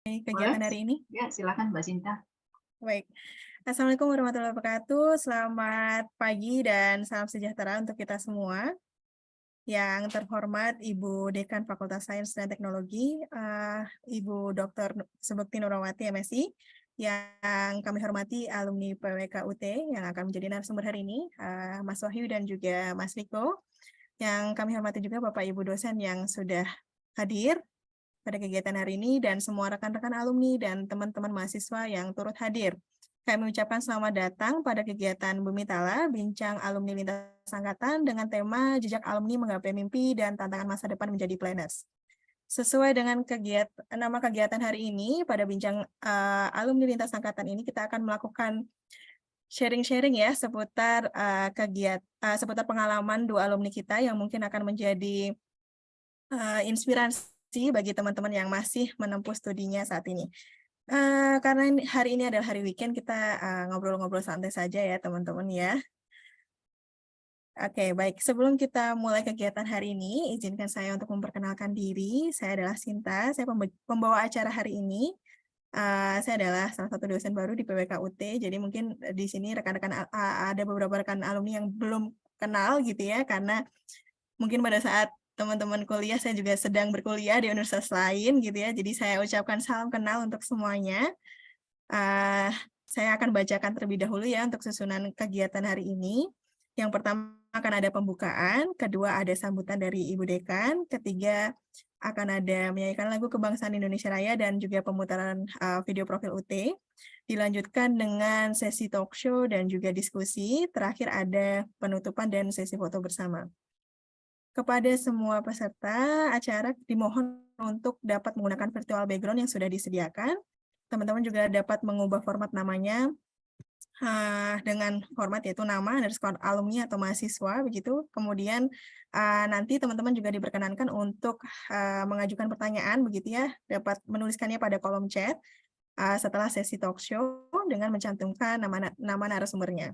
Boleh? Kegiatan hari ini? Ya, silakan Mbak Sinta. Baik. Assalamualaikum warahmatullahi wabarakatuh. Selamat pagi dan salam sejahtera untuk kita semua. Yang terhormat Ibu Dekan Fakultas Sains dan Teknologi, Ibu Dr. Sebekti Nurwati MSI, yang kami hormati alumni PWK UT yang akan menjadi narasumber hari ini, Mas Wahyu dan juga Mas Riko. Yang kami hormati juga Bapak Ibu dosen yang sudah hadir pada kegiatan hari ini dan semua rekan-rekan alumni dan teman-teman mahasiswa yang turut hadir. Kami ucapkan selamat datang pada kegiatan Bumi Tala, Bincang Alumni Lintas Angkatan dengan tema Jejak Alumni Menggapai Mimpi dan Tantangan Masa Depan Menjadi Planners. Sesuai dengan nama kegiatan hari ini, pada Bincang Alumni Lintas Angkatan ini kita akan melakukan sharing-sharing ya seputar seputar pengalaman dua alumni kita yang mungkin akan menjadi inspirasi bagi teman-teman yang masih menempuh studinya saat ini. Karena hari ini adalah hari weekend, kita ngobrol-ngobrol santai saja ya teman-teman ya. Oke, baik. Sebelum kita mulai kegiatan hari ini, izinkan saya untuk memperkenalkan diri. Saya adalah Sinta, saya pembawa acara hari ini. Saya adalah salah satu dosen baru di PWK UT, jadi mungkin di sini rekan-rekan ada beberapa rekan alumni yang belum kenal gitu ya, karena mungkin pada saat teman-teman kuliah, saya juga sedang berkuliah di universitas lain gitu ya. Jadi saya ucapkan salam kenal untuk semuanya. Saya akan bacakan terlebih dahulu ya untuk susunan kegiatan hari ini. Yang pertama akan ada pembukaan, kedua ada sambutan dari Ibu Dekan, ketiga akan ada menyanyikan lagu Kebangsaan Indonesia Raya dan juga pemutaran video profil UT. Dilanjutkan dengan sesi talk show dan juga diskusi. Terakhir ada penutupan dan sesi foto bersama. Kepada semua peserta acara dimohon untuk dapat menggunakan virtual background yang sudah disediakan. Teman-teman juga dapat mengubah format namanya dengan format yaitu nama underscore alumni atau mahasiswa begitu. Kemudian nanti teman-teman juga diperkenankan untuk mengajukan pertanyaan begitu ya, dapat menuliskannya pada kolom chat setelah sesi talk show dengan mencantumkan nama narasumbernya.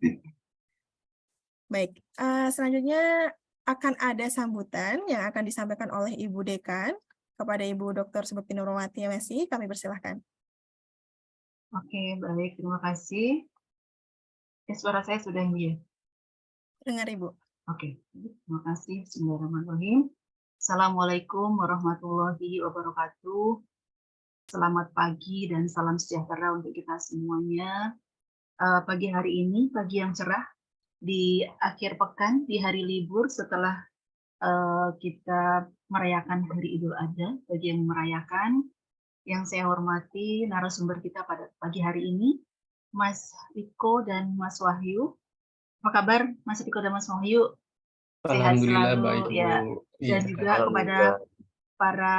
Baik, selanjutnya akan ada sambutan yang akan disampaikan oleh Ibu Dekan kepada Ibu Dr. Sebekti Nurwati MSI. Kami persilahkan. Oke, baik. Terima kasih. Suara saya sudah ya? Dengar Ibu. Oke, terima kasih. Bismillahirrahmanirrahim. Assalamualaikum warahmatullahi wabarakatuh. Selamat pagi dan salam sejahtera untuk kita semuanya. Pagi hari ini, pagi yang cerah, di akhir pekan, di hari libur setelah kita merayakan Hari Idul Adha, bagi yang merayakan, yang saya hormati narasumber kita pada pagi hari ini, Mas Riko dan Mas Wahyu. Apa kabar Mas Riko dan Mas Wahyu? Sehat Alhamdulillah baik, selalu ya. Bu. Dan Iya, juga kepada para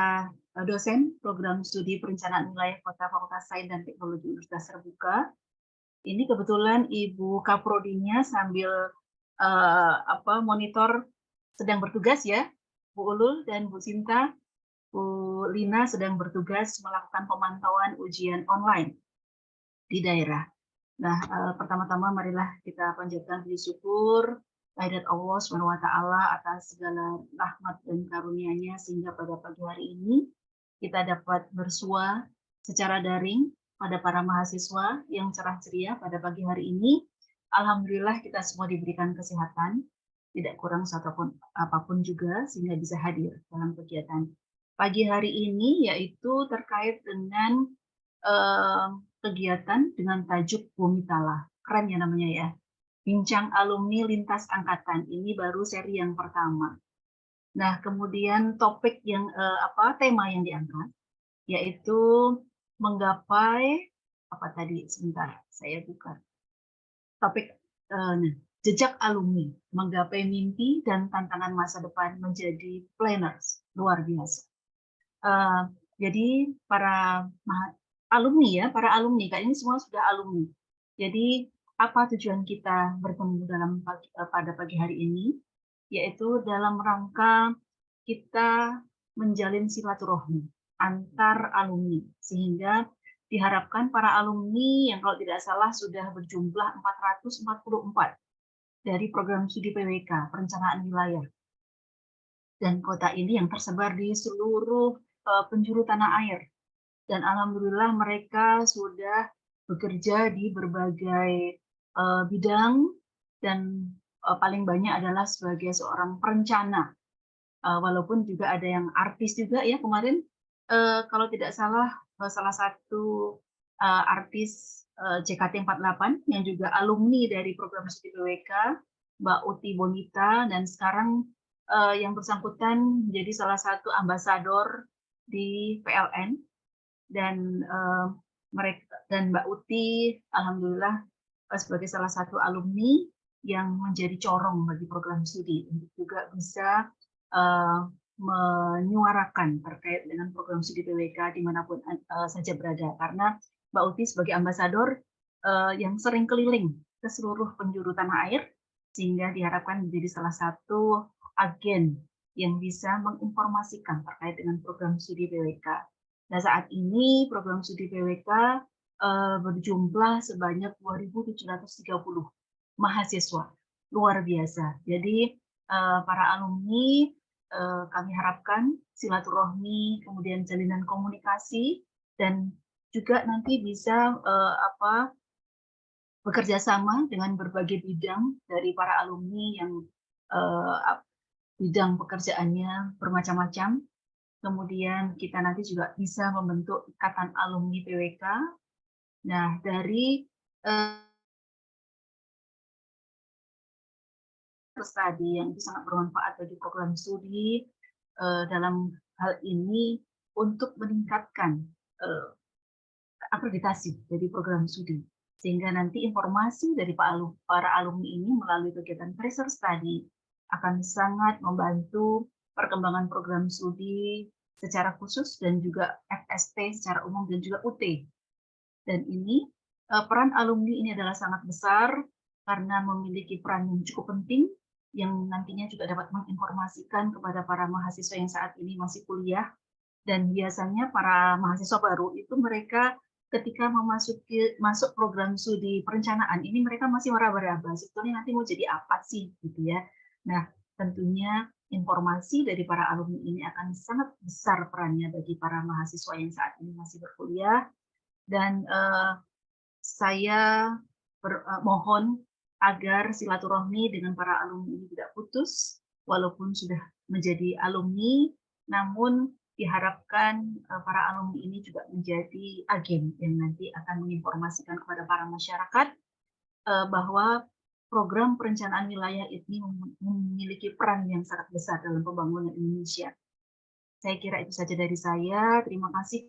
dosen program studi perencanaan wilayah kota Fakultas Sains dan Teknologi Universitas Terbuka. Ini kebetulan Ibu Kaprodinya sambil monitor sedang bertugas ya, Bu Ulul dan Bu Sinta. Bu Lina sedang bertugas melakukan pemantauan ujian online di daerah. Nah, pertama-tama marilah kita panjatkan puji syukur kehadirat Allah SWT atas segala rahmat dan karunia-Nya sehingga pada pagi hari ini kita dapat bersua secara daring pada para mahasiswa yang cerah ceria pada pagi hari ini. Alhamdulillah kita semua diberikan kesehatan, tidak kurang apapun juga sehingga bisa hadir dalam kegiatan pagi hari ini, yaitu terkait dengan kegiatan dengan tajuk Bumi Tala. Keren ya namanya ya. Bincang Alumni Lintas Angkatan. Ini baru seri yang pertama. Nah, kemudian topik yang tema yang diangkat yaitu menggapai sebentar saya buka. Topik jejak alumni, menggapai mimpi dan tantangan masa depan menjadi planners. Luar biasa. Jadi para alumni, Kak, ini semua sudah alumni. Jadi apa tujuan kita bertemu pada pagi hari ini? Yaitu dalam rangka kita menjalin silaturahmi antar alumni, sehingga diharapkan para alumni yang kalau tidak salah sudah berjumlah 444 dari program studi PWK, Perencanaan Wilayah dan Kota ini yang tersebar di seluruh penjuru tanah air. dan alhamdulillah mereka sudah bekerja di berbagai bidang dan paling banyak adalah sebagai seorang perencana. Walaupun juga ada yang artis juga ya kemarin, kalau tidak salah salah satu artis JKT48 yang juga alumni dari program studi PWK, Mbak Uti Bonita, dan sekarang yang bersangkutan menjadi salah satu ambasador di PLN, dan Mbak Uti alhamdulillah sebagai salah satu alumni yang menjadi corong bagi program studi untuk juga bisa menyuarakan terkait dengan program studi PWK dimanapun saja berada, karena Mbak Uti sebagai ambasador yang sering keliling ke seluruh penjuru tanah air, sehingga diharapkan menjadi salah satu agen yang bisa menginformasikan terkait dengan program studi PWK. Nah, saat ini program studi PWK berjumlah sebanyak 2.730 mahasiswa, luar biasa. Jadi para alumni kami harapkan silaturahmi, kemudian jalinan komunikasi, dan juga nanti bisa bekerja sama dengan berbagai bidang dari para alumni yang bidang pekerjaannya bermacam-macam. Kemudian kita nanti juga bisa membentuk ikatan alumni PWK. Nah, dari tadi yang itu sangat bermanfaat bagi program studi dalam hal ini untuk meningkatkan akreditasi dari program studi, sehingga nanti informasi dari para alumni ini melalui kegiatan Tracer Study akan sangat membantu perkembangan program studi secara khusus dan juga FST secara umum dan juga UT. Dan ini peran alumni ini adalah sangat besar karena memiliki peran yang cukup penting yang nantinya juga dapat menginformasikan kepada para mahasiswa yang saat ini masih kuliah. Dan biasanya para mahasiswa baru itu mereka ketika masuk program studi perencanaan ini mereka masih meraba-raba sebetulnya nanti mau jadi apa sih gitu ya. Nah, tentunya informasi dari para alumni ini akan sangat besar perannya bagi para mahasiswa yang saat ini masih berkuliah. Dan saya mohon agar silaturahmi dengan para alumni ini tidak putus, walaupun sudah menjadi alumni, namun diharapkan para alumni ini juga menjadi agen yang nanti akan menginformasikan kepada para masyarakat bahwa program perencanaan wilayah ini memiliki peran yang sangat besar dalam pembangunan Indonesia. Saya kira itu saja dari saya. Terima kasih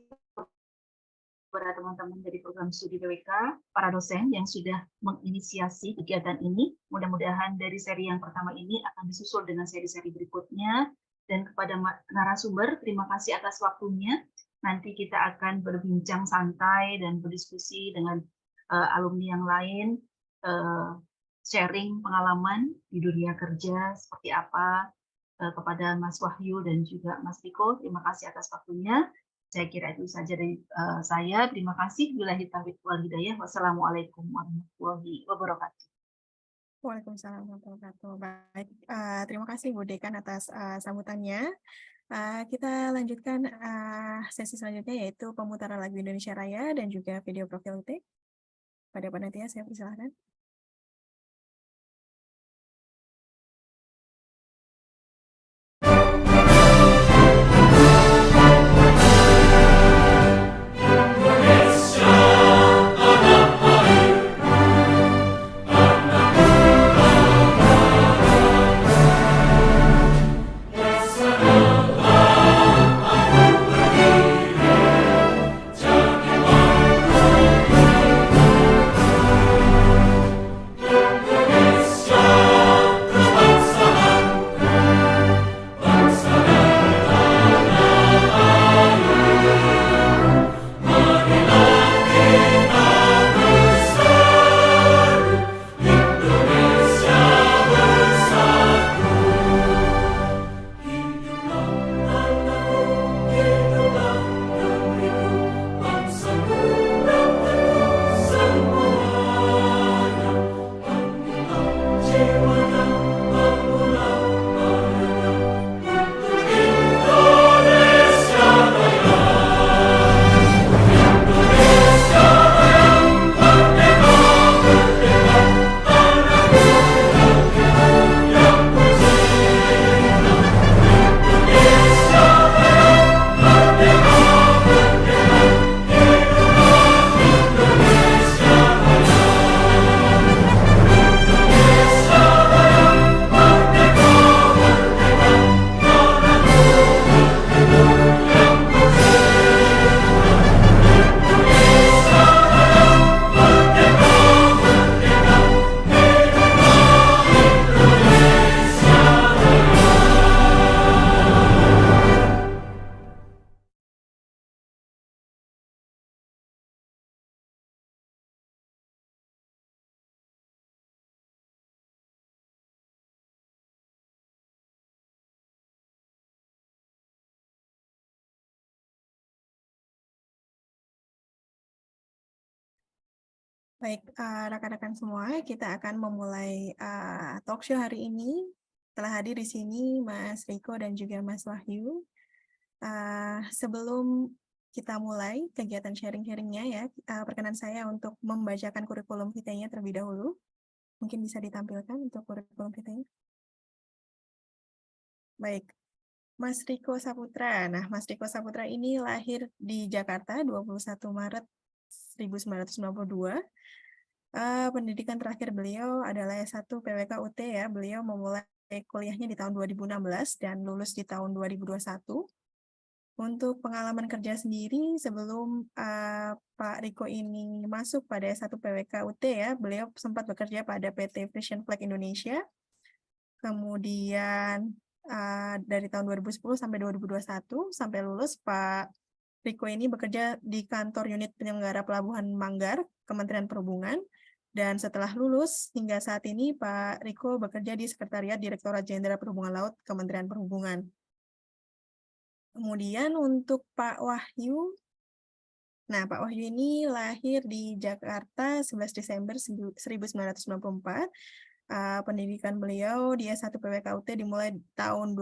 kepada teman-teman dari program studi PWK, para dosen yang sudah menginisiasi kegiatan ini. Mudah-mudahan dari seri yang pertama ini akan disusul dengan seri-seri berikutnya. Dan kepada narasumber, terima kasih atas waktunya. Nanti kita akan berbincang santai dan berdiskusi dengan alumni yang lain, sharing pengalaman di dunia kerja seperti apa kepada Mas Wahyu dan juga Mas Riko. Terima kasih atas waktunya. Saya kira itu saja dari saya. Terima kasih. Billahi taufiq wal hidayah. Wassalamualaikum warahmatullahi wabarakatuh. Waalaikumsalam warahmatullahi wabarakatuh. Baik, terima kasih Bu Dekan atas sambutannya. Kita lanjutkan sesi selanjutnya, yaitu pemutaran lagu Indonesia Raya dan juga video profil UT. Pada panitia saya persilahkan. Baik, rekan-rekan semua, kita akan memulai talk show hari ini. Telah hadir di sini Mas Riko dan juga Mas Wahyu. Sebelum kita mulai kegiatan sharing-sharingnya ya, perkenan saya untuk membacakan kurikulum kitanya terlebih dahulu. Mungkin bisa ditampilkan untuk kurikulum kitanya. Baik, Mas Riko Saputra. Nah, Mas Riko Saputra ini lahir di Jakarta 21 Maret 1992. Pendidikan terakhir beliau adalah S1 PWK UT ya. Beliau memulai kuliahnya di tahun 2016 dan lulus di tahun 2021. Untuk pengalaman kerja sendiri sebelum Pak Riko ini masuk pada S1 PWK UT ya, beliau sempat bekerja pada PT Frisian Flag Indonesia. Kemudian dari tahun 2010 sampai 2021 sampai lulus Pak Riko ini bekerja di kantor unit penyelenggara Pelabuhan Manggar, Kementerian Perhubungan. Dan setelah lulus, hingga saat ini Pak Riko bekerja di Sekretariat Direktorat Jenderal Perhubungan Laut, Kementerian Perhubungan. Kemudian untuk Pak Wahyu, nah Pak Wahyu ini lahir di Jakarta 11 Desember 1994. Pendidikan beliau di S1 PWK UT dimulai tahun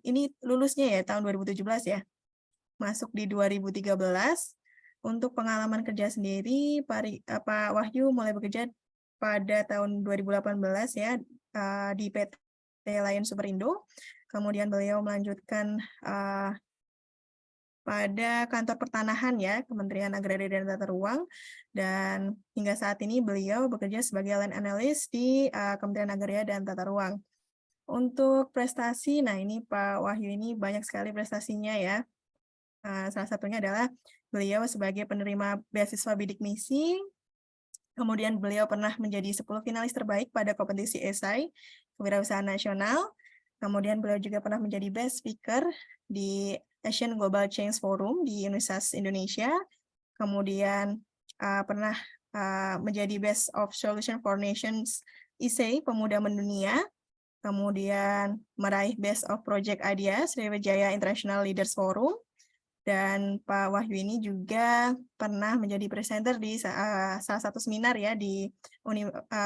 ini lulusnya ya tahun 2017 ya. Masuk di 2013. Untuk pengalaman kerja sendiri, Pak Wahyu mulai bekerja pada tahun 2018 ya di PT Lion Superindo. Kemudian beliau melanjutkan pada kantor pertanahan ya, Kementerian Agraria dan Tata Ruang. Dan hingga saat ini beliau bekerja sebagai land analyst di Kementerian Agraria dan Tata Ruang. Untuk prestasi, nah ini Pak Wahyu ini banyak sekali prestasinya ya. Salah satunya adalah beliau sebagai penerima beasiswa bidik misi, kemudian beliau pernah menjadi 10 finalis terbaik pada kompetisi esai kewirausahaan nasional, kemudian beliau juga pernah menjadi best speaker di Asian Global Change Forum di Universitas Indonesia, kemudian pernah menjadi Best of Solution for Nations ISEI Pemuda Mendunia, kemudian meraih Best of Project Idea Sriwijaya International Leaders Forum. Dan Pak Wahyu ini juga pernah menjadi presenter di salah satu seminar ya di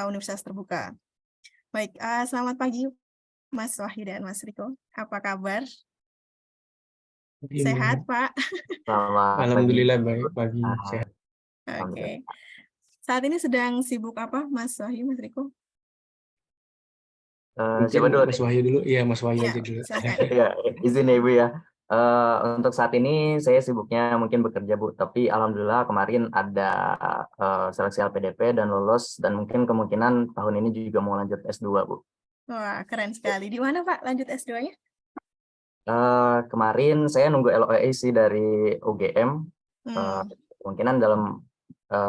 Universitas Terbuka. Baik, selamat pagi Mas Wahyu dan Mas Riko. Apa kabar? Sehat, Pak? Selamat Alhamdulillah pagi. baik pagi sehat. Oke. Saat ini sedang sibuk apa Mas Wahyu, Mas Riko? Siapa dulu? Mas Wahyu dulu? Iya, Mas Wahyu aja dulu. Ya, izin ya Ibu ya. Untuk saat ini saya sibuknya mungkin bekerja Bu, tapi alhamdulillah kemarin ada seleksi LPDP dan lulus, dan mungkin kemungkinan tahun ini juga mau lanjut S2 Bu. Wah, keren sekali. Di mana Pak lanjut S2-nya? Kemarin saya nunggu LOE sih dari UGM, kemungkinan dalam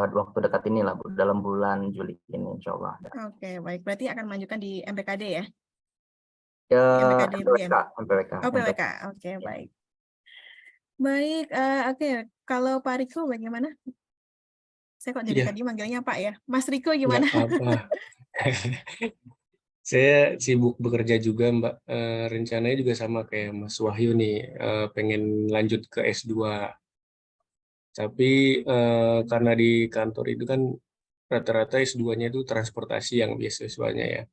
waktu dekat ini lah Bu, dalam bulan Juli ini insya Allah. Oke, baik. Berarti akan melanjutkan di MPKD ya? MPWK. Oh, PWK. Oke, baik. Baik, oke. Kalau Pak Riko bagaimana? Saya kok jadi tadi manggilnya Pak ya. Mas Riko gimana? Nggak apa. Saya sibuk bekerja juga Mbak. Rencananya juga sama kayak Mas Wahyu nih, pengen lanjut ke S2. Tapi karena di kantor itu kan rata-rata S2-nya itu transportasi yang beasiswanya ya.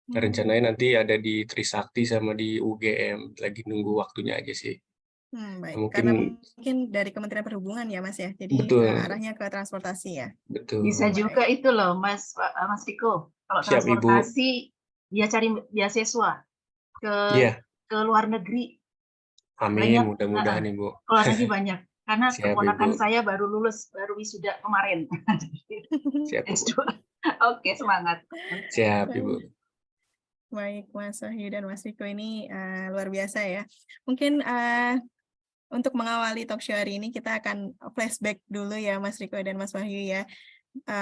Rencananya nanti ada di Trisakti sama di UGM, lagi nunggu waktunya aja sih. Baik. Karena mungkin dari Kementerian Perhubungan ya Mas ya, jadi arahnya ke transportasi ya. Betul. Bisa juga itu loh Mas Riko, kalau transportasi dia cari beasiswa ke luar negeri. Amin, mudah-mudahan Ibu. Luar negeri banyak. Karena keponakan saya baru lulus, baru wisuda kemarin. Siap, S2. Oke, semangat. Siap, Ibu. Baik, Mas Wahyu dan Mas Riko ini luar biasa ya. Mungkin untuk mengawali talk show hari ini kita akan flashback dulu ya Mas Riko dan Mas Wahyu ya.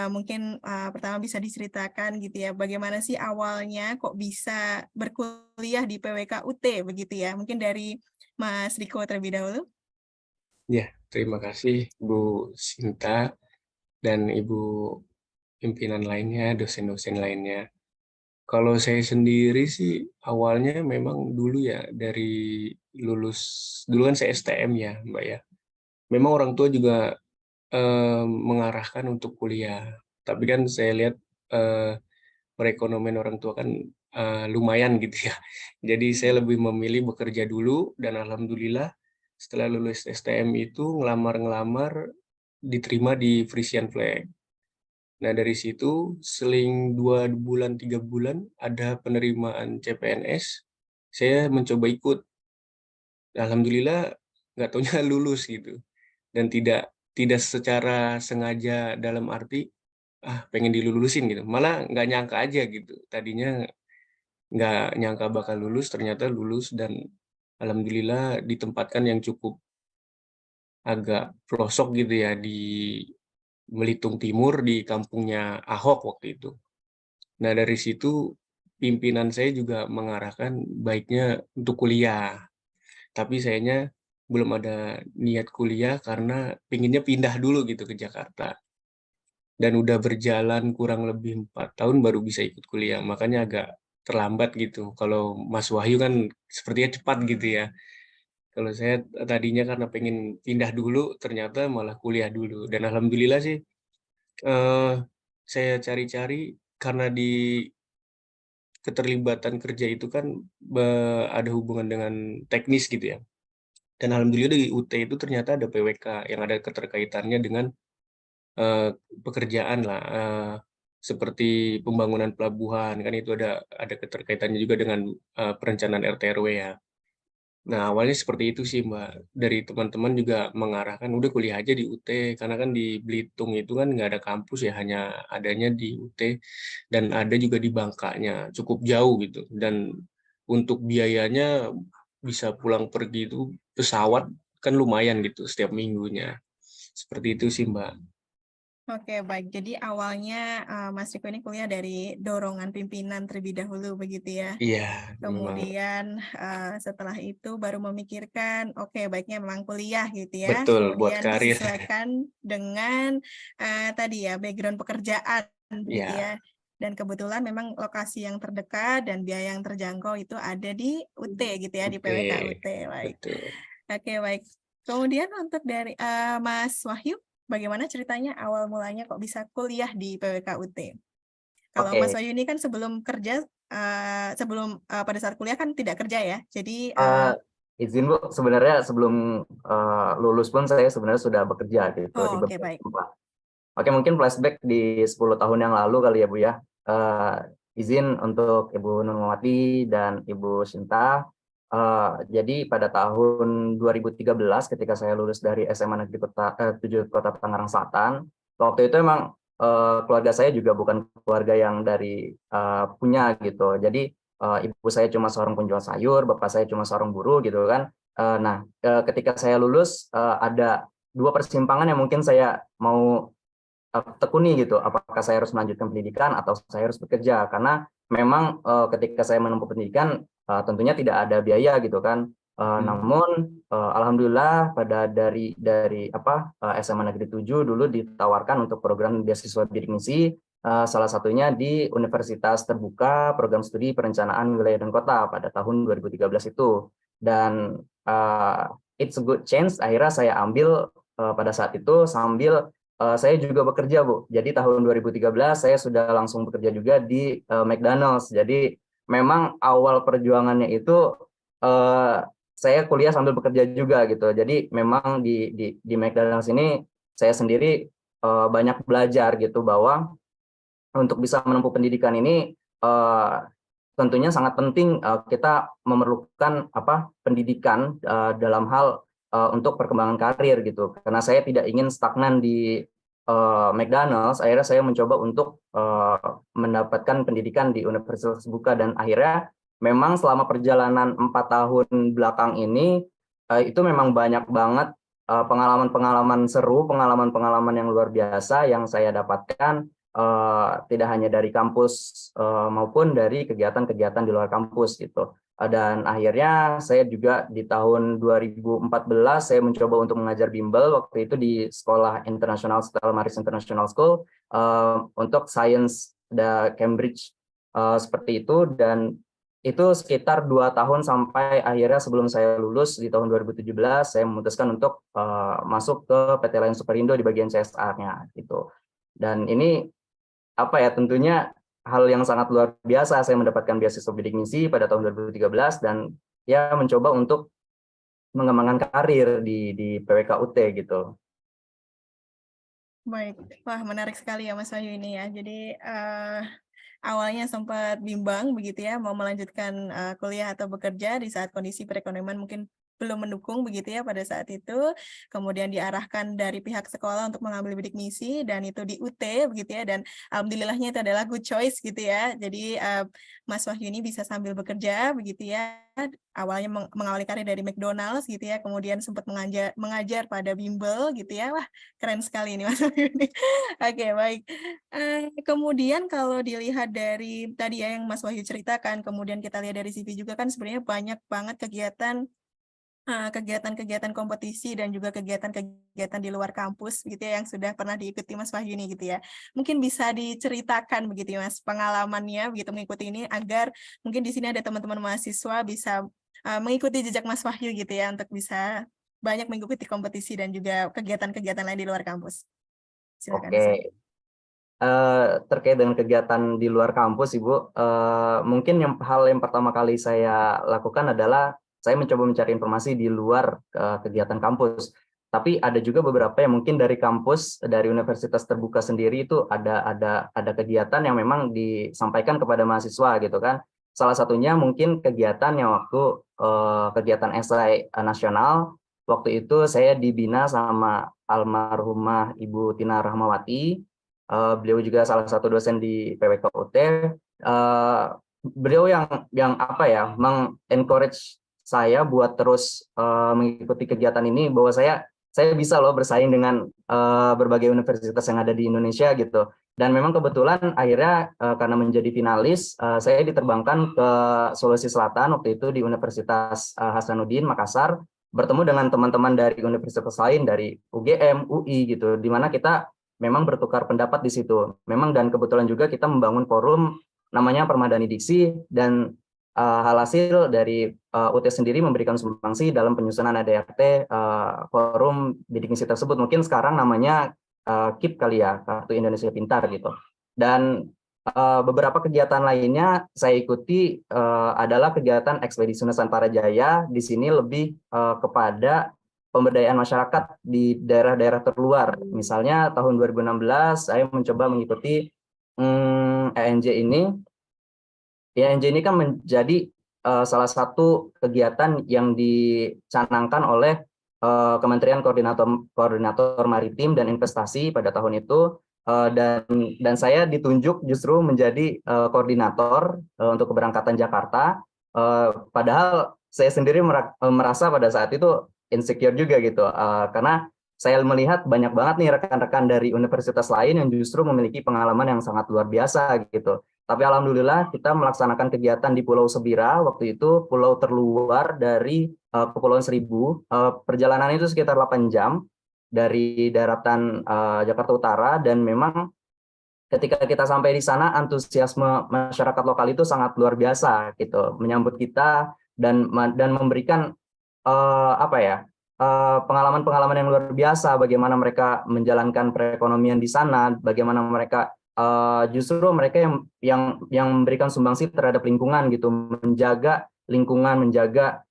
Mungkin pertama bisa diceritakan gitu ya, bagaimana sih awalnya kok bisa berkuliah di PWK UT begitu ya. Mungkin dari Mas Riko terlebih dahulu. Ya, terima kasih Bu Sinta dan Ibu pimpinan lainnya, dosen-dosen lainnya. Kalau saya sendiri sih awalnya memang dulu ya dari lulus, dulu kan saya STM ya Mbak ya. Memang orang tua juga mengarahkan untuk kuliah. Tapi kan saya lihat perekonomian orang tua kan lumayan gitu ya. Jadi saya lebih memilih bekerja dulu, dan alhamdulillah setelah lulus STM itu ngelamar-ngelamar diterima di Frisian Flag. Nah, dari situ seling 2 bulan, 3 bulan ada penerimaan CPNS, saya mencoba ikut. Alhamdulillah nggak taunya lulus gitu. Dan tidak tidak secara sengaja dalam arti, pengen dilulusin gitu, malah nggak nyangka aja gitu. Tadinya nggak nyangka bakal lulus, ternyata lulus, dan alhamdulillah ditempatkan yang cukup agak pelosok gitu ya, di Belitung Timur, di kampungnya Ahok waktu itu. Nah, dari situ pimpinan saya juga mengarahkan baiknya untuk kuliah. Tapi sayanya belum ada niat kuliah karena pinginnya pindah dulu gitu ke Jakarta. Dan udah berjalan kurang lebih 4 tahun baru bisa ikut kuliah. Makanya agak terlambat gitu. Kalau Mas Wahyu kan sepertinya cepat gitu ya. Kalau saya tadinya karena pengen pindah dulu, ternyata malah kuliah dulu. Dan alhamdulillah sih, eh, saya cari-cari karena di keterlibatan kerja itu kan ada hubungan dengan teknis gitu ya. Dan alhamdulillah di UT itu ternyata ada PWK yang ada keterkaitannya dengan pekerjaan lah, seperti pembangunan pelabuhan, kan itu ada keterkaitannya juga dengan perencanaan RT/RW ya. Nah, awalnya seperti itu sih, Mbak. Dari teman-teman juga mengarahkan, udah kuliah aja di UT, karena kan di Belitung itu kan nggak ada kampus ya, hanya adanya di UT, dan ada juga di Bangkanya, cukup jauh gitu. Dan untuk biayanya bisa pulang pergi itu pesawat kan lumayan gitu setiap minggunya. Seperti itu sih, Mbak. Oke, baik. Jadi awalnya Mas Riko ini kuliah dari dorongan pimpinan terlebih dahulu begitu ya. Iya, memang Kemudian setelah itu baru memikirkan, oke, baiknya memang kuliah gitu ya. betul buat Kemudian karir. disesuaikan dengan tadi ya background pekerjaan begitu Ya, ya. Dan kebetulan memang lokasi yang terdekat dan biaya yang terjangkau itu ada di UT gitu ya, di UT, PWK UT. Baik. betul. Oke, baik. Kemudian untuk dari Mas Wahyu, bagaimana ceritanya awal mulanya kok bisa kuliah di PWK UT? Kalau Mas Oke, Wahyu ini kan sebelum kerja, pada saat kuliah kan tidak kerja ya. Jadi eh, izin Bu, sebenarnya sebelum lulus pun saya sebenarnya sudah bekerja gitu di oke, beberapa baik. tempat. Oke, mungkin flashback di 10 tahun yang lalu kali ya Bu ya. Eh, izin untuk Ibu Nurmawati dan Ibu Sinta. Jadi pada tahun 2013 ketika saya lulus dari SMA Negeri 7 Kota Tangerang Selatan, waktu itu emang keluarga saya juga bukan keluarga yang dari punya gitu. Jadi ibu saya cuma seorang penjual sayur, bapak saya cuma seorang buruh gitu kan. Ketika saya lulus ada dua persimpangan yang mungkin saya mau tekuni gitu, apakah saya harus melanjutkan pendidikan atau saya harus bekerja, karena memang ketika saya menempuh pendidikan tentunya tidak ada biaya gitu kan. Namun alhamdulillah pada dari SMA Negeri 7 dulu ditawarkan untuk program beasiswa bidik misi, salah satunya di Universitas Terbuka Program Studi Perencanaan Wilayah dan Kota pada tahun 2013 itu. Dan it's a good chance akhirnya saya ambil pada saat itu sambil saya juga bekerja, Bu. Jadi tahun 2013 saya sudah langsung bekerja juga di McDonald's. Jadi memang awal perjuangannya itu saya kuliah sambil bekerja juga gitu. Jadi memang di McDonald's ini saya sendiri banyak belajar gitu bahwa untuk bisa menempuh pendidikan ini tentunya sangat penting kita memerlukan pendidikan dalam hal untuk perkembangan karir gitu. Karena saya tidak ingin stagnan di McDonald's, akhirnya saya mencoba untuk mendapatkan pendidikan di Universitas Terbuka, dan akhirnya memang selama perjalanan 4 tahun belakang ini itu memang banyak banget pengalaman-pengalaman seru, pengalaman-pengalaman yang luar biasa yang saya dapatkan, tidak hanya dari kampus maupun dari kegiatan-kegiatan di luar kampus gitu. Dan akhirnya saya juga di tahun 2014 saya mencoba untuk mengajar bimbel waktu itu di Sekolah Internasional Stella Maris International School untuk Science Cambridge seperti itu, dan itu sekitar 2 tahun sampai akhirnya sebelum saya lulus di tahun 2017 saya memutuskan untuk masuk ke PT Lion Superindo di bagian CSR-nya gitu. Dan ini apa ya, tentunya hal yang sangat luar biasa. Saya mendapatkan beasiswa bidik misi pada tahun 2013 dan ya mencoba untuk mengembangkan karir di PWK-UT gitu. Baik, wah menarik sekali ya Mas Wahyu ini ya. Jadi awalnya sempat bimbang begitu ya, mau melanjutkan kuliah atau bekerja di saat kondisi perekonomian mungkin belum mendukung begitu ya pada saat itu, kemudian diarahkan dari pihak sekolah untuk mengambil bidik misi dan itu di UT begitu ya, dan alhamdulillahnya itu adalah good choice gitu ya. Jadi Mas Wahyu ini bisa sambil bekerja begitu ya, awalnya mengawali karir dari McDonald's gitu ya, kemudian sempat mengajar pada bimbel gitu ya. Wah, keren sekali ini Mas Wahyu ini. Oke, baik. Kemudian kalau dilihat dari tadi ya yang Mas Wahyu ceritakan, kemudian kita lihat dari CV juga kan sebenarnya banyak banget kegiatan-kegiatan kompetisi dan juga kegiatan-kegiatan di luar kampus gitu ya yang sudah pernah diikuti Mas Wahyu ini gitu ya. Mungkin bisa diceritakan begitu ya Mas pengalamannya begitu mengikuti ini agar mungkin di sini ada teman-teman mahasiswa bisa mengikuti jejak Mas Wahyu gitu ya untuk bisa banyak mengikuti kompetisi dan juga kegiatan-kegiatan lain di luar kampus. Silakan Mas Wahyu. Oke. Terkait dengan kegiatan di luar kampus, Ibu, mungkin hal yang pertama kali saya lakukan adalah saya mencoba mencari informasi di luar kegiatan kampus. Tapi ada juga beberapa yang mungkin dari kampus, dari universitas terbuka sendiri itu ada kegiatan yang memang disampaikan kepada mahasiswa gitu kan. Salah satunya mungkin kegiatan yang waktu kegiatan esai nasional. Waktu itu saya dibina sama almarhumah Ibu Tina Rahmawati. Beliau juga salah satu dosen di PWK-UT. Beliau yang apa ya, mengencourage saya buat terus mengikuti kegiatan ini, bahwa saya bisa loh bersaing dengan berbagai universitas yang ada di Indonesia gitu. Dan memang kebetulan akhirnya karena menjadi finalis, saya diterbangkan ke Sulawesi Selatan waktu itu di Universitas Hasanuddin Makassar, bertemu dengan teman-teman dari universitas lain, dari UGM, UI gitu, di mana kita memang bertukar pendapat di situ. Memang dan kebetulan juga kita membangun forum namanya Permadani Diksi, dan hasil dari UT sendiri memberikan sumbangsi dalam penyusunan ADRT forum bidik misi tersebut. Mungkin sekarang namanya KIP kali ya, Kartu Indonesia Pintar gitu. Dan beberapa kegiatan lainnya saya ikuti adalah kegiatan ekspedisi Nusantara Jaya. Di sini lebih kepada pemberdayaan masyarakat di daerah-daerah terluar. Misalnya tahun 2016 saya mencoba mengikuti ENJ ini. ENJ ini kan menjadi salah satu kegiatan yang dicanangkan oleh Kementerian Koordinator Maritim dan Investasi pada tahun itu, dan saya ditunjuk justru menjadi koordinator untuk keberangkatan Jakarta. Padahal saya sendiri merasa pada saat itu insecure juga gitu, karena saya melihat banyak banget nih rekan-rekan dari universitas lain yang justru memiliki pengalaman yang sangat luar biasa gitu. Tapi alhamdulillah kita melaksanakan kegiatan di Pulau Sebira, waktu itu pulau terluar dari Kepulauan Seribu. Perjalanan itu sekitar 8 jam dari daratan Jakarta Utara, dan memang ketika kita sampai di sana antusiasme masyarakat lokal itu sangat luar biasa gitu, menyambut kita dan memberikan apa ya, pengalaman-pengalaman yang luar biasa, bagaimana mereka menjalankan perekonomian di sana, bagaimana mereka justru mereka yang memberikan sumbangsi terhadap lingkungan gitu, menjaga lingkungan, menjaga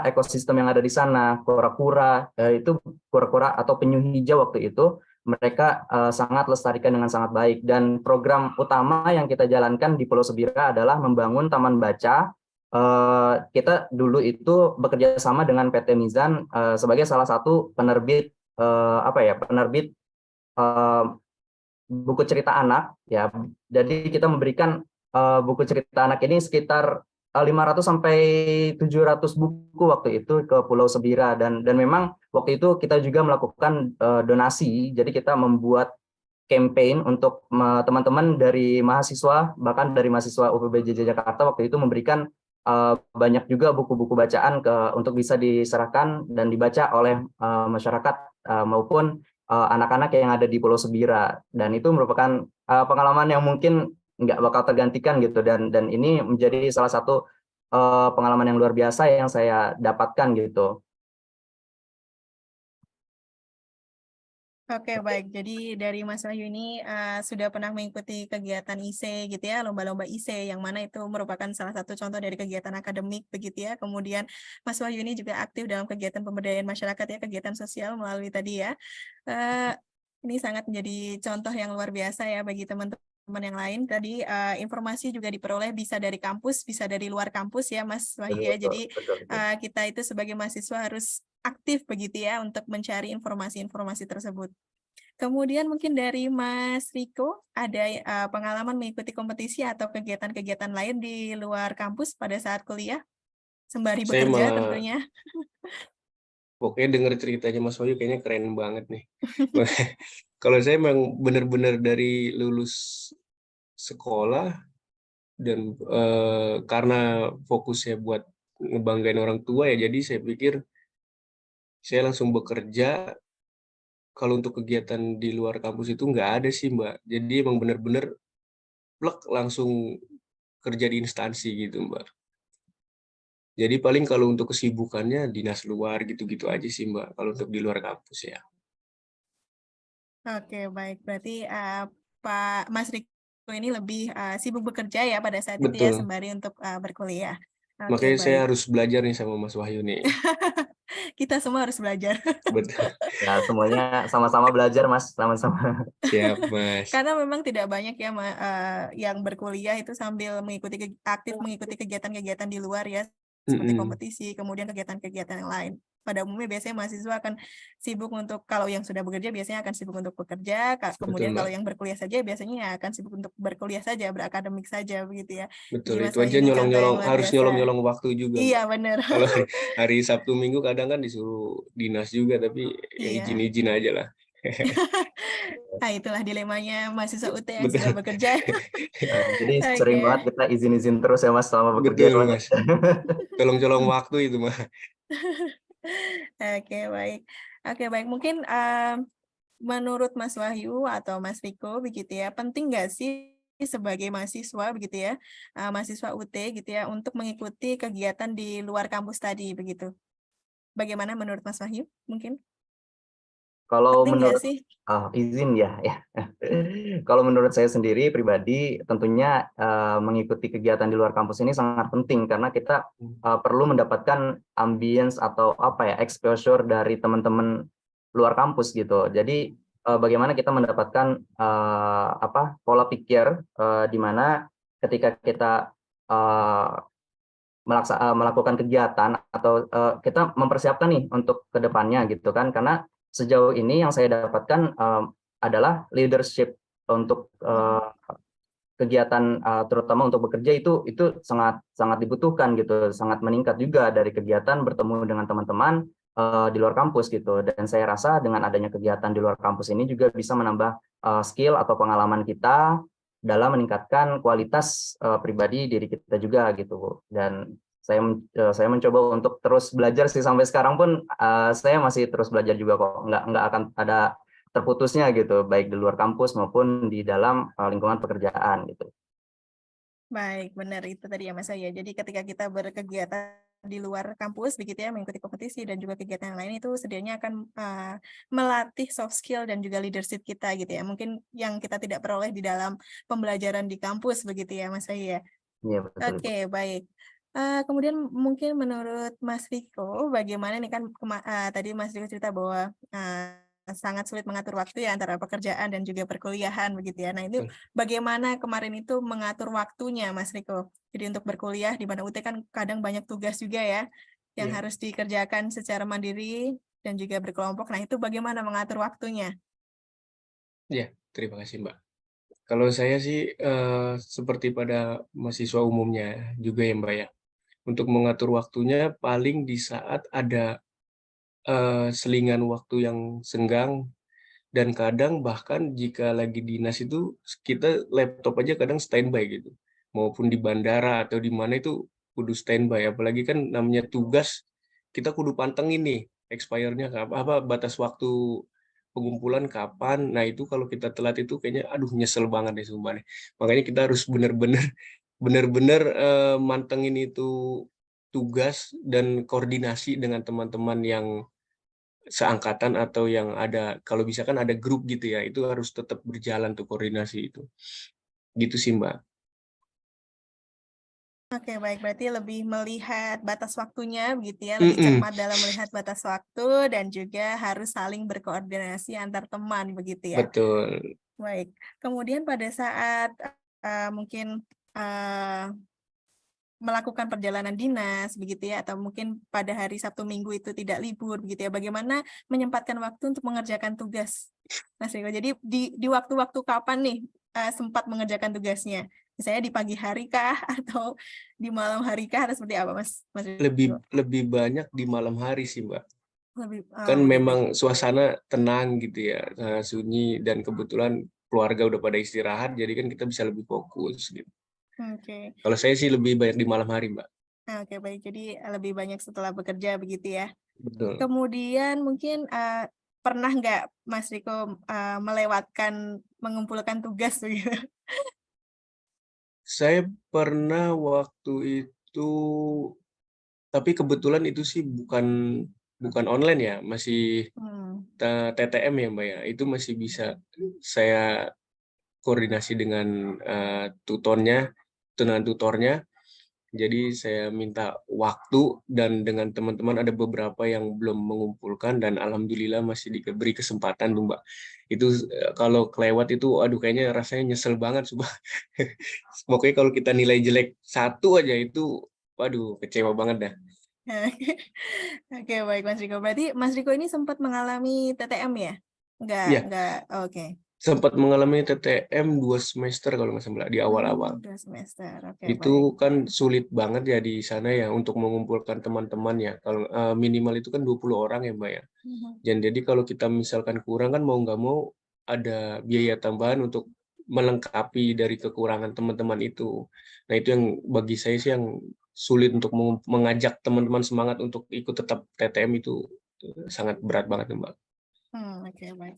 ekosistem yang ada di sana, kura-kura itu kura-kura atau penyu hijau waktu itu mereka sangat lestarikan dengan sangat baik. Dan program utama yang kita jalankan di Pulau Sebira adalah membangun taman baca. Kita dulu itu bekerja sama dengan PT Mizan sebagai salah satu penerbit penerbit buku cerita anak ya. Jadi kita memberikan buku cerita anak ini sekitar 500 sampai 700 buku waktu itu ke Pulau Sebira, dan memang waktu itu kita juga melakukan donasi. Jadi kita membuat campaign untuk teman-teman dari mahasiswa, bahkan dari mahasiswa UPBJJ Jakarta waktu itu memberikan banyak juga buku-buku bacaan untuk bisa diserahkan dan dibaca oleh masyarakat maupun anak-anak yang ada di Pulau Sebira. Dan itu merupakan pengalaman yang mungkin nggak bakal tergantikan gitu, dan ini menjadi salah satu pengalaman yang luar biasa yang saya dapatkan gitu. Oke, baik. Jadi dari Mas Wahyu ini sudah pernah mengikuti kegiatan IC gitu ya, lomba-lomba IC yang mana itu merupakan salah satu contoh dari kegiatan akademik begitu ya. Kemudian Mas Wahyu ini juga aktif dalam kegiatan pemberdayaan masyarakat ya, kegiatan sosial melalui tadi ya. Eh, ini sangat menjadi contoh yang luar biasa ya bagi teman-teman yang lain. Tadi informasi juga diperoleh bisa dari kampus, bisa dari luar kampus ya Mas Wahyu ya. Betul, Jadi betul, betul. kita itu sebagai mahasiswa harus aktif begitu ya untuk mencari informasi-informasi tersebut. Kemudian mungkin dari Mas Riko, ada pengalaman mengikuti kompetisi atau kegiatan-kegiatan lain di luar kampus pada saat kuliah, sembari Saya bekerja malah tentunya? pokoknya denger ceritanya Mas Wahyu kayaknya keren banget nih. Kalau saya memang benar-benar dari lulus sekolah dan karena fokusnya buat ngebanggain orang tua ya, jadi saya pikir saya langsung bekerja. Kalau untuk kegiatan di luar kampus itu nggak ada sih, Mbak. Jadi emang benar-benar plek langsung kerja di instansi gitu, Mbak. Jadi paling kalau untuk kesibukannya dinas luar gitu-gitu aja sih, Mbak, kalau untuk di luar kampus ya. Oke, baik. Berarti Pak Mas Riko ini lebih sibuk bekerja ya pada saat itu ya, Betul. sembari untuk berkuliah. Oke, Makanya saya baik. harus belajar nih sama Mas Wahyu nih. Kita semua harus belajar. Betul. Ya, semuanya sama-sama belajar, Mas. Sama-sama. Siap, Mas. Karena memang tidak banyak ya yang berkuliah itu sambil aktif mengikuti kegiatan-kegiatan di luar ya, seperti Mm-mm. kompetisi, kemudian kegiatan-kegiatan yang lain. Pada umumnya biasanya mahasiswa akan sibuk untuk, kalau yang sudah bekerja biasanya akan sibuk untuk bekerja, Betul, kemudian Mbak. kalau yang berkuliah saja biasanya ya akan sibuk untuk berkuliah saja, berakademik saja begitu ya. Jadi Betul, Mas itu Wahyu aja ini contoh yang nyolong-nyolong, luar harus biasa. nyolong-nyolong waktu juga, Iya, Mbak. benar. Kalau hari Sabtu Minggu kadang kan disuruh dinas juga, tapi ya Iya. izin-izin aja lah. Nah, itulah dilemanya mahasiswa UT yang sedang Betul. bekerja. Jadi sering Oke. banget kita izin-izin terus ya, Mas, selama bekerja ya, Betul, Mas. Mas. Colong-colong waktu itu, Mas. Oke, baik. Oke, baik. Mungkin menurut Mas Wahyu atau Mas Riko begitu ya, penting nggak sih sebagai mahasiswa begitu ya, mahasiswa UT gitu ya, untuk mengikuti kegiatan di luar kampus tadi begitu? Bagaimana menurut Mas Wahyu? Mungkin Kalau penting nggak menurut sih? izin ya, ya. Kalau menurut saya sendiri pribadi, tentunya mengikuti kegiatan di luar kampus ini sangat penting karena kita perlu mendapatkan ambience atau apa ya, exposure dari teman-teman luar kampus gitu. Jadi bagaimana kita mendapatkan pola pikir di mana ketika kita eh, melakukan kegiatan atau kita mempersiapkan nih untuk kedepannya gitu kan, karena sejauh ini yang saya dapatkan adalah leadership untuk kegiatan terutama untuk bekerja itu sangat sangat dibutuhkan gitu, sangat meningkat juga dari kegiatan bertemu dengan teman-teman di luar kampus gitu. Dan saya rasa dengan adanya kegiatan di luar kampus ini juga bisa menambah skill atau pengalaman kita dalam meningkatkan kualitas pribadi diri kita juga gitu. Dan saya mencoba untuk terus belajar sih, sampai sekarang pun saya masih terus belajar juga kok, nggak akan ada terputusnya gitu, baik di luar kampus maupun di dalam lingkungan pekerjaan gitu. Baik, benar itu tadi ya Mas ya. Jadi ketika kita berkegiatan di luar kampus begitu ya, mengikuti kompetisi dan juga kegiatan yang lain itu sedianya akan melatih soft skill dan juga leadership kita gitu ya. Mungkin yang kita tidak peroleh di dalam pembelajaran di kampus begitu ya Mas ya. Iya, betul, Ibu. Oke, baik. Kemudian mungkin menurut Mas Riko, bagaimana nih kan tadi Mas Riko cerita bahwa sangat sulit mengatur waktu ya antara pekerjaan dan juga perkuliahan begitu ya. Nah, itu bagaimana kemarin itu mengatur waktunya Mas Riko? Jadi untuk berkuliah di mana UT kan kadang banyak tugas juga ya yang Iya. harus dikerjakan secara mandiri dan juga berkelompok. Nah, itu bagaimana mengatur waktunya? Ya, terima kasih, Mbak. Kalau saya sih seperti pada mahasiswa umumnya juga ya, Mbak ya. Untuk mengatur waktunya paling di saat ada selingan waktu yang senggang, dan kadang bahkan jika lagi dinas itu kita laptop aja kadang standby gitu. Maupun di bandara atau di mana itu kudu standby, apalagi kan namanya tugas kita kudu pantengin nih expire-nya apa batas waktu pengumpulan kapan. Nah, itu kalau kita telat itu kayaknya aduh nyesel banget deh sumpah nih. Makanya kita harus benar-benar mantengin itu tugas dan koordinasi dengan teman-teman yang seangkatan atau yang ada, kalau bisa kan ada grup gitu ya, itu harus tetap berjalan tuh koordinasi itu. Gitu sih, Mbak. Oke, baik. Berarti lebih melihat batas waktunya begitu ya, lebih cermat dalam melihat batas waktu dan juga harus saling berkoordinasi antar teman begitu ya. Betul. Baik. Kemudian pada saat mungkin melakukan perjalanan dinas begitu ya, atau mungkin pada hari Sabtu Minggu itu tidak libur begitu ya, bagaimana menyempatkan waktu untuk mengerjakan tugas, Mas Riko? Jadi di waktu-waktu kapan nih sempat mengerjakan tugasnya? Misalnya di pagi hari kah atau di malam hari kah, atau seperti apa, Mas Riko? Lebih banyak di malam hari sih, Mbak. begitu. Kan memang suasana tenang gitu ya, sunyi, dan kebetulan keluarga udah pada istirahat, jadi kan kita bisa lebih fokus gitu. Oke. Kalau saya sih lebih banyak di malam hari, Mbak. Oke, baik. Jadi lebih banyak setelah bekerja begitu ya. Betul. Kemudian mungkin pernah nggak Mas Riko melewatkan mengumpulkan tugas begitu? Saya pernah waktu itu, tapi kebetulan itu sih bukan online ya, masih TTM ya, Mbak ya. Itu masih bisa saya koordinasi dengan tutornya. Jadi saya minta waktu, dan dengan teman-teman ada beberapa yang belum mengumpulkan, dan alhamdulillah masih diberi kesempatan tuh, Mbak. Itu kalau kelewat itu, aduh, kayaknya rasanya nyesel banget, sumpah. Pokoknya kalau kita nilai jelek 1 aja itu, waduh, kecewa banget dah. Oke, baik Mas Riko. Berarti Mas Riko ini sempat mengalami TTM ya? Iya. Enggak. Oke. Sempat mengalami TTM 2 semester kalau nggak salah, di awal-awal. 2 semester. Oke, Itu kan sulit banget ya di sana ya untuk mengumpulkan teman-teman ya. Kalau minimal itu kan 20 orang ya, Mbak ya. Dan jadi kalau kita misalkan kurang, kan mau nggak mau ada biaya tambahan untuk melengkapi dari kekurangan teman-teman itu. Nah, itu yang bagi saya sih yang sulit, untuk mengajak teman-teman semangat untuk ikut tetap TTM itu sangat berat banget, Mbak. Oke, baik.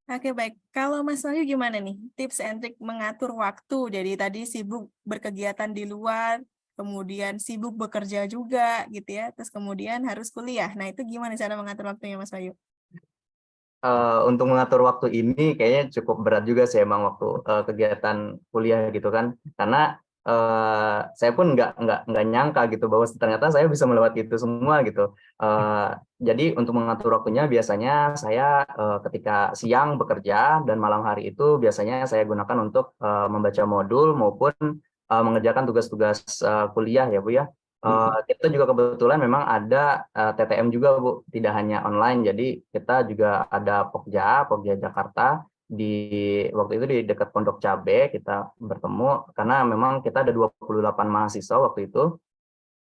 Oke, baik. Kalau Mas Wahyu gimana nih? Tips and trick mengatur waktu. Jadi tadi sibuk berkegiatan di luar, kemudian sibuk bekerja juga gitu ya, terus kemudian harus kuliah. Nah, itu gimana cara mengatur waktunya, Mas Wahyu? Untuk mengatur waktu ini kayaknya cukup berat juga sih emang waktu kegiatan kuliah gitu kan, karena saya pun nggak nyangka gitu bahwa ternyata saya bisa melewati itu semua gitu. Jadi untuk mengatur waktunya biasanya saya ketika siang bekerja dan malam hari itu biasanya saya gunakan untuk membaca modul maupun mengerjakan tugas-tugas kuliah ya Bu ya. Kita juga kebetulan memang ada TTM juga Bu, tidak hanya online. Jadi kita juga ada Pokja Jakarta, waktu itu di dekat Pondok Cabe kita bertemu, karena memang kita ada 28 mahasiswa waktu itu,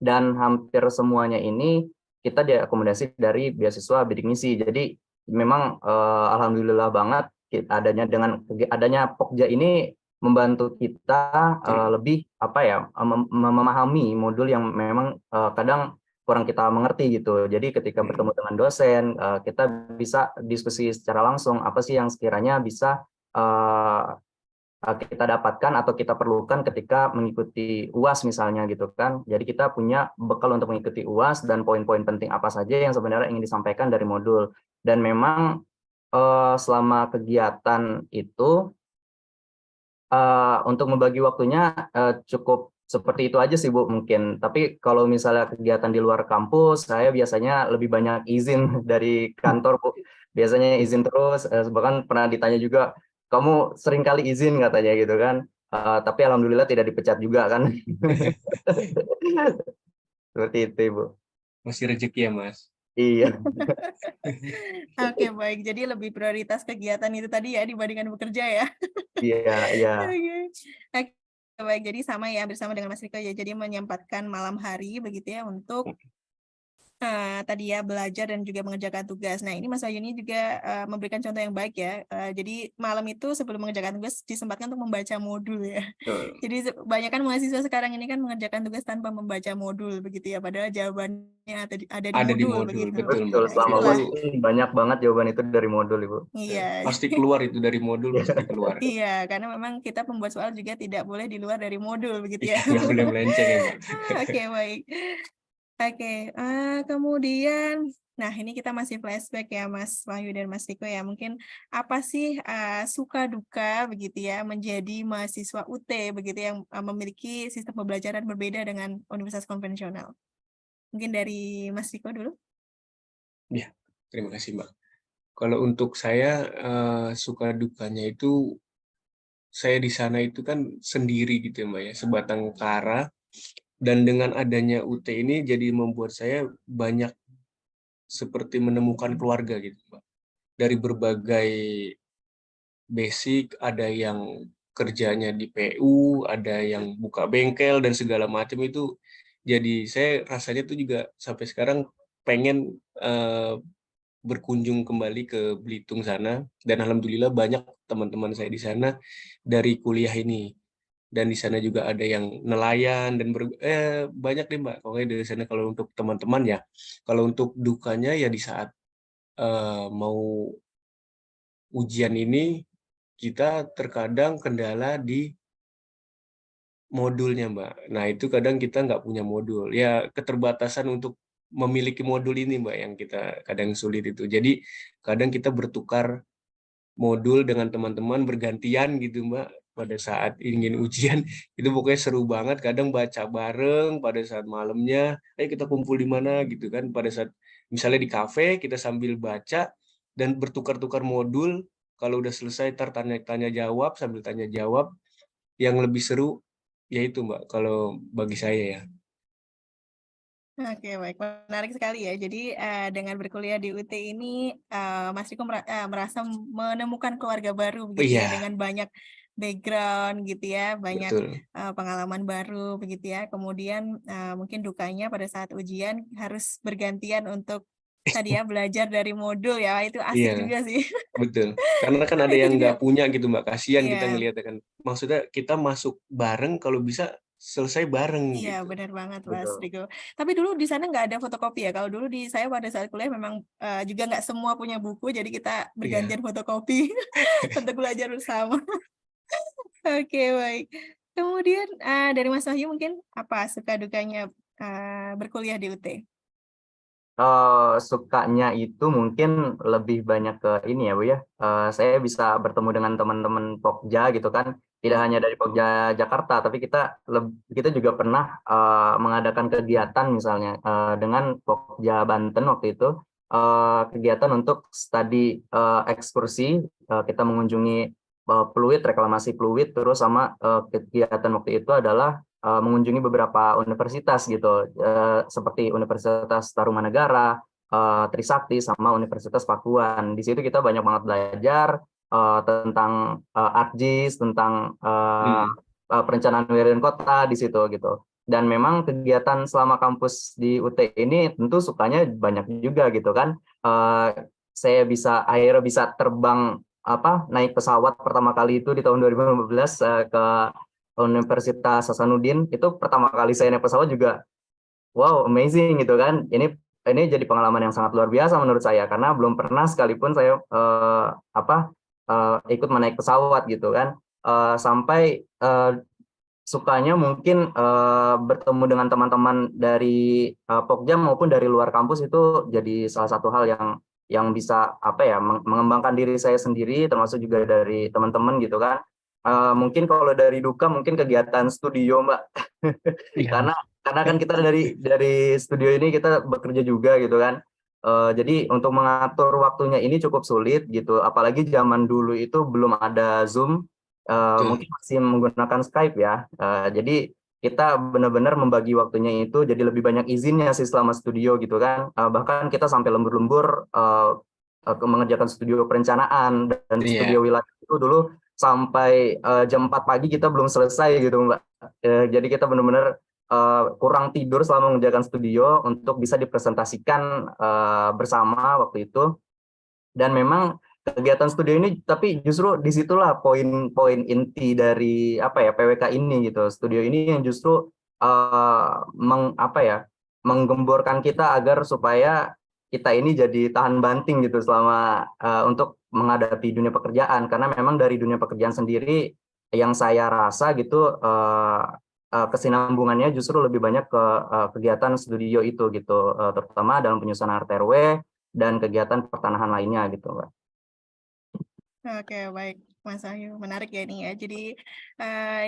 dan hampir semuanya ini kita diakomodasi dari beasiswa bidik misi. Jadi memang alhamdulillah banget dengan adanya Pokja ini membantu kita lebih memahami modul yang memang kadang kurang kita mengerti gitu. Jadi ketika bertemu dengan dosen, kita bisa diskusi secara langsung apa sih yang sekiranya bisa kita dapatkan atau kita perlukan ketika mengikuti UAS misalnya gitu kan. Jadi kita punya bekal untuk mengikuti UAS dan poin-poin penting apa saja yang sebenarnya ingin disampaikan dari modul. Dan memang selama kegiatan itu untuk membagi waktunya cukup seperti itu aja sih Bu mungkin. Tapi kalau misalnya kegiatan di luar kampus, saya biasanya lebih banyak izin dari kantor Bu. Biasanya izin terus, bahkan pernah ditanya juga, kamu sering kali izin katanya gitu kan. Tapi alhamdulillah tidak dipecat juga kan. Seperti itu Bu. Masih rezeki ya, Mas. Iya. Oke, baik. Jadi lebih prioritas kegiatan itu tadi ya dibandingkan bekerja ya. Iya. Oke, baik. Jadi sama ya, bersama dengan Mas Riko ya. Jadi menyempatkan malam hari begitu ya untuk tadi ya belajar dan juga mengerjakan tugas. Nah, ini Mas Wahyu ini juga memberikan contoh yang baik ya. Jadi malam itu sebelum mengerjakan tugas disempatkan untuk membaca modul ya. Jadi kebanyakan mahasiswa sekarang ini kan mengerjakan tugas tanpa membaca modul begitu ya. Padahal jawabannya ada di modul begitu. Betul, selama UAS banyak banget jawaban itu dari modul Ibu. Iya. Pasti keluar itu dari modul, pasti keluar. Iya, karena memang kita pembuat soal juga tidak boleh di luar dari modul begitu ya. Nggak boleh melenceng ya, Mbak. Oke, baik. Oke, kemudian, Nah, ini kita masih flashback ya, Mas Wahyu dan Mas Riko ya. Mungkin apa sih suka duka begitu ya menjadi mahasiswa UT begitu yang memiliki sistem pembelajaran berbeda dengan universitas konvensional. Mungkin dari Mas Riko dulu. Ya, terima kasih Mbak. Kalau untuk saya suka dukanya itu saya di sana itu kan sendiri gitu ya Mbak ya, sebatang kara. Dan dengan adanya UT ini jadi membuat saya banyak seperti menemukan keluarga gitu Mbak. Dari berbagai basic, ada yang kerjanya di PU, ada yang buka bengkel dan segala macam itu. Jadi saya rasanya tuh juga sampai sekarang pengen berkunjung kembali ke Belitung sana, dan alhamdulillah banyak teman-teman saya di sana dari kuliah ini. Dan di sana juga ada yang nelayan dan banyak deh Mbak. Pokoknya dari sana kalau untuk teman-teman ya. Kalau untuk dukanya ya di saat mau ujian ini kita terkadang kendala di modulnya, Mbak. Nah, itu kadang kita nggak punya modul. Ya, keterbatasan untuk memiliki modul ini, Mbak, yang kita kadang sulit itu. Jadi, kadang kita bertukar modul dengan teman-teman bergantian gitu, Mbak. Pada saat ingin ujian, itu pokoknya seru banget. Kadang baca bareng pada saat malamnya, ayo kita kumpul di mana gitu kan. Pada saat misalnya di kafe, kita sambil baca dan bertukar-tukar modul. Kalau udah selesai, tanya jawab, sambil tanya jawab. Yang lebih seru ya itu Mbak, kalau bagi saya ya. Oke, baik. Menarik sekali ya. Jadi dengan berkuliah di UT ini, Mas Riko merasa menemukan keluarga baru begitu ya, Iya, dengan banyak background gitu ya, banyak betul. pengalaman baru begitu ya. Kemudian mungkin dukanya pada saat ujian harus bergantian untuk tadi ya belajar dari modul ya, itu asik Iya, juga sih. betul. Karena kan ada Itu yang juga, nggak punya gitu Mbak, kasihan kita iya. ngelihatnya kan. Maksudnya kita masuk bareng, kalau bisa selesai bareng Iya, gitu. benar banget Mas Betul. Riko. Tapi dulu di sana nggak ada fotokopi ya? Kalau dulu di saya pada saat kuliah memang juga nggak semua punya buku, jadi kita Iya. bergantian fotokopi untuk belajar bersama. Oke, baik. Kemudian dari Mas Wahyu mungkin apa suka dukanya berkuliah di UT? Sukanya itu mungkin lebih banyak ke ini ya Bu ya. Saya bisa bertemu dengan teman-teman Pokja gitu kan. Tidak hanya dari Pokja Jakarta, tapi kita juga pernah mengadakan kegiatan misalnya dengan Pokja Banten waktu itu, kegiatan untuk studi ekskursi. Kita mengunjungi fluid, reklamasi fluid, terus sama kegiatan waktu itu adalah mengunjungi beberapa universitas gitu, seperti Universitas Tarumanegara, Trisakti, sama Universitas Pakuan. Di situ kita banyak banget belajar tentang ArcGIS, tentang Hmm. perencanaan wilayah dan kota di situ gitu. Dan memang kegiatan selama kampus di UT ini tentu sukanya banyak juga gitu kan. Saya akhirnya bisa terbang naik pesawat pertama kali itu di tahun 2015 ke Universitas Hasanuddin. Itu pertama kali saya naik pesawat juga wow, amazing gitu kan. Ini jadi pengalaman yang sangat luar biasa menurut saya karena belum pernah sekalipun saya ikut menaik pesawat gitu kan. Sampai sukanya mungkin bertemu dengan teman-teman dari Pokja maupun dari luar kampus itu jadi salah satu hal yang bisa mengembangkan diri saya sendiri, termasuk juga dari teman-teman gitu kan. Mungkin kalau dari duka mungkin kegiatan studio Mbak. Iya. Karena kan kita dari studio ini kita bekerja juga gitu kan. Jadi untuk mengatur waktunya ini cukup sulit gitu. Apalagi zaman dulu itu belum ada Zoom, Betul. mungkin masih menggunakan Skype ya. Jadi kita benar-benar membagi waktunya itu jadi lebih banyak izinnya sih selama studio gitu kan. Bahkan kita sampai lembur-lembur mengerjakan studio perencanaan dan Iya. studio wilayah itu dulu sampai jam 4 pagi kita belum selesai gitu Mbak. Jadi kita benar-benar kurang tidur selama mengerjakan studio untuk bisa dipresentasikan bersama waktu itu. Dan memang kegiatan studio ini tapi justru disitulah poin-poin inti dari PWK ini gitu. Studio ini yang justru menggemborkan kita agar supaya kita ini jadi tahan banting gitu selama untuk menghadapi dunia pekerjaan, karena memang dari dunia pekerjaan sendiri yang saya rasa gitu kesinambungannya justru lebih banyak ke kegiatan studio itu gitu, terutama dalam penyusunan RT/RW dan kegiatan pertanahan lainnya gitu, Mbak. Oke, baik, Mas Wahyu. Menarik ya ini ya. Jadi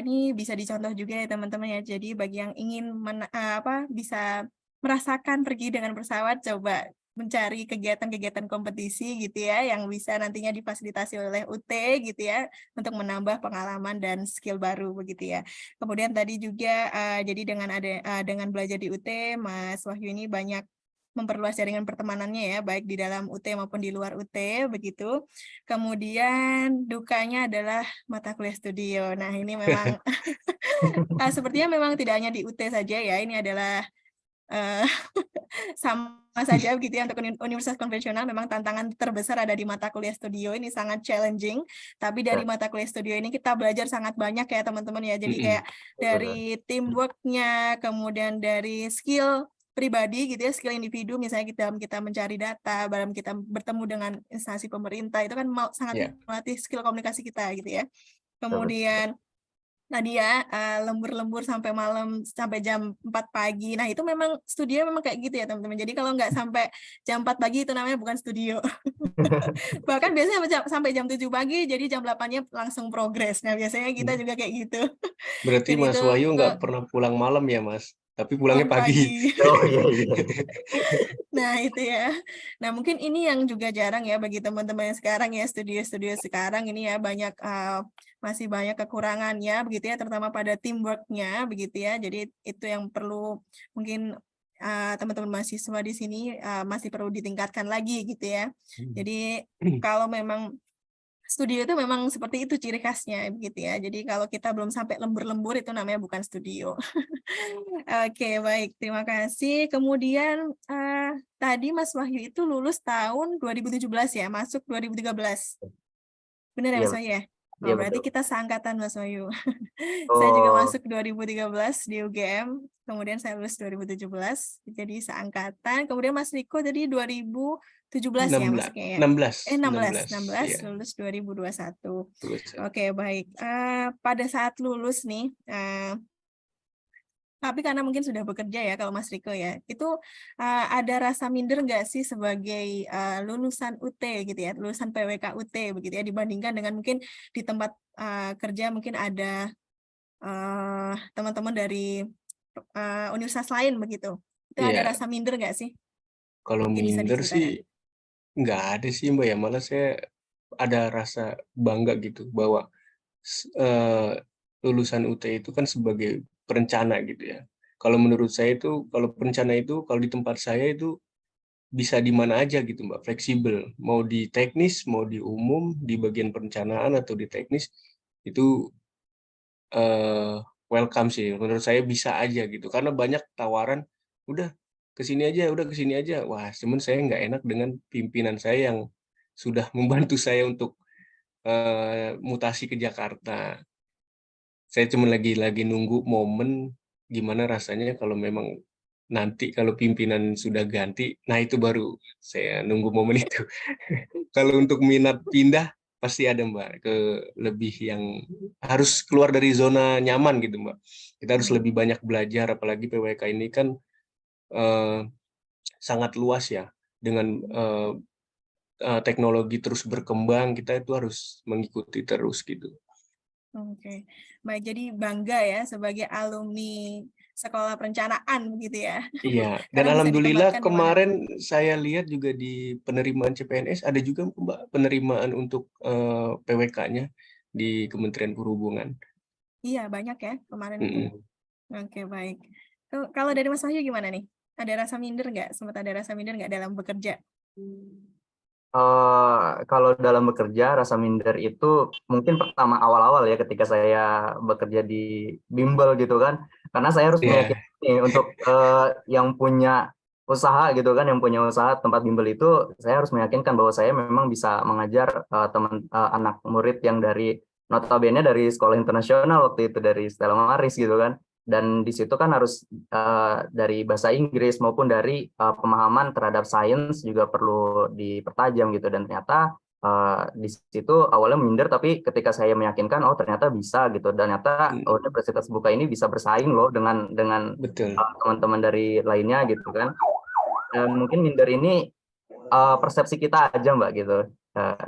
ini bisa dicontoh juga ya teman-teman ya. Jadi bagi yang ingin bisa merasakan pergi dengan pesawat, coba mencari kegiatan-kegiatan kompetisi gitu ya, yang bisa nantinya difasilitasi oleh UT gitu ya, untuk menambah pengalaman dan skill baru begitu ya. Kemudian tadi juga jadi dengan belajar di UT, Mas Wahyu ini banyak memperluas jaringan pertemanannya ya, baik di dalam UT maupun di luar UT begitu. Kemudian dukanya adalah mata kuliah studio. Nah, ini memang sepertinya memang tidak hanya di UT saja ya. Ini adalah sama saja begitu ya, untuk universitas konvensional memang tantangan terbesar ada di mata kuliah studio. Ini sangat challenging, tapi dari mata kuliah studio ini kita belajar sangat banyak ya teman-teman ya. Jadi kayak dari teamwork-nya, kemudian dari skill pribadi gitu ya, skill individu, misalnya kita mencari data, dalam kita bertemu dengan instansi pemerintah, itu kan sangat melatih skill komunikasi kita gitu ya. Kemudian tadi ya lembur-lembur sampai malam, sampai jam 4 pagi. Nah, itu memang studio memang kayak gitu ya teman-teman. Jadi kalau nggak sampai jam 4 pagi itu namanya bukan studio. Bahkan biasanya sampai jam 7 pagi, jadi jam 8-nya langsung progres. Nah, biasanya kita juga kayak gitu. Berarti Jadi Mas itu Wahyu nggak pernah pulang malam ya, Mas? Tapi pulangnya pulang pagi. Oh iya. Nah, itu ya. Nah, mungkin ini yang juga jarang ya bagi teman-teman yang sekarang ya, studio-studio sekarang ini ya masih banyak kekurangannya begitu ya, terutama pada teamwork-nya begitu ya. Jadi itu yang perlu mungkin teman-teman mahasiswa di sini masih perlu ditingkatkan lagi gitu ya. Jadi kalau memang studio itu memang seperti itu ciri khasnya begitu ya. Jadi kalau kita belum sampai lembur-lembur itu namanya bukan studio. Oke, baik. Terima kasih. Kemudian tadi Mas Wahyu itu lulus tahun 2017 ya, masuk 2013. Benar ya Iya, Mas Wahyu ya? Oh, iya berarti betul. kita seangkatan Mas Wahyu. Saya juga Oh, masuk 2013 di UGM, kemudian saya lulus 2017, jadi seangkatan. Kemudian Mas Riko tadi 2017 ya 16, masuknya ya? 16, 16 ya. lulus 2021. Oke, baik. Pada saat lulus nih, tapi karena mungkin sudah bekerja ya kalau Mas Riko ya, itu ada rasa minder nggak sih sebagai lulusan UT gitu ya, lulusan PWK UT begitu ya, dibandingkan dengan mungkin di tempat kerja mungkin ada teman-teman dari universitas lain begitu. Itu ada Iya, rasa minder nggak sih? kalau Mungkin bisa minder diceritakan. sih nggak ada sih Mbak ya, malah saya ada rasa bangga gitu bahwa lulusan UT itu kan sebagai perencana gitu ya. Kalau menurut saya itu, kalau perencana itu, kalau di tempat saya itu bisa di mana aja gitu Mbak, fleksibel. Mau di teknis, mau di umum, di bagian perencanaan atau di teknis, itu welcome sih. Menurut saya bisa aja gitu, karena banyak tawaran, udah kesini aja, udah kesini aja. Wah, cuman saya nggak enak dengan pimpinan saya yang sudah membantu saya untuk mutasi ke Jakarta. Saya cuma lagi nunggu momen gimana rasanya kalau memang nanti kalau pimpinan sudah ganti, nah itu baru saya nunggu momen itu. Kalau untuk minat pindah pasti ada Mbak, ke lebih yang harus keluar dari zona nyaman gitu Mbak. Kita harus lebih banyak belajar, apalagi PWK ini kan sangat luas ya, dengan teknologi terus berkembang, kita itu harus mengikuti terus gitu. Oke, baik. Jadi bangga ya sebagai alumni sekolah perencanaan begitu ya. Iya, dan Karena bisa alhamdulillah ditempatkan di mana. kemarin saya lihat juga di penerimaan CPNS ada juga Mbak penerimaan untuk PWK-nya di Kementerian Perhubungan. Iya, banyak ya kemarin itu. Oke, baik. Kalau dari Mas Wahyu gimana nih? Ada rasa minder nggak? Sempat ada rasa minder nggak dalam bekerja? kalau dalam bekerja rasa minder itu mungkin pertama awal-awal ya ketika saya bekerja di bimbel gitu kan, karena saya harus Iya, meyakini untuk yang punya usaha gitu kan, yang punya usaha tempat bimbel itu saya harus meyakinkan bahwa saya memang bisa mengajar anak murid yang dari notabene dari sekolah internasional waktu itu, dari Stella Maris gitu kan. Dan di situ kan harus dari bahasa Inggris maupun dari pemahaman terhadap sains juga perlu dipertajam gitu. Dan ternyata di situ awalnya minder, tapi ketika saya meyakinkan oh ternyata bisa gitu, dan ternyata Universitas Buka ini bisa bersaing loh dengan betul. teman-teman dari lainnya gitu kan. Dan mungkin minder ini persepsi kita aja Mbak gitu.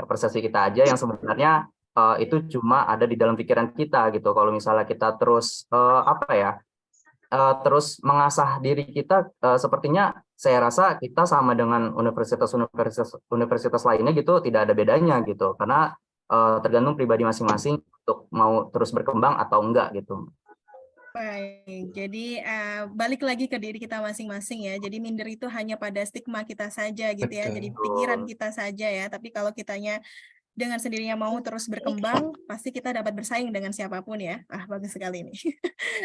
Persepsi kita aja yang sebenarnya itu cuma ada di dalam pikiran kita gitu. Kalau misalnya kita terus terus mengasah diri kita, sepertinya saya rasa kita sama dengan universitas lainnya gitu, tidak ada bedanya gitu, karena tergantung pribadi masing-masing untuk mau terus berkembang atau enggak gitu. Baik, jadi balik lagi ke diri kita masing-masing ya. Jadi minder itu hanya pada stigma kita saja gitu ya. Jadi pikiran kita saja ya. Tapi kalau kitanya dengan sendirinya mau terus berkembang, pasti kita dapat bersaing dengan siapapun ya. Bagus sekali ini.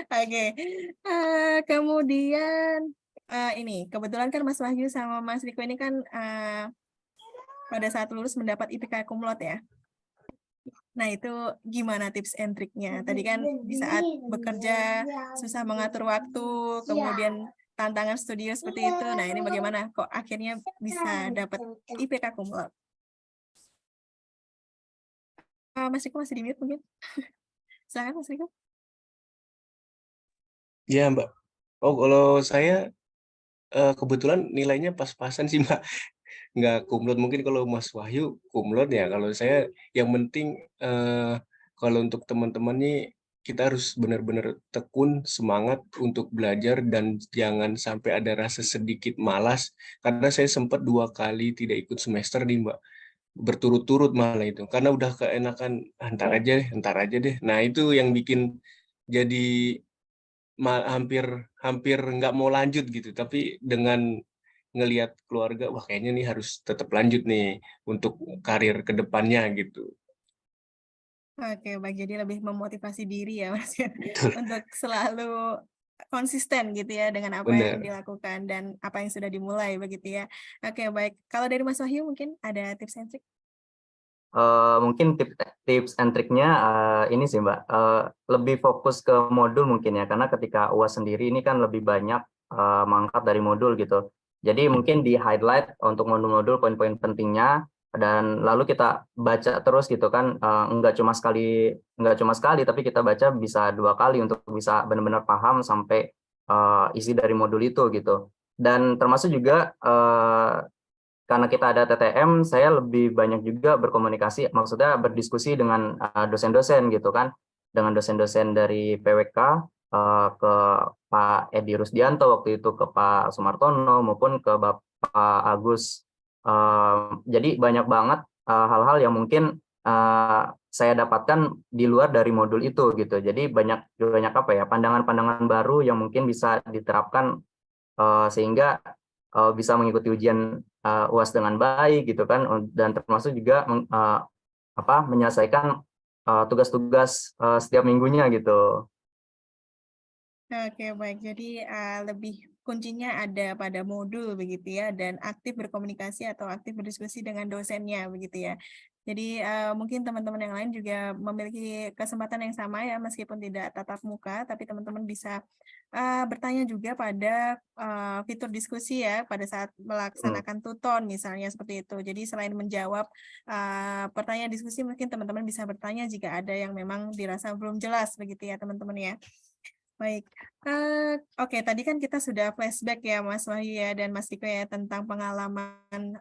Oke. Kemudian ini kebetulan kan Mas Wahyu sama Mas Riko ini kan pada saat lulus mendapat IPK cum laude ya. Nah, itu gimana tips and triknya? Tadi kan di saat bekerja susah mengatur waktu, kemudian tantangan studio seperti itu. Nah, ini bagaimana kok akhirnya bisa dapat IPK cum laude? Mas Riko masih di mute mungkin? Silakan Mas Riko. Ya, Mbak. Oh, kalau saya kebetulan nilainya pas-pasan sih, Mbak. Nggak cum laude. Mungkin kalau Mas Wahyu cum laude ya. Kalau saya yang penting kalau untuk teman-teman nih kita harus benar-benar tekun, semangat untuk belajar dan jangan sampai ada rasa sedikit malas. Karena saya sempat 2 kali tidak ikut semester nih, Mbak. Berturut-turut malah itu. Karena udah keenakan, ntar aja deh. Nah, itu yang bikin jadi hampir nggak mau lanjut gitu. Tapi dengan ngelihat keluarga, wah kayaknya nih harus tetap lanjut nih untuk karir ke depannya gitu. Oke, baik. Jadi lebih memotivasi diri ya, Mas, ya, Betul, untuk selalu konsisten gitu ya dengan apa yang benar. dilakukan dan apa yang sudah dimulai begitu ya. Oke, baik. Kalau dari Mas Wahyu mungkin ada tips and trick? Mungkin tips and triknya ini sih Mbak, lebih fokus ke modul mungkin ya, karena ketika UAS sendiri ini kan lebih banyak mangkat dari modul gitu. Jadi mungkin di highlight untuk modul-modul poin-poin pentingnya, dan lalu kita baca terus gitu kan, nggak cuma sekali, tapi kita baca bisa 2 kali untuk bisa benar-benar paham sampai isi dari modul itu gitu. Dan termasuk juga karena kita ada TTM, saya lebih banyak juga berkomunikasi, maksudnya berdiskusi dengan dosen-dosen gitu kan, dengan dosen-dosen dari PWK, ke Pak Edi Rusdianto waktu itu, ke Pak Sumartono maupun ke Bapak Agus. Jadi banyak banget hal-hal yang mungkin saya dapatkan di luar dari modul itu gitu. Jadi banyak apa ya, pandangan-pandangan baru yang mungkin bisa diterapkan sehingga bisa mengikuti ujian UAS dengan baik gitu kan, dan termasuk juga menyelesaikan tugas-tugas setiap minggunya gitu. Oke, baik. Jadi lebih kuncinya ada pada modul begitu ya, dan aktif berkomunikasi atau aktif berdiskusi dengan dosennya begitu ya. Jadi mungkin teman-teman yang lain juga memiliki kesempatan yang sama ya, meskipun tidak tatap muka, tapi teman-teman bisa bertanya juga pada fitur diskusi ya pada saat melaksanakan tuton misalnya seperti itu. Jadi selain menjawab pertanyaan diskusi, mungkin teman-teman bisa bertanya jika ada yang memang dirasa belum jelas begitu ya teman-teman ya. Baik, oke, tadi kan kita sudah flashback ya Mas Wahyu ya dan Mas Riko ya tentang pengalaman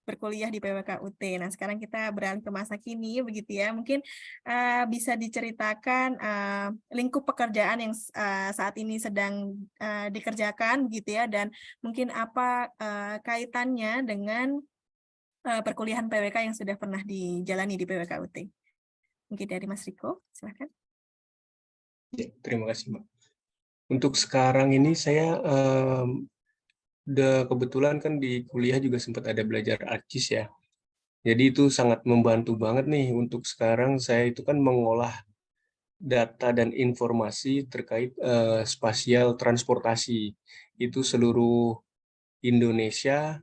berkuliah di PWK UT. Nah, sekarang kita beralih ke masa kini begitu ya. Mungkin bisa diceritakan lingkup pekerjaan yang saat ini sedang dikerjakan begitu ya, dan mungkin apa kaitannya dengan perkuliahan PWK yang sudah pernah dijalani di PWK UT. Mungkin dari Mas Riko, silakan. Ya, terima kasih, Mbak. Untuk sekarang ini saya udah kebetulan kan di kuliah juga sempat ada belajar ArcGIS ya. Jadi itu sangat membantu banget nih untuk sekarang saya itu kan mengolah data dan informasi terkait spasial transportasi. Itu seluruh Indonesia,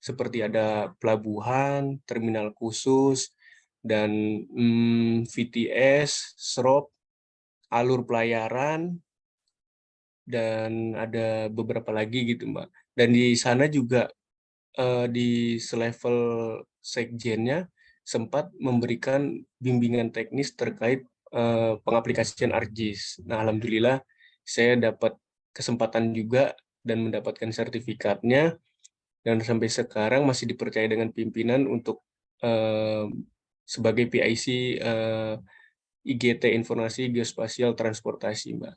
seperti ada pelabuhan, terminal khusus, dan VTS, SROP, alur pelayaran, dan ada beberapa lagi gitu, Mbak. Dan di sana juga di selevel sekjennya sempat memberikan bimbingan teknis terkait pengaplikasian ArcGIS. Nah, alhamdulillah saya dapat kesempatan juga dan mendapatkan sertifikatnya dan sampai sekarang masih dipercaya dengan pimpinan untuk sebagai PIC IGT Informasi Geospasial Transportasi, Mbak.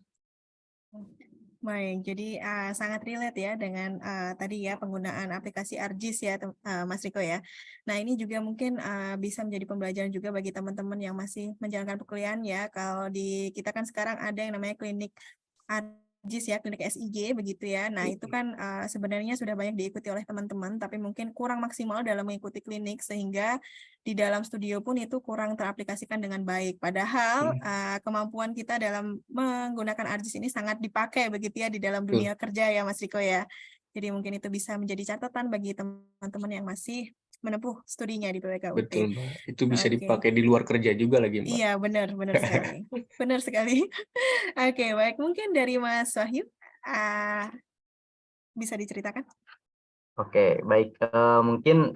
Baik, jadi sangat relate ya dengan tadi ya penggunaan aplikasi ArcGIS ya, Mas Riko ya. Nah, ini juga mungkin bisa menjadi pembelajaran juga bagi teman-teman yang masih menjalankan perkuliahan ya. Kalau di kita kan sekarang ada yang namanya klinik ArcGIS ya, klinik SIG begitu ya. Nah, itu kan sebenarnya sudah banyak diikuti oleh teman-teman, tapi mungkin kurang maksimal dalam mengikuti klinik sehingga di dalam studio pun itu kurang teraplikasikan dengan baik. Padahal kemampuan kita dalam menggunakan ArcGIS ini sangat dipakai begitu ya di dalam dunia kerja ya Mas Riko ya. Jadi mungkin itu bisa menjadi catatan bagi teman-teman yang masih menempuh studinya di PWK-UT. Betul, Mbak. Itu bisa Oke. dipakai di luar kerja juga lagi, Mbak. Iya, benar sekali. Benar sekali. Oke, baik. Mungkin dari Mas Wahyu bisa diceritakan? Oke, baik. Mungkin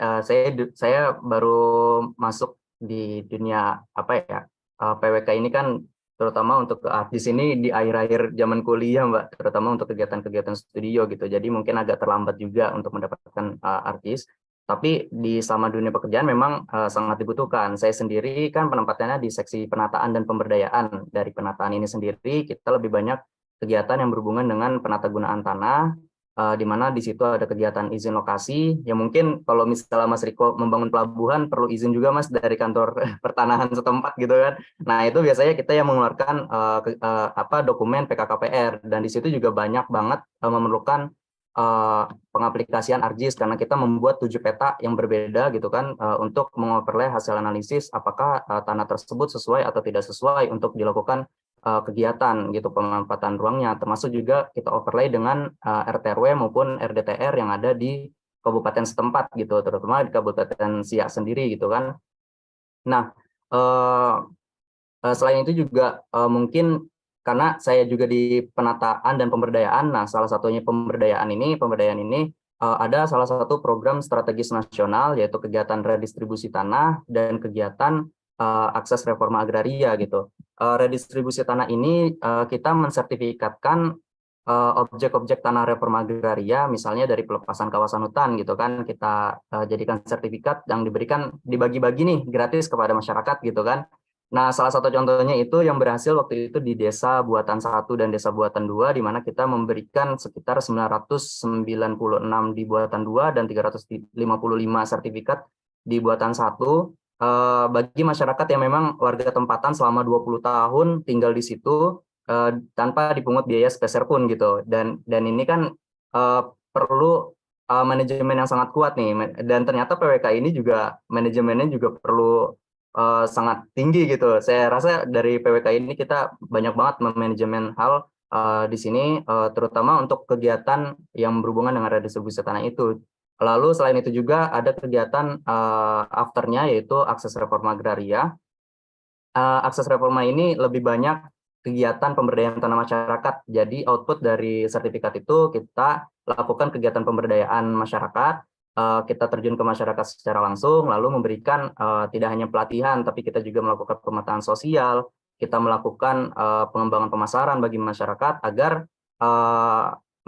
saya baru masuk di dunia apa ya, PWK ini kan terutama untuk ArcGIS ini di akhir-akhir zaman kuliah, Mbak, terutama untuk kegiatan-kegiatan studio gitu. Jadi mungkin agak terlambat juga untuk mendapatkan ArcGIS. Tapi di selama dunia pekerjaan memang sangat dibutuhkan. Saya sendiri kan penempatannya di seksi penataan dan pemberdayaan. Dari penataan ini sendiri kita lebih banyak kegiatan yang berhubungan dengan penatagunaan tanah, di mana di situ ada kegiatan izin lokasi. Ya mungkin kalau misalnya Mas Riko membangun pelabuhan perlu izin juga Mas dari kantor pertanahan setempat gitu kan. Nah itu biasanya kita yang mengeluarkan dokumen PKKPR, dan di situ juga banyak banget memerlukan pengaplikasian ArcGIS karena kita membuat 7 peta yang berbeda gitu kan, untuk mengoverlay hasil analisis apakah tanah tersebut sesuai atau tidak sesuai untuk dilakukan kegiatan gitu, pemanfaatan ruangnya, termasuk juga kita overlay dengan RT/RW maupun RDTR yang ada di kabupaten setempat gitu, terutama di Kabupaten Siak sendiri gitu kan. Nah, selain itu juga mungkin karena saya juga di penataan dan pemberdayaan. Nah, salah satunya pemberdayaan ini ada salah satu program strategis nasional yaitu kegiatan redistribusi tanah dan kegiatan akses reforma agraria gitu. Redistribusi tanah ini kita mensertifikatkan objek-objek tanah reforma agraria, misalnya dari pelepasan kawasan hutan gitu kan, kita jadikan sertifikat yang dibagi-bagi nih gratis kepada masyarakat gitu kan. Nah, salah satu contohnya itu yang berhasil waktu itu di Desa Buatan 1 dan Desa Buatan 2, di mana kita memberikan sekitar 996 di Buatan 2 dan 355 sertifikat di Buatan 1 bagi masyarakat yang memang warga tempatan selama 20 tahun tinggal di situ tanpa dipungut biaya sepeser pun gitu. Dan ini kan perlu manajemen yang sangat kuat nih, dan ternyata PWK ini juga manajemennya juga perlu sangat tinggi gitu. Saya rasa dari PWK ini kita banyak banget memanajemen hal di sini, terutama untuk kegiatan yang berhubungan dengan redistribusi tanah itu. Lalu selain itu juga ada kegiatan afternya yaitu akses reforma agraria. Akses reforma ini lebih banyak kegiatan pemberdayaan tanah masyarakat. Jadi output dari sertifikat itu kita lakukan kegiatan pemberdayaan masyarakat, kita terjun ke masyarakat secara langsung, lalu memberikan tidak hanya pelatihan, tapi kita juga melakukan pemetaan sosial, kita melakukan pengembangan pemasaran bagi masyarakat agar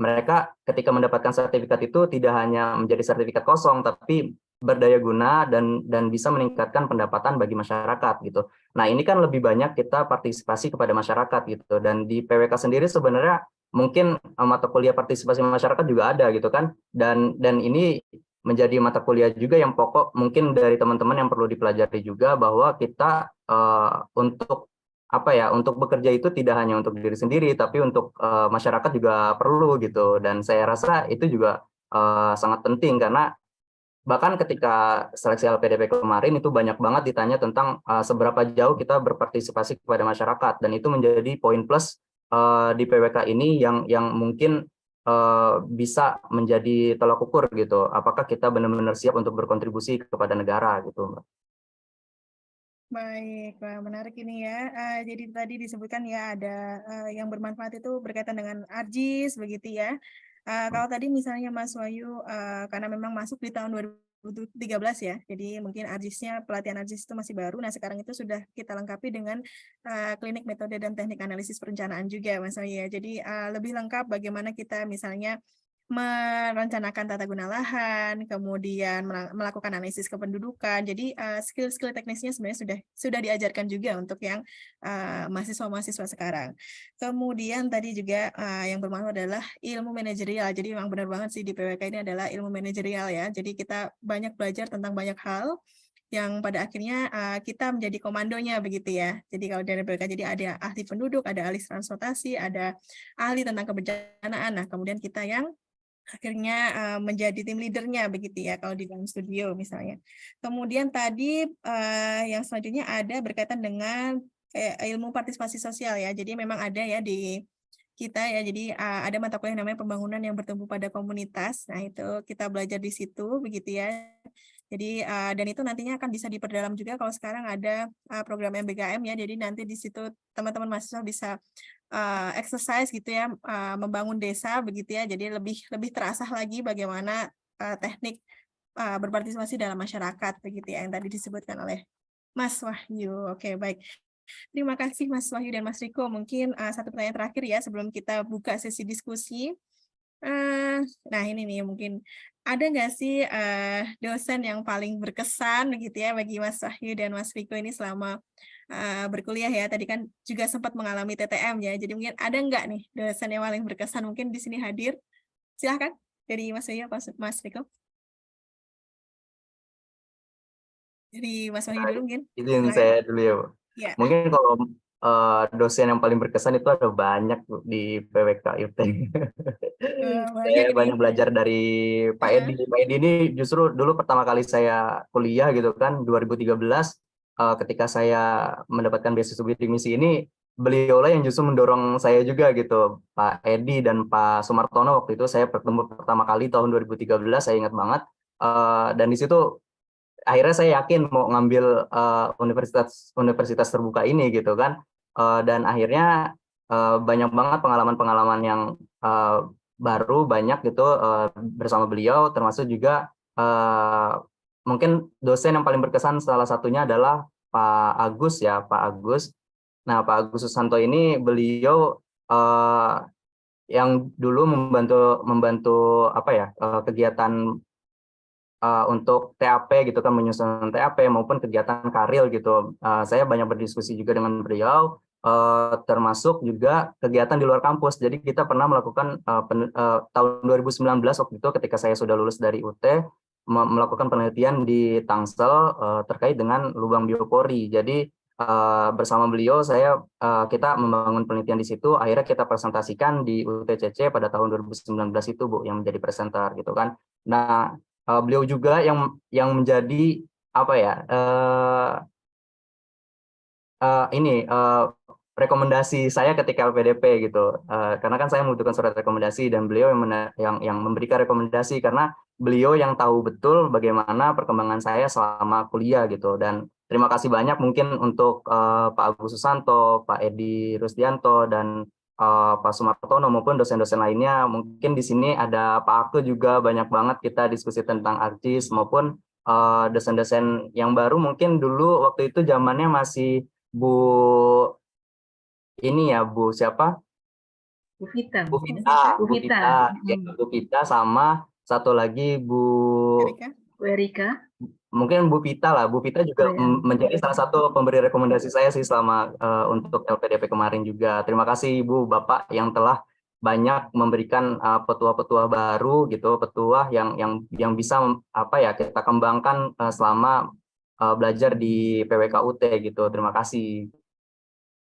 mereka ketika mendapatkan sertifikat itu tidak hanya menjadi sertifikat kosong, tapi berdaya guna dan bisa meningkatkan pendapatan bagi masyarakat gitu. Nah ini kan lebih banyak kita partisipasi kepada masyarakat gitu, dan di PWK sendiri sebenarnya mungkin mata kuliah partisipasi masyarakat juga ada gitu kan, dan ini menjadi mata kuliah juga yang pokok mungkin dari teman-teman yang perlu dipelajari juga, bahwa kita untuk bekerja itu tidak hanya untuk diri sendiri tapi untuk masyarakat juga perlu gitu, dan saya rasa itu juga sangat penting karena bahkan ketika seleksi LPDP kemarin itu banyak banget ditanya tentang seberapa jauh kita berpartisipasi kepada masyarakat, dan itu menjadi poin plus di PWK ini yang mungkin bisa menjadi tolak ukur gitu, apakah kita benar-benar siap untuk berkontribusi kepada negara gitu, Mbak. Baik, wah, menarik ini ya. Jadi tadi disebutkan ya ada yang bermanfaat itu berkaitan dengan ArcGIS begitu ya. Kalau tadi misalnya Mas Wahyu karena memang masuk di tahun 2013 ya, jadi mungkin ArcGIS-nya, pelatihan ArcGIS itu masih baru. Nah sekarang itu sudah kita lengkapi dengan klinik metode dan teknik analisis perencanaan juga Mas Wahyu ya. Jadi lebih lengkap bagaimana kita misalnya merencanakan tata guna lahan, kemudian melakukan analisis kependudukan. Jadi skill-skill teknisnya sebenarnya sudah diajarkan juga untuk yang mahasiswa-mahasiswa sekarang. Kemudian tadi juga yang bermanfaat adalah ilmu manajerial. Jadi memang benar banget sih di PWK ini adalah ilmu manajerial ya. Jadi kita banyak belajar tentang banyak hal yang pada akhirnya kita menjadi komandonya begitu ya. Jadi kalau dari PWK jadi ada ahli penduduk, ada ahli transportasi, ada ahli tentang kebencanaan. Nah, kemudian kita yang akhirnya menjadi tim leadernya begitu ya kalau di dalam studio misalnya. Kemudian tadi yang selanjutnya ada berkaitan dengan ilmu partisipasi sosial ya. Jadi memang ada ya di kita ya. Jadi ada mata kuliah yang namanya pembangunan yang bertumbuh pada komunitas. Nah, itu kita belajar di situ begitu ya. Jadi dan itu nantinya akan bisa diperdalam juga kalau sekarang ada program MBKM ya. Jadi nanti di situ teman-teman mahasiswa bisa exercise gitu ya, membangun desa begitu ya. Jadi lebih terasah lagi bagaimana teknik berpartisipasi dalam masyarakat begitu ya yang tadi disebutkan oleh Mas Wahyu. Oke, baik. Terima kasih Mas Wahyu dan Mas Riko. Mungkin satu pertanyaan terakhir ya sebelum kita buka sesi diskusi. Nah ini nih mungkin ada nggak sih dosen yang paling berkesan begitu ya bagi Mas Wahyu dan Mas Riko ini selama berkuliah ya? Tadi kan juga sempat mengalami TTM ya, jadi mungkin ada nggak nih dosen yang paling berkesan mungkin di sini hadir? Silahkan dari Mas Wahyu atau Mas Riko. Dari Mas Wahyu dulu mungkin. Izin Silakan. saya dulu ya, Bu. Ya. Mungkin kalau dosen yang paling berkesan itu ada banyak, Bu, di PWK UT. Banyak Saya ini. banyak belajar dari Pak Edi. Pak Edi ini justru dulu pertama kali saya kuliah gitu kan, 2013, ketika saya mendapatkan beasiswa bidik misi ini, beliau lah yang justru mendorong saya juga gitu. Pak Edi dan Pak Sumartono waktu itu saya bertemu pertama kali tahun 2013, saya ingat banget. Dan di situ akhirnya saya yakin mau ngambil universitas terbuka ini gitu kan. Dan akhirnya banyak banget pengalaman-pengalaman yang baru banyak gitu bersama beliau, termasuk juga mungkin dosen yang paling berkesan salah satunya adalah Pak Agus ya, Pak Agus. Nah, Pak Agus Susanto ini beliau yang dulu membantu apa ya, kegiatan untuk TAP gitu kan, menyusun TAP maupun kegiatan karil gitu. Saya banyak berdiskusi juga dengan beliau, termasuk juga kegiatan di luar kampus. Jadi kita pernah melakukan tahun 2019 waktu itu ketika saya sudah lulus dari UT, melakukan penelitian di Tangsel terkait dengan lubang biopori. Jadi bersama beliau kita membangun penelitian di situ. Akhirnya kita presentasikan di UTCC pada tahun 2019 itu, Bu, yang menjadi presenter gitu kan. Nah, beliau juga yang menjadi apa ya, rekomendasi saya ketika LPDP gitu, karena kan saya membutuhkan surat rekomendasi dan beliau yang memberikan rekomendasi karena beliau yang tahu betul bagaimana perkembangan saya selama kuliah gitu. Dan terima kasih banyak mungkin untuk Pak Agus Susanto, Pak Edi Rusdianto, dan Pak Sumartono maupun dosen-dosen lainnya. Mungkin di sini ada Pak Aku juga, banyak banget kita diskusi tentang ARCIS maupun dosen-dosen yang baru mungkin dulu waktu itu zamannya masih Bu ini ya, Bu siapa? Bu Vita. Bu Vita, Bu Vita. ya, Bu Vita sama satu lagi Bu Erika. Bu Erika. Mungkin Bu Vita lah. Bu Vita juga Oh, ya. menjadi salah satu pemberi rekomendasi saya sih selama untuk LPDP kemarin juga. Terima kasih Ibu Bapak yang telah banyak memberikan petua-petua baru gitu, petua yang bisa apa ya kita kembangkan selama belajar di PWK UT gitu. Terima kasih.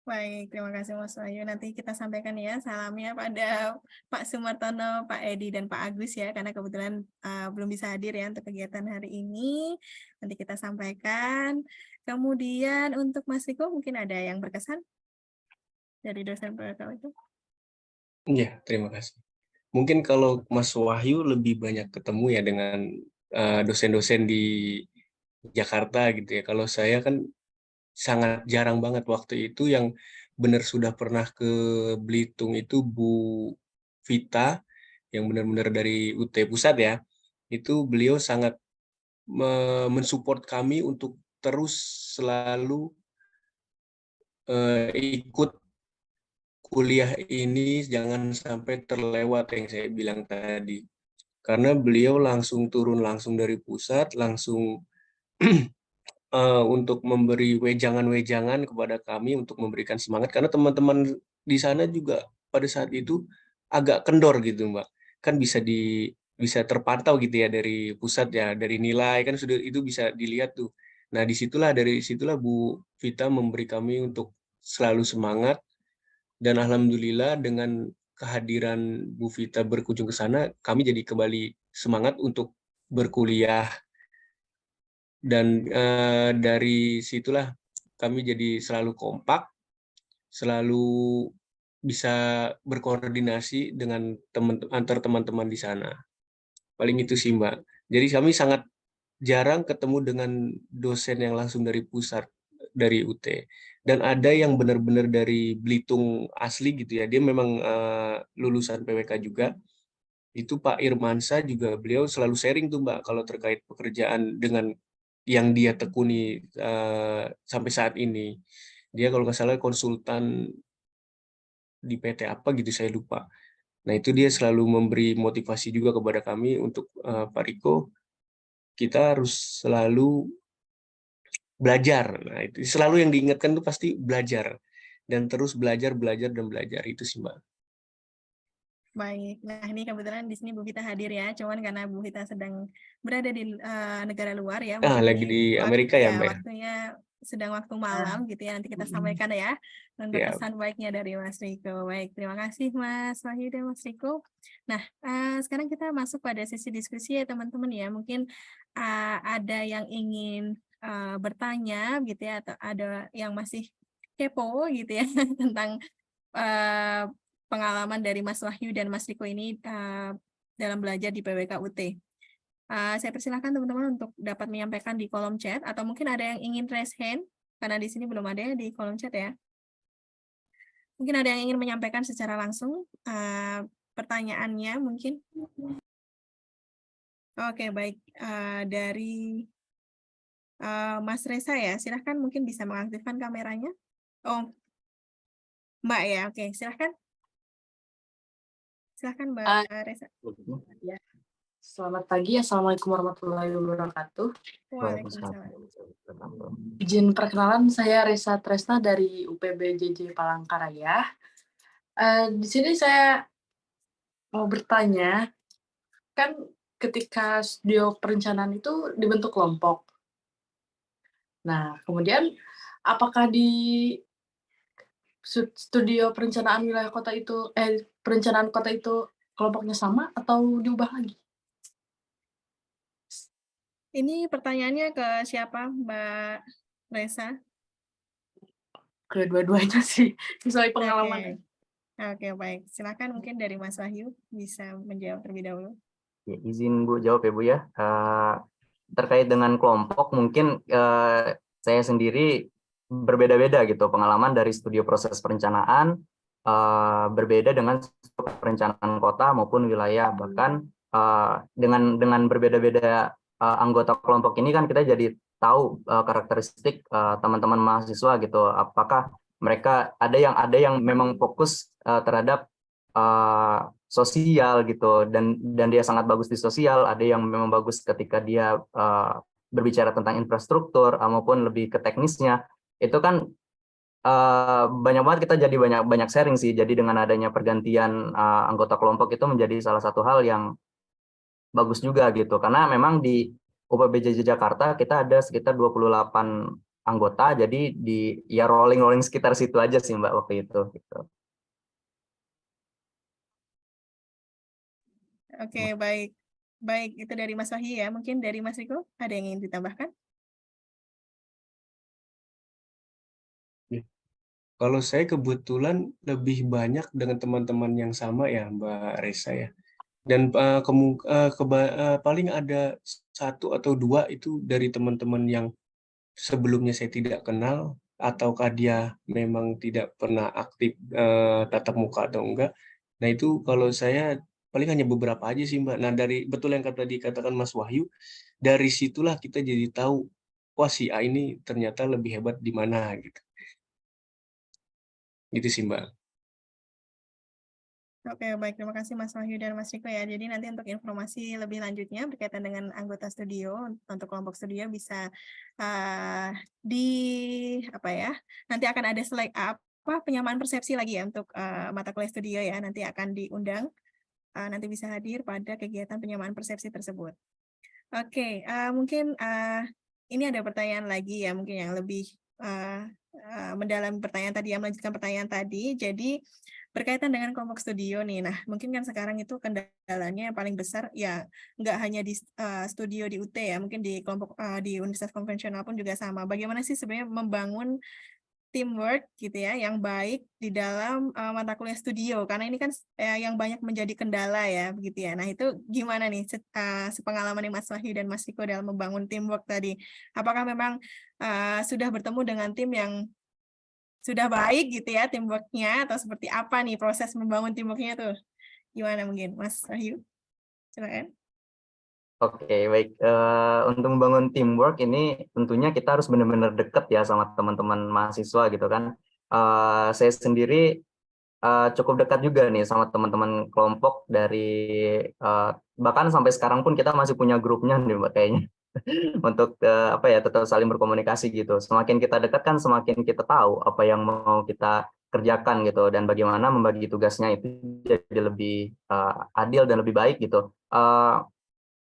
Baik, terima kasih Mas Wahyu. Nanti kita sampaikan ya salamnya pada Pak Sumartono, Pak Edi, dan Pak Agus ya, karena kebetulan belum bisa hadir ya untuk kegiatan hari ini. Nanti kita sampaikan. Kemudian untuk Mas Riko mungkin ada yang berkesan dari dosen PWK itu? Iya, terima kasih. Mungkin kalau Mas Wahyu lebih banyak ketemu ya dengan dosen-dosen di Jakarta gitu ya. Kalau saya kan sangat jarang banget. Waktu itu yang benar sudah pernah ke Belitung itu Bu Vita, yang benar-benar dari UT Pusat ya. Itu beliau sangat mensupport kami untuk terus selalu ikut kuliah ini, jangan sampai terlewat yang saya bilang tadi. karena beliau langsung turun langsung dari pusat, langsung untuk memberi wejangan-wejangan kepada kami untuk memberikan semangat, karena teman-teman di sana juga pada saat itu agak kendor gitu, Mbak. Kan bisa terpantau gitu ya dari pusat ya, dari nilai kan sudah itu bisa dilihat tuh. Nah, dari situlah Bu Vita memberi kami untuk selalu semangat, dan alhamdulillah dengan kehadiran Bu Vita berkunjung ke sana, kami jadi kembali semangat untuk berkuliah. Dan dari situlah kami jadi selalu kompak, selalu bisa berkoordinasi dengan antar teman-teman di sana. Paling itu sih, Mbak. Jadi kami sangat jarang ketemu dengan dosen yang langsung dari pusat, dari UT. Dan ada yang benar-benar dari Belitung asli gitu ya. Dia memang lulusan PWK juga. Itu Pak Irmansyah juga, beliau selalu sharing tuh, Mbak, kalau terkait pekerjaan dengan yang dia tekuni sampai saat ini. Dia kalau nggak salah konsultan di PT apa gitu, saya lupa. Nah, itu dia selalu memberi motivasi juga kepada kami untuk Pak Riko, kita harus selalu belajar. Nah, itu selalu yang diingatkan tuh pasti belajar. Dan terus belajar, belajar, dan belajar. Itu sih, Mbak. Baik, nah ini kebetulan di sini Bu Vita hadir ya, cuman karena Bu Vita sedang berada di negara luar ya, mungkin Lagi ini di Amerika ya, Mbak? waktunya sedang waktu malam gitu ya, nanti kita sampaikan ya untuk Ya. pesan baiknya dari Mas Riko. Baik, terima kasih Mas Wahyu dan Mas Riko. Nah, sekarang kita masuk pada sesi diskusi ya teman-teman ya, mungkin ada yang ingin bertanya gitu ya, atau ada yang masih kepo gitu ya tentang pengalaman dari Mas Wahyu dan Mas Riko ini dalam belajar di PWK UT. Saya persilahkan teman-teman untuk dapat menyampaikan di kolom chat, atau mungkin ada yang ingin raise hand, karena di sini belum ada di kolom chat ya. Mungkin ada yang ingin menyampaikan secara langsung pertanyaannya mungkin. Oke, baik. Dari Mas Reza ya, silahkan mungkin bisa mengaktifkan kameranya. Oh, Mbak ya, oke, silahkan. Silahkan Mbak Reza. Ya. Selamat pagi, Assalamualaikum warahmatullahi wabarakatuh. Waalaikumsalam. Izin perkenalan, saya Reza Tresna dari UPB JJ Palangkaraya. Di sini saya mau bertanya, kan ketika studio perencanaan itu dibentuk kelompok. Nah, kemudian apakah di studio perencanaan wilayah kota itu, perencanaan kota itu kelompoknya sama atau diubah lagi? Ini pertanyaannya ke siapa, Mbak Reza? Kedua-duanya sih, sesuai pengalaman. Oke, baik. Silakan mungkin dari Mas Wahyu bisa menjawab terlebih dahulu. Ya, izin Bu jawab ya Bu ya. Terkait dengan kelompok, mungkin saya sendiri berbeda-beda gitu pengalaman dari studio proses perencanaan, berbeda dengan perencanaan kota maupun wilayah. Bahkan dengan berbeda-beda anggota kelompok ini kan kita jadi tahu karakteristik teman-teman mahasiswa gitu. Apakah mereka ada yang memang fokus terhadap sosial gitu, dan dia sangat bagus di sosial, ada yang memang bagus ketika dia berbicara tentang infrastruktur maupun lebih ke teknisnya. Itu kan banyak banget, kita jadi banyak sharing sih. Jadi dengan adanya pergantian anggota kelompok itu menjadi salah satu hal yang bagus juga gitu, karena memang di UPBJJ Jakarta kita ada sekitar 28 anggota, jadi ya rolling sekitar situ aja sih Mbak waktu itu gitu. Oke, baik. Baik, itu dari Mas Wahyu ya. Mungkin dari Mas Riko, ada yang ingin ditambahkan? Kalau saya kebetulan lebih banyak dengan teman-teman yang sama ya, Mbak Reza ya. Dan paling ada satu atau dua itu dari teman-teman yang sebelumnya saya tidak kenal, ataukah dia memang tidak pernah aktif tatap muka atau enggak. Nah, itu kalau saya paling hanya beberapa aja sih, Mbak. Nah, betul yang tadi dikatakan Mas Wahyu, dari situlah kita jadi tahu, wah si A ini ternyata lebih hebat di mana gitu. Gitu sih, Mbak. Oke, baik. Terima kasih Mas Wahyu dan Mas Riko ya. Jadi nanti untuk informasi lebih lanjutnya berkaitan dengan anggota studio, untuk kelompok studio bisa di apa ya? Nanti akan ada slide penyamaan persepsi lagi ya untuk mata kuliah studio ya. Nanti akan diundang, nanti bisa hadir pada kegiatan penyamaan persepsi tersebut. Oke, mungkin ini ada pertanyaan lagi ya, mungkin yang lebih mendalami pertanyaan tadi, yang melanjutkan pertanyaan tadi. Jadi berkaitan dengan kelompok studio nih, nah mungkin kan sekarang itu kendalanya yang paling besar ya nggak hanya di studio di UT ya, mungkin di kelompok di universitas konvensional pun juga sama. Bagaimana sih sebenarnya membangun teamwork gitu ya yang baik di dalam mata kuliah studio, karena ini kan yang banyak menjadi kendala ya begitu ya. Nah itu gimana nih sepengalaman Mas Wahyu dan Mas Riko dalam membangun teamwork tadi? Apakah memang sudah bertemu dengan tim yang sudah baik gitu ya teamwork-nya, atau seperti apa nih proses membangun teamwork-nya tuh? Gimana mungkin Mas Wahyu? Silakan. Oke, baik. Untuk membangun teamwork ini tentunya kita harus benar-benar dekat ya sama teman-teman mahasiswa gitu kan. Saya sendiri cukup dekat juga nih sama teman-teman kelompok dari bahkan sampai sekarang pun kita masih punya grupnya nih Mbak kayaknya. Untuk apa ya, tetap saling berkomunikasi gitu. Semakin kita dekat kan semakin kita tahu apa yang mau kita kerjakan gitu, dan bagaimana membagi tugasnya itu jadi lebih adil dan lebih baik gitu.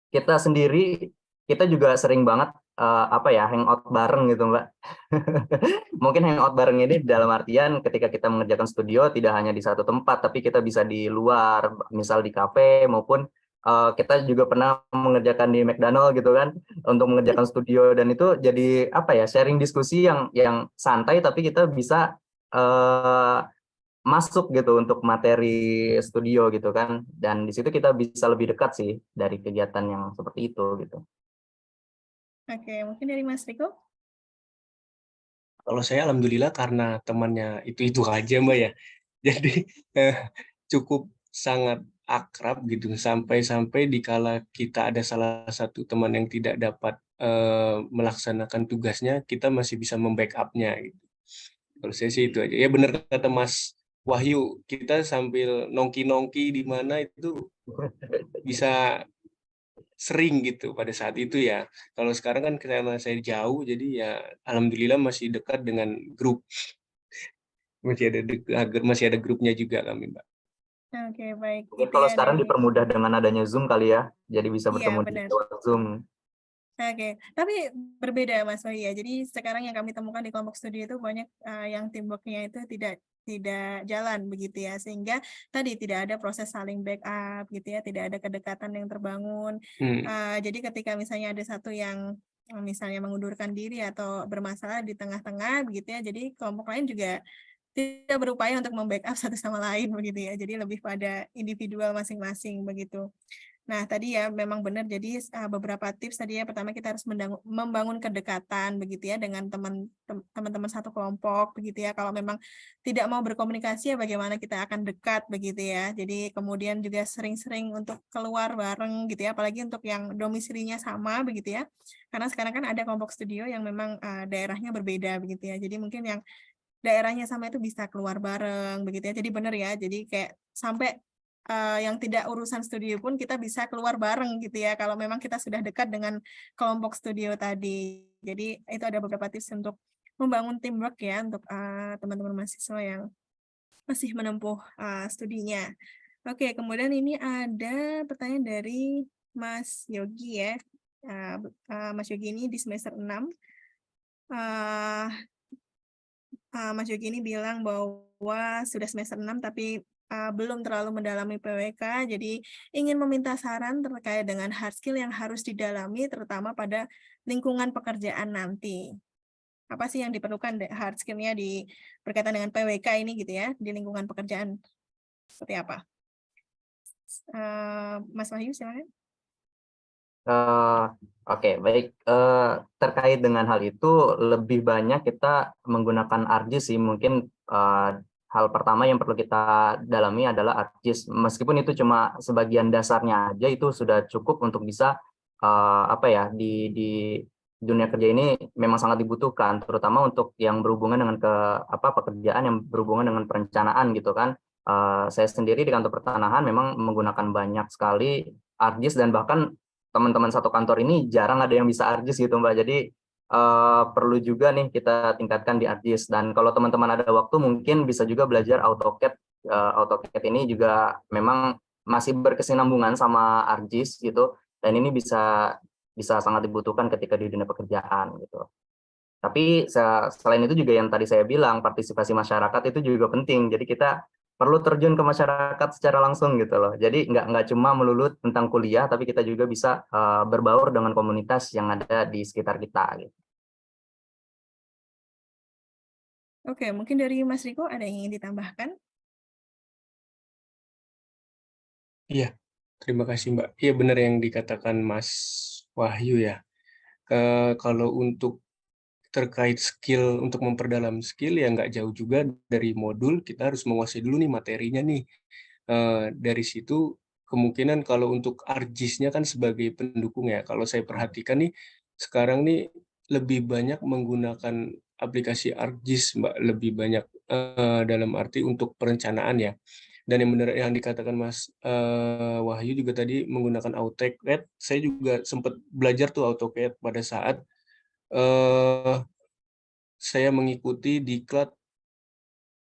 Kita sendiri, kita juga sering banget apa ya, hangout bareng gitu Mbak. Mungkin hangout bareng ini dalam artian ketika kita mengerjakan studio tidak hanya di satu tempat, tapi kita bisa di luar, misal di kafe, maupun kita juga pernah mengerjakan di McDonald gitu kan, untuk mengerjakan studio, dan itu jadi apa ya, sharing diskusi yang santai, tapi kita bisa masuk gitu untuk materi studio gitu kan, dan di situ kita bisa lebih dekat sih dari kegiatan yang seperti itu gitu. Oke, mungkin dari Mas Riko? Kalau saya alhamdulillah karena temannya itu aja Mbak ya. Jadi cukup sangat akrab gitu, sampai dikala kita ada salah satu teman yang tidak dapat melaksanakan tugasnya, kita masih bisa membackup-nya gitu. Kalau saya sih itu aja. Ya benar kata Mas Wahyu, kita sambil nongki-nongki di mana itu bisa sering gitu pada saat itu ya. Kalau sekarang kan karena saya jauh, jadi ya alhamdulillah masih dekat dengan grup. Masih ada grupnya juga kami, Mbak. Oke, baik. Mungkin Itu kalau ya sekarang dari dipermudah dengan adanya Zoom kali ya, jadi bisa iya bertemu di benar. lewat Zoom. Oke, tapi berbeda Mas Wahyu ya. Jadi sekarang yang kami temukan di kelompok studi itu banyak yang teamwork-nya itu tidak jalan begitu ya, sehingga tadi tidak ada proses saling backup gitu ya, tidak ada kedekatan yang terbangun. Jadi ketika misalnya ada satu yang misalnya mengundurkan diri atau bermasalah di tengah-tengah begitu ya, jadi kelompok lain juga tidak berupaya untuk membackup satu sama lain begitu ya. Jadi lebih pada individual masing-masing begitu. Nah, tadi ya memang benar. Jadi beberapa tips tadi ya. Pertama kita harus membangun kedekatan begitu ya dengan teman-teman satu kelompok begitu ya. Kalau memang tidak mau berkomunikasi ya bagaimana kita akan dekat begitu ya. Jadi kemudian juga sering-sering untuk keluar bareng gitu ya. Apalagi untuk yang domisilinya sama begitu ya. Karena sekarang kan ada kelompok studio yang memang daerahnya berbeda begitu ya. Jadi mungkin yang daerahnya sama itu bisa keluar bareng begitu ya. Jadi benar ya. Jadi kayak sampai yang tidak urusan studio pun kita bisa keluar bareng gitu ya kalau memang kita sudah dekat dengan kelompok studio tadi. Jadi itu ada beberapa tips untuk membangun teamwork ya untuk teman-teman mahasiswa yang masih menempuh studinya. Oke, kemudian ini ada pertanyaan dari Mas Yogi ya. Mas Yogi ini di semester 6. Mas Yogi ini bilang bahwa sudah semester 6 tapi belum terlalu mendalami PWK, jadi ingin meminta saran terkait dengan hard skill yang harus didalami, terutama pada lingkungan pekerjaan nanti. Apa sih yang diperlukan hard skill-nya berkaitan dengan PWK ini gitu ya, di lingkungan pekerjaan seperti apa? Mas Wahyu, silakan. Oke, baik. Terkait dengan hal itu, lebih banyak kita menggunakan ArcGIS sih. Mungkin hal pertama yang perlu kita dalami adalah ArcGIS. Meskipun itu cuma sebagian dasarnya aja, itu sudah cukup untuk bisa apa ya, di dunia kerja ini memang sangat dibutuhkan, terutama untuk yang berhubungan dengan pekerjaan yang berhubungan dengan perencanaan gitu kan. Saya sendiri di kantor pertanahan memang menggunakan banyak sekali ArcGIS, dan bahkan teman-teman satu kantor ini jarang ada yang bisa ArcGIS gitu Mbak. Jadi perlu juga nih kita tingkatkan di ArcGIS. Dan kalau teman-teman ada waktu mungkin bisa juga belajar AutoCAD. AutoCAD ini juga memang masih berkesinambungan sama ArcGIS gitu, dan ini bisa sangat dibutuhkan ketika di dunia pekerjaan gitu. Tapi selain itu juga yang tadi saya bilang, partisipasi masyarakat itu juga penting. Jadi kita perlu terjun ke masyarakat secara langsung gitu loh. Jadi nggak cuma melulu tentang kuliah, tapi kita juga bisa berbaur dengan komunitas yang ada di sekitar kita gitu. Oke, mungkin dari Mas Riko ada yang ingin ditambahkan? Iya, terima kasih Mbak. Iya benar yang dikatakan Mas Wahyu ya. Kalau untuk terkait skill, untuk memperdalam skill ya nggak jauh juga dari modul, kita harus menguasai dulu nih materinya nih. Dari situ kemungkinan kalau untuk ArcGIS-nya kan sebagai pendukung ya. Kalau saya perhatikan nih, sekarang nih lebih banyak menggunakan aplikasi ArcGIS Mbak, lebih banyak dalam arti untuk perencanaan ya. Dan yang benar yang dikatakan Mas Wahyu juga tadi menggunakan AutoCAD, saya juga sempat belajar tuh AutoCAD pada saat saya mengikuti diklat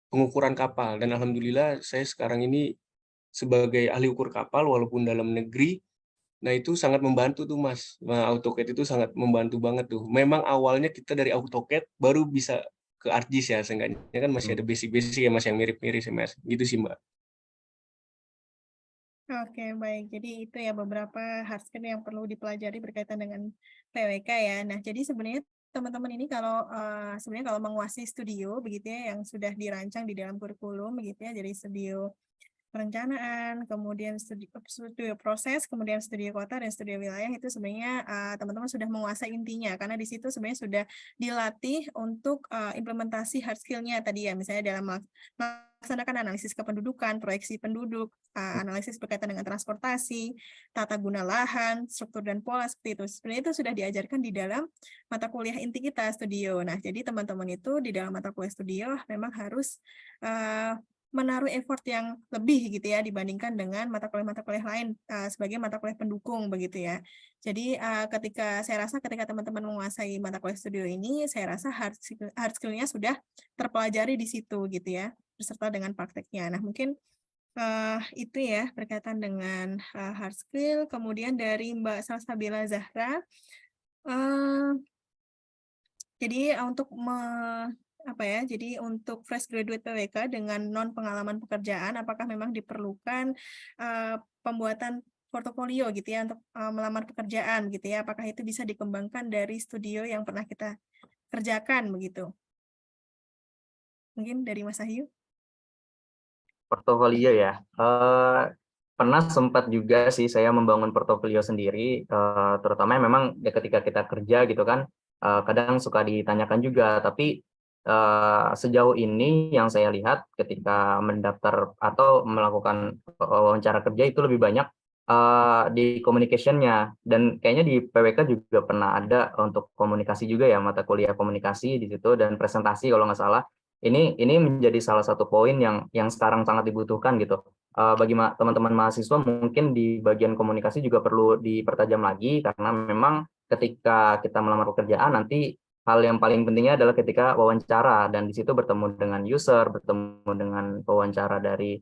pengukuran kapal, dan alhamdulillah saya sekarang ini sebagai ahli ukur kapal walaupun dalam negeri. Nah itu sangat membantu tuh Mas. Nah, AutoCAD itu sangat membantu banget tuh. Memang awalnya kita dari AutoCAD baru bisa ke ArcGIS ya, seenggaknya kan masih ada basic-basic ya Mas yang mirip-mirip sih Mas. Gitu sih Mbak. Oke, baik. Jadi itu ya beberapa hard skill yang perlu dipelajari berkaitan dengan PWK ya. Nah, jadi sebenarnya teman-teman ini kalau sebenarnya kalau menguasai studio begitu ya yang sudah dirancang di dalam kurikulum begitu ya, jadi studio perencanaan, kemudian studio proses, kemudian studio kota dan studio wilayah itu sebenarnya teman-teman sudah menguasai intinya karena di situ sebenarnya sudah dilatih untuk implementasi hard skill-nya tadi ya, misalnya dalam melaksanakan analisis kependudukan, proyeksi penduduk, analisis berkaitan dengan transportasi, tata guna lahan, struktur dan pola seperti itu. Sebenarnya itu sudah diajarkan di dalam mata kuliah inti kita studio. Nah, jadi teman-teman itu di dalam mata kuliah studio memang harus menaruh effort yang lebih gitu ya dibandingkan dengan mata kuliah lain sebagai mata kuliah pendukung begitu ya. Jadi saya rasa ketika teman-teman menguasai mata kuliah studio ini, saya rasa hard skill-nya sudah terpelajari di situ gitu ya, beserta dengan prakteknya. Nah mungkin itu ya berkaitan dengan hard skill. Kemudian dari Mbak Salsabila Zahra, jadi untuk jadi untuk fresh graduate PWK dengan non pengalaman pekerjaan, apakah memang diperlukan pembuatan portofolio gitu ya untuk melamar pekerjaan gitu ya? Apakah itu bisa dikembangkan dari studio yang pernah kita kerjakan begitu? Mungkin dari Mas Ahyu? Portofolio ya. Pernah sempat juga sih saya membangun portofolio sendiri, terutama memang ya ketika kita kerja gitu kan, kadang suka ditanyakan juga. Tapi sejauh ini yang saya lihat ketika mendaftar atau melakukan wawancara kerja itu lebih banyak di communication-nya, dan kayaknya di PWK juga pernah ada untuk komunikasi juga ya, mata kuliah komunikasi di situ dan presentasi kalau nggak salah. Ini menjadi salah satu poin yang sekarang sangat dibutuhkan gitu. Bagi teman-teman mahasiswa mungkin di bagian komunikasi juga perlu dipertajam lagi, karena memang ketika kita melamar pekerjaan nanti hal yang paling pentingnya adalah ketika wawancara, dan di situ bertemu dengan user, bertemu dengan pewawancara dari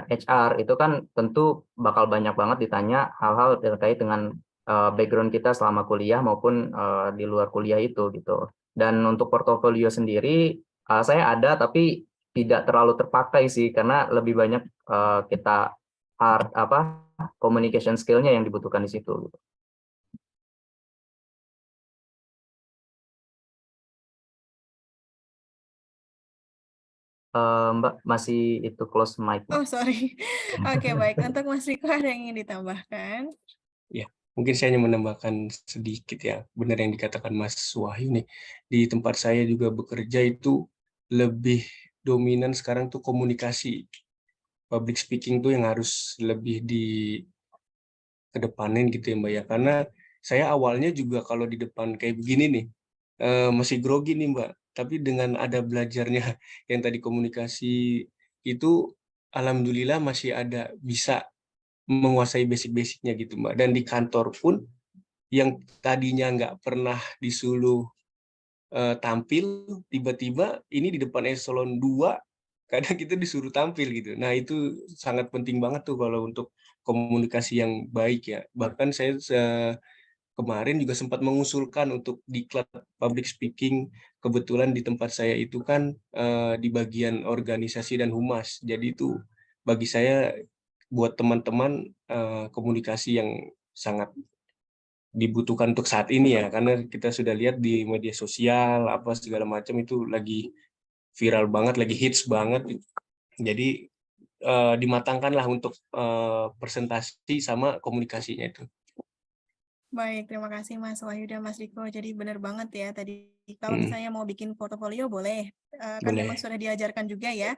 HR, itu kan tentu bakal banyak banget ditanya hal-hal terkait dengan background kita selama kuliah maupun di luar kuliah itu gitu. Dan untuk portofolio sendiri saya ada tapi tidak terlalu terpakai sih, karena lebih banyak kita communication skill-nya yang dibutuhkan di situ gitu. Mbak masih itu close mic. Oh sorry. Oke baik. Untuk Mas Riko ada yang ingin ditambahkan? Ya, mungkin saya hanya menambahkan sedikit ya. Benar yang dikatakan Mas Wahyu nih. Di tempat saya juga bekerja itu lebih dominan sekarang tuh komunikasi. Public speaking tuh yang harus lebih kedepanin gitu ya Mbak ya. Karena saya awalnya juga kalau di depan kayak begini nih, masih grogi nih Mbak. Tapi dengan ada belajarnya yang tadi komunikasi itu alhamdulillah masih ada bisa menguasai basic-basicnya gitu Mbak. Dan di kantor pun yang tadinya nggak pernah disuruh tampil, tiba-tiba ini di depan eselon 2 kadang kita disuruh tampil gitu. Nah itu sangat penting banget tuh kalau untuk komunikasi yang baik ya. Bahkan saya kemarin juga sempat mengusulkan untuk diklat public speaking. Kebetulan di tempat saya itu kan di bagian organisasi dan humas. Jadi itu bagi saya buat teman-teman komunikasi yang sangat dibutuhkan untuk saat ini ya, karena kita sudah lihat di media sosial apa segala macam itu lagi viral banget, lagi hits banget. Jadi dimatangkanlah untuk presentasi sama komunikasinya itu. Baik, terima kasih Mas Wahyu dan Mas Riko. Jadi benar banget ya tadi kalau misalnya mau bikin portofolio boleh, kan memang Boleh. sudah diajarkan juga ya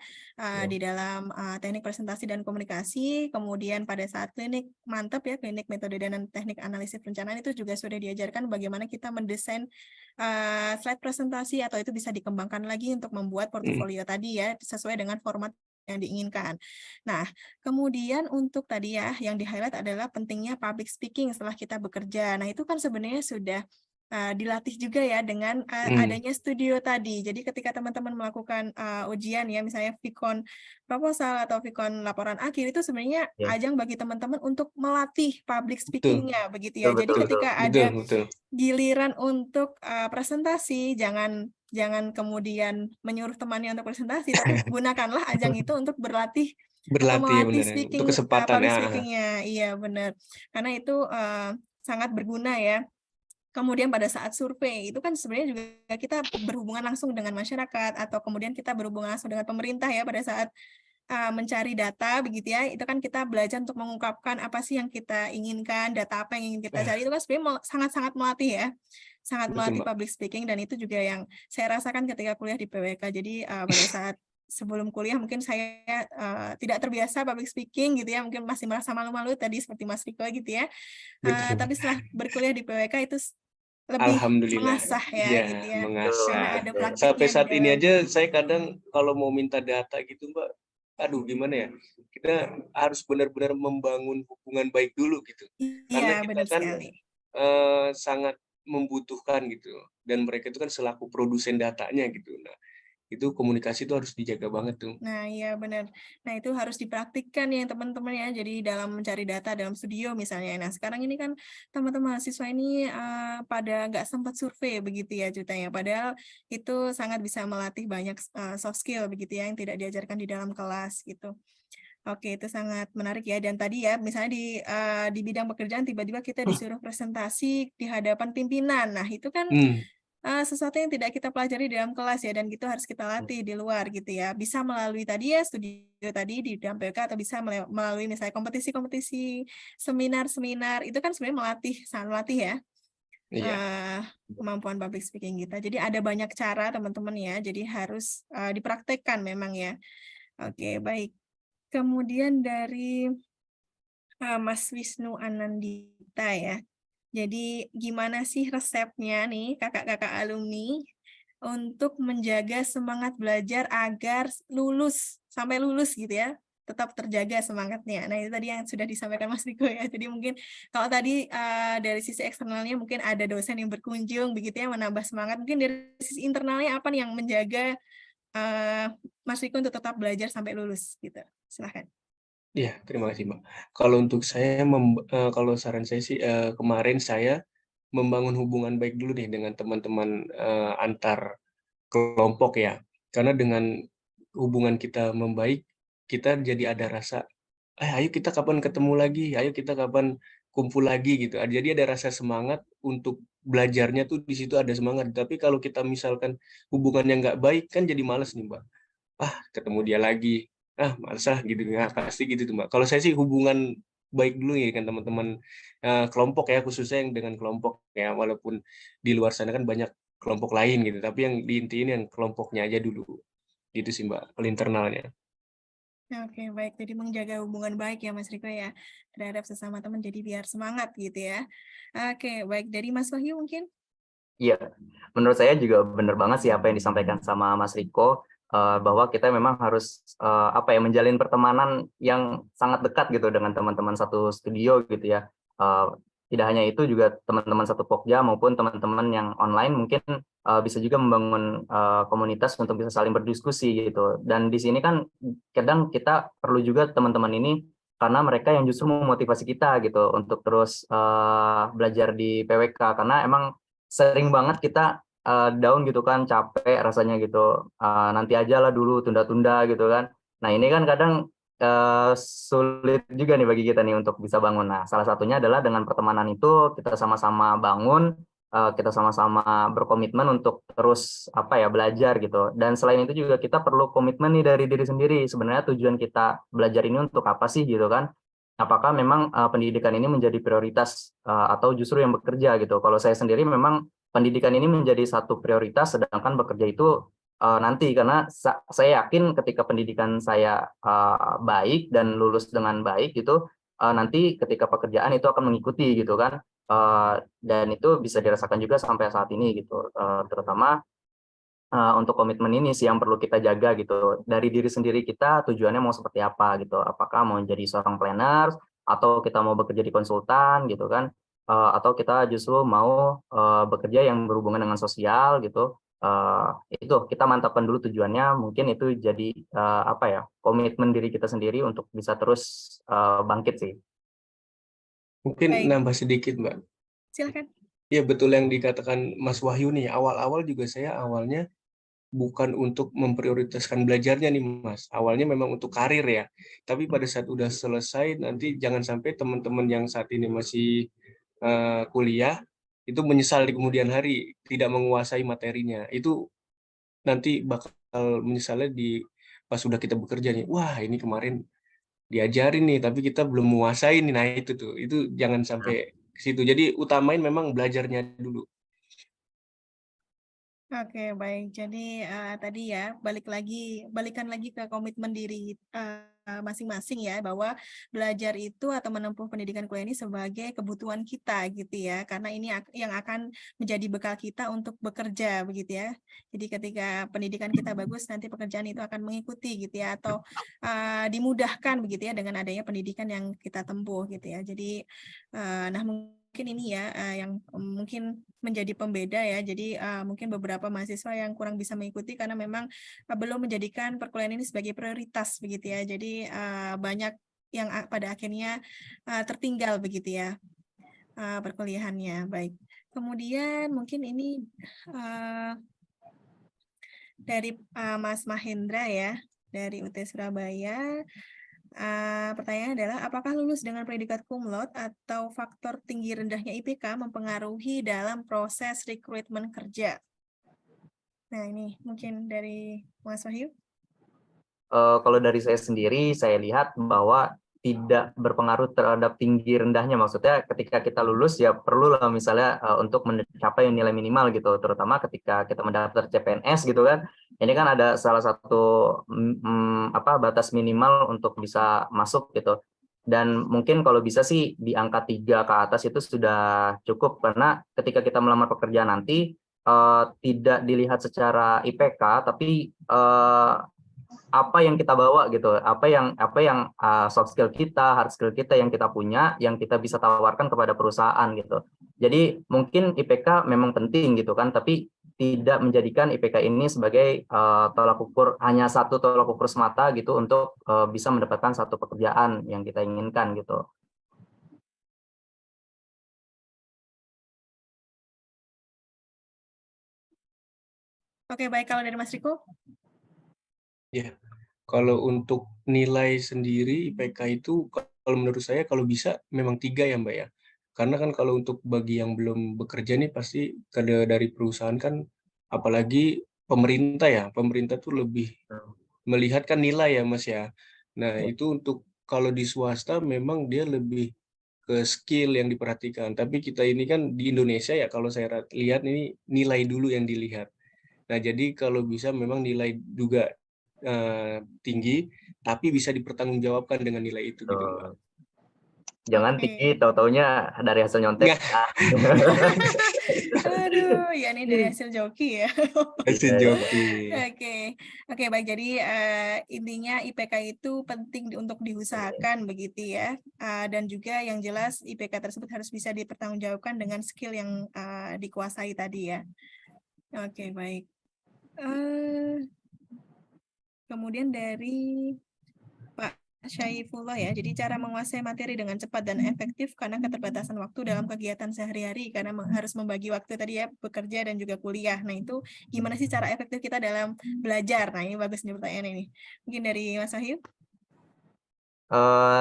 di dalam teknik presentasi dan komunikasi. Kemudian pada saat klinik mantap ya, klinik metode dan teknik analisis perencanaan itu juga sudah diajarkan bagaimana kita mendesain slide presentasi atau itu bisa dikembangkan lagi untuk membuat portofolio tadi ya sesuai dengan format yang diinginkan. Nah, kemudian untuk tadi ya yang di-highlight adalah pentingnya public speaking setelah kita bekerja. Nah, itu kan sebenarnya sudah dilatih juga ya dengan adanya studio tadi. Jadi ketika teman-teman melakukan ujian ya, misalnya Vicon proposal atau Vicon laporan akhir itu sebenarnya Ya. ajang bagi teman-teman untuk melatih public speaking-nya begitu ya. Betul, Jadi betul, ketika betul. ada Betul. giliran untuk presentasi, jangan kemudian menyuruh temannya untuk presentasi, tapi gunakanlah ajang itu untuk berlatih atau Berlatih ya melatih benar. Untuk speaking kesempatan public ya. speaking-nya. Iya, benar. Karena itu sangat berguna ya. Kemudian pada saat survei, itu kan sebenarnya juga kita berhubungan langsung dengan masyarakat, atau kemudian kita berhubungan langsung dengan pemerintah ya pada saat mencari data begitu ya, itu kan kita belajar untuk mengungkapkan apa sih yang kita inginkan, data apa yang ingin kita cari, itu kan sebenarnya sangat-sangat melatih ya, sangat Betul, melatih Mbak. public speaking, dan itu juga yang saya rasakan ketika kuliah di PWK. Jadi pada saat sebelum kuliah mungkin saya tidak terbiasa public speaking gitu ya, mungkin masih merasa malu-malu tadi seperti Mas Riko gitu ya. Betul. Tapi setelah berkuliah di PWK itu lebih Alhamdulillah. mengasah ya Iya, gitu ya, mengasah. karena ada Sampai praktiknya di saat ini dalam. aja saya kadang kalau mau minta data gitu, Mbak, aduh gimana ya? Kita harus benar-benar membangun hubungan baik dulu gitu. Iya, Karena kita benar kan sekali. sangat membutuhkan gitu. Dan mereka itu kan selaku produsen datanya gitu. Nah, itu komunikasi itu harus dijaga banget tuh. Nah, iya benar. Nah, itu harus dipraktikkan ya teman-teman ya. Jadi dalam mencari data dalam studio misalnya. Nah, sekarang ini kan teman-teman mahasiswa ini pada nggak sempat survei begitu ya ceritanya. Padahal itu sangat bisa melatih banyak soft skill begitu ya yang tidak diajarkan di dalam kelas gitu. Oke, itu sangat menarik ya. Dan tadi ya, misalnya di bidang pekerjaan tiba-tiba kita disuruh presentasi di hadapan pimpinan. Nah, itu kan sesuatu yang tidak kita pelajari dalam kelas ya, dan gitu harus kita latih di luar gitu ya. Bisa melalui tadi ya studio tadi di PWK, atau bisa melalui misalnya kompetisi-kompetisi, seminar-seminar, itu kan sebenarnya sangat melatih ya Iya. kemampuan public speaking kita. Jadi ada banyak cara teman-teman ya, jadi harus dipraktekkan memang ya. Oke, baik. Kemudian dari Mas Wisnu Anandita ya. Jadi gimana sih resepnya nih kakak-kakak alumni untuk menjaga semangat belajar agar sampai lulus gitu ya, tetap terjaga semangatnya. Nah, itu tadi yang sudah disampaikan Mas Riko ya. Jadi mungkin kalau tadi dari sisi eksternalnya mungkin ada dosen yang berkunjung begitu ya, menambah semangat. Mungkin dari sisi internalnya apa nih yang menjaga Mas Riko untuk tetap belajar sampai lulus gitu. Silahkan. Iya, terima kasih, Mbak. Kalau untuk saya, kalau saran saya sih, kemarin saya membangun hubungan baik dulu nih dengan teman-teman antar kelompok ya. Karena dengan hubungan kita membaik, kita jadi ada rasa, ayo kita kapan ketemu lagi, ayo kita kapan kumpul lagi gitu. Jadi ada rasa semangat untuk belajarnya tuh di situ ada semangat. Tapi kalau kita misalkan hubungannya nggak baik, kan jadi males nih, Mbak. Ketemu dia lagi, males gitu, pasti gitu tuh Mbak. Kalau saya sih hubungan baik dulu ya dengan teman-teman kelompok ya, khususnya yang dengan kelompok ya, walaupun di luar sana kan banyak kelompok lain gitu, tapi yang diintiin yang kelompoknya aja dulu, gitu sih Mbak, kalau internalnya. Oke, baik. Jadi menjaga hubungan baik ya Mas Riko ya, terhadap sesama teman, jadi biar semangat gitu ya. Oke, baik. Dari Mas Wahyu mungkin? Iya, menurut saya juga benar banget sih apa yang disampaikan sama Mas Riko. bahwa kita memang harus menjalin pertemanan yang sangat dekat gitu dengan teman-teman satu studio gitu ya. Tidak hanya itu, juga teman-teman satu Pokja maupun teman-teman yang online mungkin bisa juga membangun komunitas untuk bisa saling berdiskusi gitu. Dan di sini kan kadang kita perlu juga teman-teman ini, karena mereka yang justru memotivasi kita gitu untuk terus belajar di PWK, karena emang sering banget kita down gitu kan, capek rasanya gitu, nanti aja lah dulu, tunda-tunda gitu kan. Nah ini kan kadang sulit juga nih bagi kita nih untuk bisa bangun. Nah salah satunya adalah dengan pertemanan itu kita sama-sama bangun, kita sama-sama berkomitmen untuk terus belajar gitu. Dan selain itu juga kita perlu komitmen nih dari diri sendiri. Sebenarnya tujuan kita belajar ini untuk apa sih gitu kan? Apakah memang pendidikan ini menjadi prioritas atau justru yang bekerja gitu? Kalau saya sendiri memang pendidikan ini menjadi satu prioritas, sedangkan bekerja itu nanti, karena saya yakin ketika pendidikan saya baik dan lulus dengan baik gitu, nanti ketika pekerjaan itu akan mengikuti gitu kan. Dan itu bisa dirasakan juga sampai saat ini gitu, terutama untuk komitmen ini sih yang perlu kita jaga gitu. Dari diri sendiri kita tujuannya mau seperti apa gitu. Apakah mau jadi seorang planner, atau kita mau bekerja di konsultan gitu kan. Atau kita justru mau bekerja yang berhubungan dengan sosial gitu. Itu kita mantapkan dulu tujuannya. Mungkin itu jadi komitmen diri kita sendiri untuk bisa terus bangkit sih. Mungkin Baik, nambah sedikit, Mbak. silakan. Ya, betul yang dikatakan Mas Wahyu nih. Awal-awal juga saya awalnya bukan untuk memprioritaskan belajarnya nih, Mas. Awalnya memang untuk karir ya. Tapi pada saat udah selesai, nanti jangan sampai teman-teman yang saat ini masih kuliah itu menyesal di kemudian hari tidak menguasai materinya. Itu nanti bakal menyesalnya pas sudah kita bekerja nih. Wah, ini kemarin diajarin nih, tapi kita belum menguasai nih. Nah, itu tuh. Itu jangan sampai ke situ. Jadi utamain memang belajarnya dulu. Oke, baik. Jadi tadi ya balikan lagi ke komitmen diri masing-masing ya, bahwa belajar itu atau menempuh pendidikan kuliah ini sebagai kebutuhan kita gitu ya, karena ini yang akan menjadi bekal kita untuk bekerja begitu ya. Jadi ketika pendidikan kita bagus, nanti pekerjaan itu akan mengikuti gitu ya, atau dimudahkan begitu ya dengan adanya pendidikan yang kita tempuh gitu ya. Jadi nah mungkin ini ya yang mungkin menjadi pembeda ya. Jadi mungkin beberapa mahasiswa yang kurang bisa mengikuti karena memang belum menjadikan perkuliahan ini sebagai prioritas begitu ya. Jadi banyak yang pada akhirnya tertinggal begitu ya perkuliahannya. Baik. Kemudian mungkin ini dari Mas Mahendra ya, dari UT Surabaya. Pertanyaan adalah, apakah lulus dengan predikat cum laude atau faktor tinggi rendahnya IPK mempengaruhi dalam proses rekrutmen kerja? Nah, ini mungkin dari Mas Wahyu. Kalau dari saya sendiri, saya lihat bahwa tidak berpengaruh terhadap tinggi rendahnya. Maksudnya ketika kita lulus ya perlu lah misalnya untuk mencapai nilai minimal gitu, terutama ketika kita mendaftar CPNS gitu kan. Ini kan ada salah satu batas minimal untuk bisa masuk gitu. Dan mungkin kalau bisa sih di angka 3 ke atas itu sudah cukup, karena ketika kita melamar pekerjaan nanti tidak dilihat secara IPK, tapi apa yang kita bawa gitu, apa yang soft skill kita, hard skill kita yang kita punya, yang kita bisa tawarkan kepada perusahaan gitu. Jadi mungkin IPK memang penting gitu kan, tapi tidak menjadikan IPK ini sebagai tolak ukur, hanya satu tolak ukur semata gitu untuk bisa mendapatkan satu pekerjaan yang kita inginkan gitu. Oke, baik. Kalau dari Mas Riko? Ya, kalau untuk nilai sendiri IPK itu kalau menurut saya kalau bisa memang 3 ya, Mbak ya. Karena kan kalau untuk bagi yang belum bekerja nih pasti dari perusahaan kan, apalagi pemerintah ya, pemerintah tuh lebih melihat kan nilai ya, Mas ya. Nah, itu untuk kalau di swasta memang dia lebih ke skill yang diperhatikan. Tapi kita ini kan di Indonesia ya, kalau saya lihat ini nilai dulu yang dilihat. Nah, jadi kalau bisa memang nilai juga tinggi, tapi bisa dipertanggungjawabkan dengan nilai itu gitu, Mbak. Jangan Oke. tinggi, tahu-taunya dari hasil nyontek. Nggak. Aduh, ya ini dari hasil joki ya. Hasil joki. Oke, oke baik. Jadi intinya IPK itu penting untuk diusahakan begitu ya. Dan juga yang jelas IPK tersebut harus bisa dipertanggungjawabkan dengan skill yang dikuasai tadi ya. Oke, baik. Kemudian dari Pak Syaifullah ya, jadi cara menguasai materi dengan cepat dan efektif karena keterbatasan waktu dalam kegiatan sehari-hari karena harus membagi waktu tadi ya, bekerja dan juga kuliah. Nah itu gimana sih cara efektif kita dalam belajar? Nah ini bagus nih pertanyaan ini. Mungkin dari Mas Wahyu?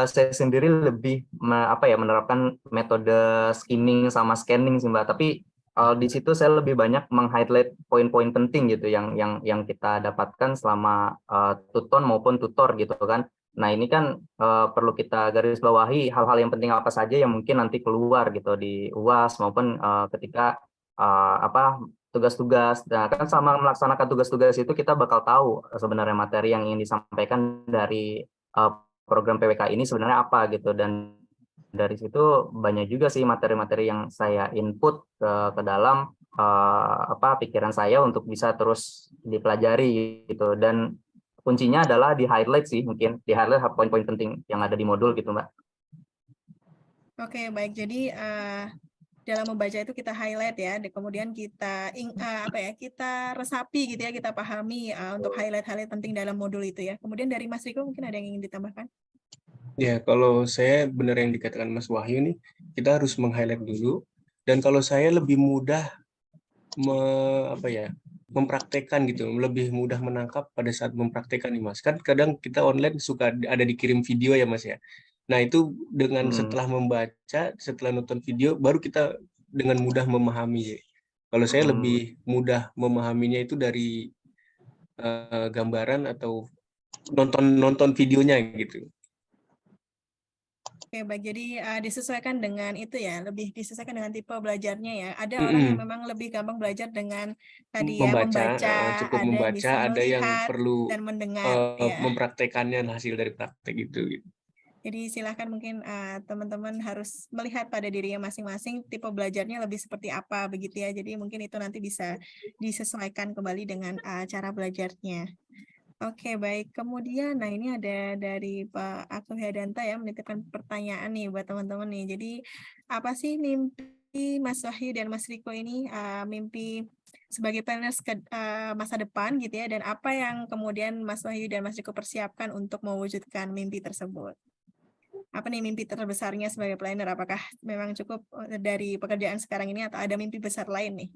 Saya sendiri lebih menerapkan metode skimming sama scanning sih Mbak. Tapi di situ saya lebih banyak meng-highlight poin-poin penting gitu yang kita dapatkan selama tuton maupun tutor gitu kan. Nah ini kan perlu kita garis bawahi hal-hal yang penting apa saja yang mungkin nanti keluar gitu di UAS maupun ketika tugas-tugas. Nah kan selama melaksanakan tugas-tugas itu kita bakal tahu sebenarnya materi yang ingin disampaikan dari program PWK ini sebenarnya apa gitu, dan dari situ banyak juga sih materi-materi yang saya input ke dalam pikiran saya untuk bisa terus dipelajari gitu, dan kuncinya adalah di highlight sih, mungkin di highlight poin-poin penting yang ada di modul gitu Mbak. Oke, baik. Jadi dalam membaca itu kita highlight ya, kemudian kita kita resapi gitu ya, kita pahami untuk highlight-highlight penting dalam modul itu ya. Kemudian dari Mas Riko mungkin ada yang ingin ditambahkan? Ya, kalau saya benar yang dikatakan Mas Wahyu nih, kita harus meng-highlight dulu. Dan kalau saya lebih mudah mempraktekkan gitu, lebih mudah menangkap pada saat mempraktekkan nih Mas. Kan kadang kita online suka ada dikirim video ya Mas ya. Nah itu dengan setelah membaca, setelah nonton video, baru kita dengan mudah memahami. Kalau saya lebih mudah memahaminya itu dari gambaran atau nonton videonya gitu. Oke, baik. Jadi disesuaikan dengan itu ya, lebih disesuaikan dengan tipe belajarnya ya. Ada orang yang memang lebih gampang belajar dengan tadi ya membaca, cukup ada yang bisa membaca, ada yang melihat perlu dan mendengar ya. mempraktekannya hasil dari praktek gitu. Jadi silahkan mungkin teman-teman harus melihat pada dirinya masing-masing tipe belajarnya lebih seperti apa begitu ya. Jadi mungkin itu nanti bisa disesuaikan kembali dengan cara belajarnya. Oke, baik. Kemudian, nah ini ada dari Pak Aku Hedanta ya, menitipkan pertanyaan nih buat teman-teman nih. Jadi, apa sih mimpi Mas Wahyu dan Mas Riko ini, mimpi sebagai planners ke masa depan gitu ya, dan apa yang kemudian Mas Wahyu dan Mas Riko persiapkan untuk mewujudkan mimpi tersebut? Apa nih mimpi terbesarnya sebagai planner? Apakah memang cukup dari pekerjaan sekarang ini atau ada mimpi besar lain nih?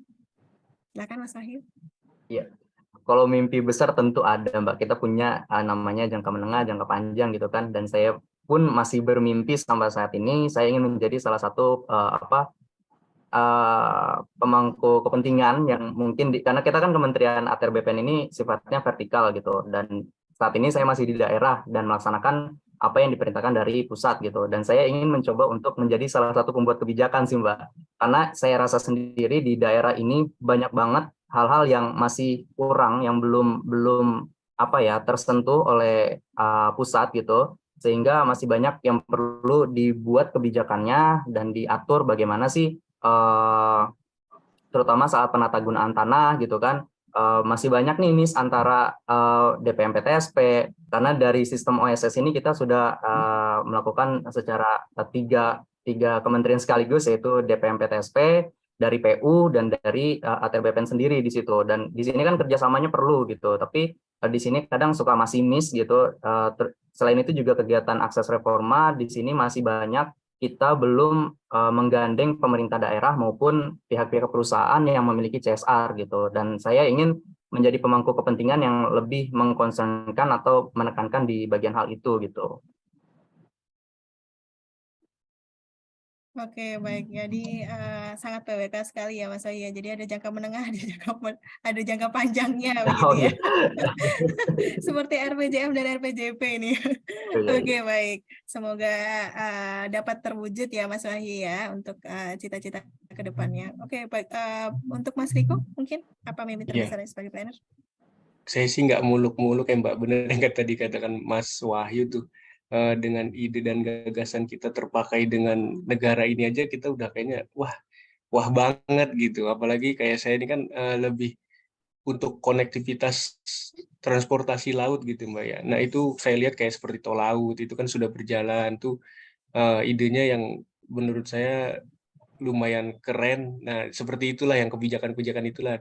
Silakan Mas Wahyu. Iya. Kalau mimpi besar tentu ada Mbak, kita punya namanya jangka menengah, jangka panjang gitu kan, dan saya pun masih bermimpi sampai saat ini, saya ingin menjadi salah satu pemangku kepentingan yang mungkin karena kita kan Kementerian ATR BPN ini sifatnya vertikal gitu, dan saat ini saya masih di daerah dan melaksanakan apa yang diperintahkan dari pusat gitu, dan saya ingin mencoba untuk menjadi salah satu pembuat kebijakan sih Mbak, karena saya rasa sendiri di daerah ini banyak banget hal-hal yang masih kurang, yang belum tersentuh oleh pusat gitu, sehingga masih banyak yang perlu dibuat kebijakannya dan diatur bagaimana sih terutama saat penatagunaan tanah gitu kan, masih banyak nih miss antara DPM PTSP, karena dari sistem OSS ini kita sudah melakukan secara tiga kementerian sekaligus, yaitu DPM PTSP, dari PU dan dari ATR BPN sendiri di situ, dan di sini kan kerjasamanya perlu gitu, tapi di sini kadang suka masih miss gitu. Selain itu juga kegiatan akses reforma di sini masih banyak kita belum menggandeng pemerintah daerah maupun pihak-pihak perusahaan yang memiliki CSR gitu, dan saya ingin menjadi pemangku kepentingan yang lebih mengkonsenkan atau menekankan di bagian hal itu gitu. Oke, baik. Jadi sangat PWK sekali ya Mas Wahyu. Jadi ada jangka menengah, ada jangka panjangnya begitu ya. Seperti RPJM dan RPJP ini. Oke, baik. Semoga dapat terwujud ya Mas Wahyu ya untuk cita-cita ke depannya. Oke, baik. Untuk Mas Riko mungkin apa mimpi terbesarnya sebagai planner? Saya sih nggak muluk-muluk ya Mbak, bener yang tadi katakan Mas Wahyu tuh. dengan ide dan gagasan kita terpakai dengan negara ini aja kita udah kayaknya wah banget gitu. Apalagi kayak saya ini kan lebih untuk konektivitas transportasi laut gitu Mbak ya. Nah itu saya lihat kayak seperti tol laut itu kan sudah berjalan tuh, idenya yang menurut saya lumayan keren. Nah seperti itulah yang kebijakan-kebijakan itulah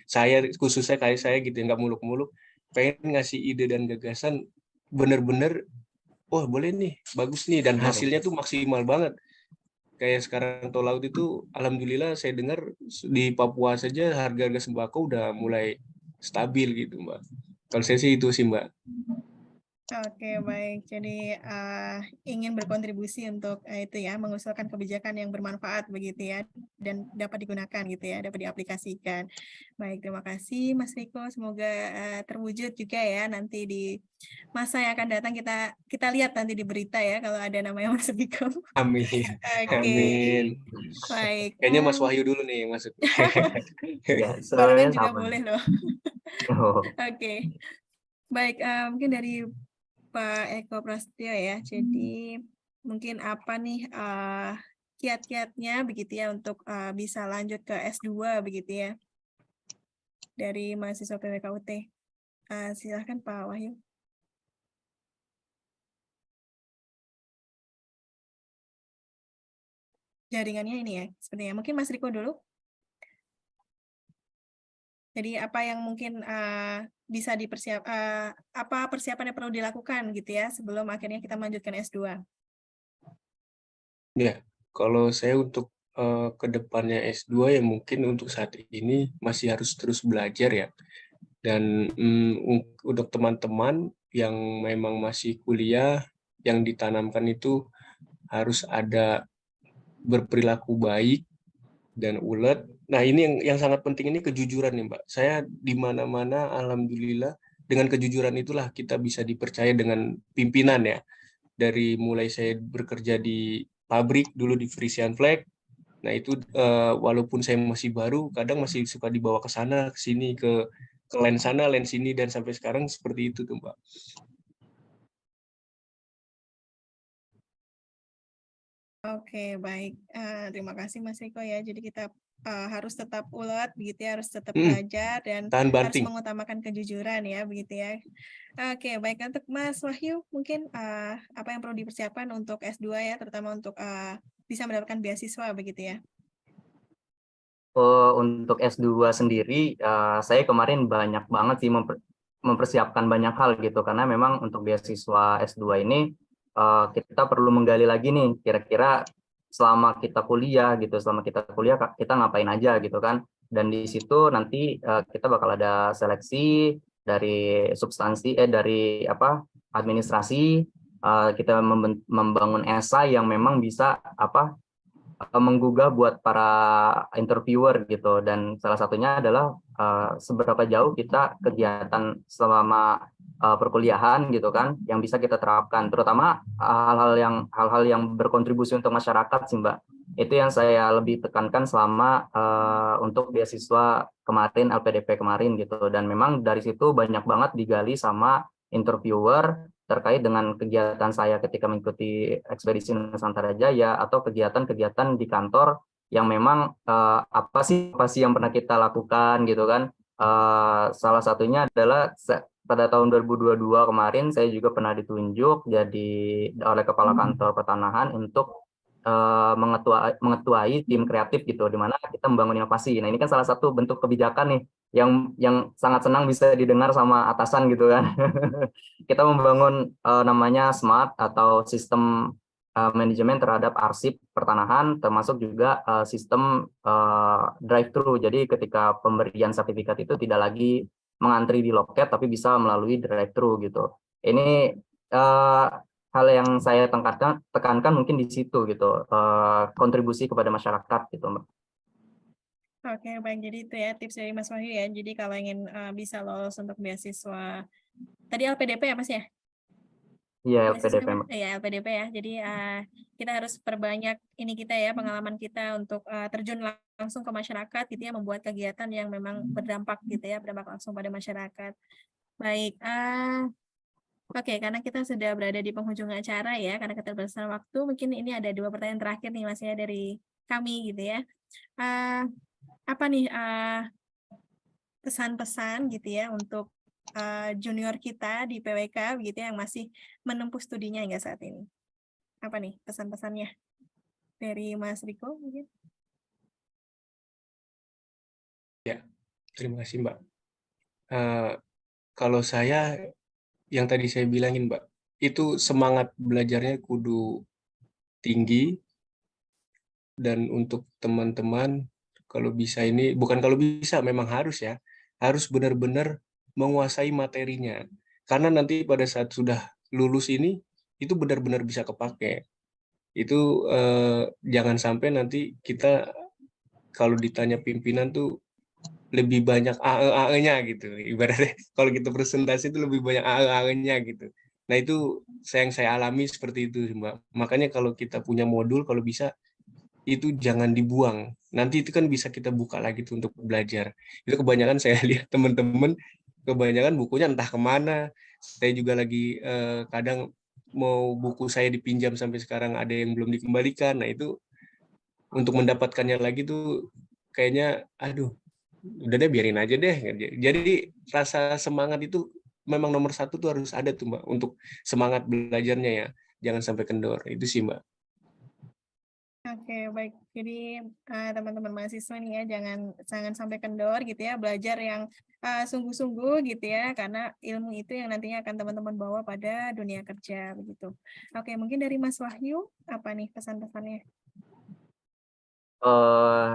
saya khususnya kayak saya gitu ya, nggak muluk-muluk, pengen ngasih ide dan gagasan bener-bener wah boleh nih, bagus nih, dan hasilnya tuh maksimal banget. Kayak sekarang tol laut itu, alhamdulillah saya dengar di Papua saja harga-harga sembako udah mulai stabil gitu, Mbak. Kalau saya sih itu sih, Mbak. Oke, baik. Jadi ingin berkontribusi untuk itu ya, mengusulkan kebijakan yang bermanfaat begitu ya, dan dapat digunakan gitu ya, dapat diaplikasikan. Baik, terima kasih Mas Riko. Semoga terwujud juga ya nanti di masa yang akan datang kita lihat nanti di berita ya kalau ada namanya Mas Riko. Amin. Oke, Amin. baik. Kayaknya Mas Wahyu dulu nih yang masuk. Ya, Barengan sebenarnya juga sama. boleh loh. Oh, Oke, baik. Mungkin dari Pak Eko Prasetyo ya. Jadi mungkin apa nih kiat-kiatnya begitu ya untuk bisa lanjut ke S2 begitu ya dari mahasiswa PWKUT. Silahkan Pak Wahyu. Jaringannya ini ya, sepertinya. Mungkin Mas Riko dulu. Jadi apa yang mungkin bisa apa persiapan yang perlu dilakukan gitu ya sebelum akhirnya kita melanjutkan S2. Ya, kalau saya untuk ke depannya S2 ya mungkin untuk saat ini masih harus terus belajar ya. Dan untuk teman-teman yang memang masih kuliah, yang ditanamkan itu harus ada berperilaku baik dan ulet. Nah ini yang sangat penting ini kejujuran nih Mbak. Saya di mana-mana alhamdulillah dengan kejujuran itulah kita bisa dipercaya dengan pimpinan ya. Dari mulai saya bekerja di pabrik dulu di Frisian Flag. Nah itu walaupun saya masih baru, kadang masih suka dibawa ke sana, ke sini, ke line sana, line sini, dan sampai sekarang seperti itu tuh Mbak. Oke, baik. Terima kasih Mas Riko ya. Jadi kita harus tetap ulet begitu ya, harus tetap belajar dan Tahan harus banting. mengutamakan kejujuran ya begitu ya. Oke, baik untuk Mas Wahyu mungkin apa yang perlu dipersiapkan untuk S2 ya, terutama untuk bisa mendapatkan beasiswa begitu ya. Untuk S2 sendiri, saya kemarin banyak banget sih mempersiapkan banyak hal gitu, karena memang untuk beasiswa S2 ini kita perlu menggali lagi nih, kira-kira selama kita kuliah kita ngapain aja gitu kan, dan di situ nanti kita bakal ada seleksi dari dari administrasi, kita membangun esai yang memang bisa menggugah buat para interviewer gitu, dan salah satunya adalah seberapa jauh kita kegiatan selama perkuliahan gitu kan yang bisa kita terapkan, terutama hal-hal yang berkontribusi untuk masyarakat sih Mbak. Itu yang saya lebih tekankan selama untuk beasiswa kemarin, LPDP kemarin gitu, dan memang dari situ banyak banget digali sama interviewer terkait dengan kegiatan saya ketika mengikuti ekspedisi Nusantara Jaya atau kegiatan-kegiatan di kantor yang memang apa sih yang pernah kita lakukan gitu kan. Salah satunya adalah pada tahun 2022 kemarin saya juga pernah ditunjuk jadi oleh Kepala Kantor Pertanahan untuk mengetuai tim kreatif gitu, di mana kita membangun inovasi. Nah ini kan salah satu bentuk kebijakan nih yang sangat senang bisa didengar sama atasan gitu kan. Kita membangun namanya SMART atau sistem manajemen terhadap arsip pertanahan, termasuk juga sistem drive-thru. Jadi ketika pemberian sertifikat itu tidak lagi mengantri di loket, tapi bisa melalui drive-thru gitu. Ini hal yang saya tekankan mungkin di situ gitu, kontribusi kepada masyarakat gitu Mbak. Oke, baik. Jadi itu ya tips dari Mas Wahyu ya. Jadi kalau ingin bisa lolos untuk beasiswa, tadi LPDP ya Mas ya? Iya, LPDP Mbak. Iya, LPDP ya. Jadi kita harus perbanyak ini kita ya, pengalaman kita untuk terjun langsung ke masyarakat gitu ya, membuat kegiatan yang memang berdampak gitu ya, berdampak langsung pada masyarakat. Baik, Oke, karena kita sudah berada di penghujung acara ya, karena keterbatasan waktu, mungkin ini ada 2 pertanyaan terakhir nih Mas ya dari kami gitu ya. Eh, apa nih pesan-pesan gitu ya untuk junior kita di PWK begitu ya, yang masih menempuh studinya hingga saat ini? Apa nih pesan-pesannya dari Mas Riko mungkin? Ya, terima kasih Mbak. Kalau saya, yang tadi saya bilangin Mbak, itu semangat belajarnya kudu tinggi, dan untuk teman-teman kalau bisa ini, bukan kalau bisa, memang harus ya, harus benar-benar menguasai materinya. Karena nanti pada saat sudah lulus ini, itu benar-benar bisa kepake. Itu jangan sampai nanti kita kalau ditanya pimpinan tuh lebih banyak AE-AE-nya gitu. Ibaratnya kalau kita presentasi itu lebih banyak AE-AE-nya gitu. Nah itu yang saya alami seperti itu Mbak. Makanya kalau kita punya modul, kalau bisa itu jangan dibuang. Nanti itu kan bisa kita buka lagi tuh untuk belajar. Itu kebanyakan saya lihat teman-teman, kebanyakan bukunya entah kemana. Saya juga lagi kadang mau buku saya dipinjam sampai sekarang ada yang belum dikembalikan. Nah itu untuk mendapatkannya lagi tuh kayaknya, aduh, udah deh biarin aja deh. Jadi rasa semangat itu memang nomor satu tuh harus ada tuh Mbak, untuk semangat belajarnya ya. Jangan sampai kendor. Itu sih Mbak. Oke, baik. Jadi teman-teman mahasiswa nih ya, jangan sampai kendor gitu ya, belajar yang sungguh-sungguh gitu ya, karena ilmu itu yang nantinya akan teman-teman bawa pada dunia kerja begitu. Oke, mungkin dari Mas Wahyu, apa nih pesan-pesannya?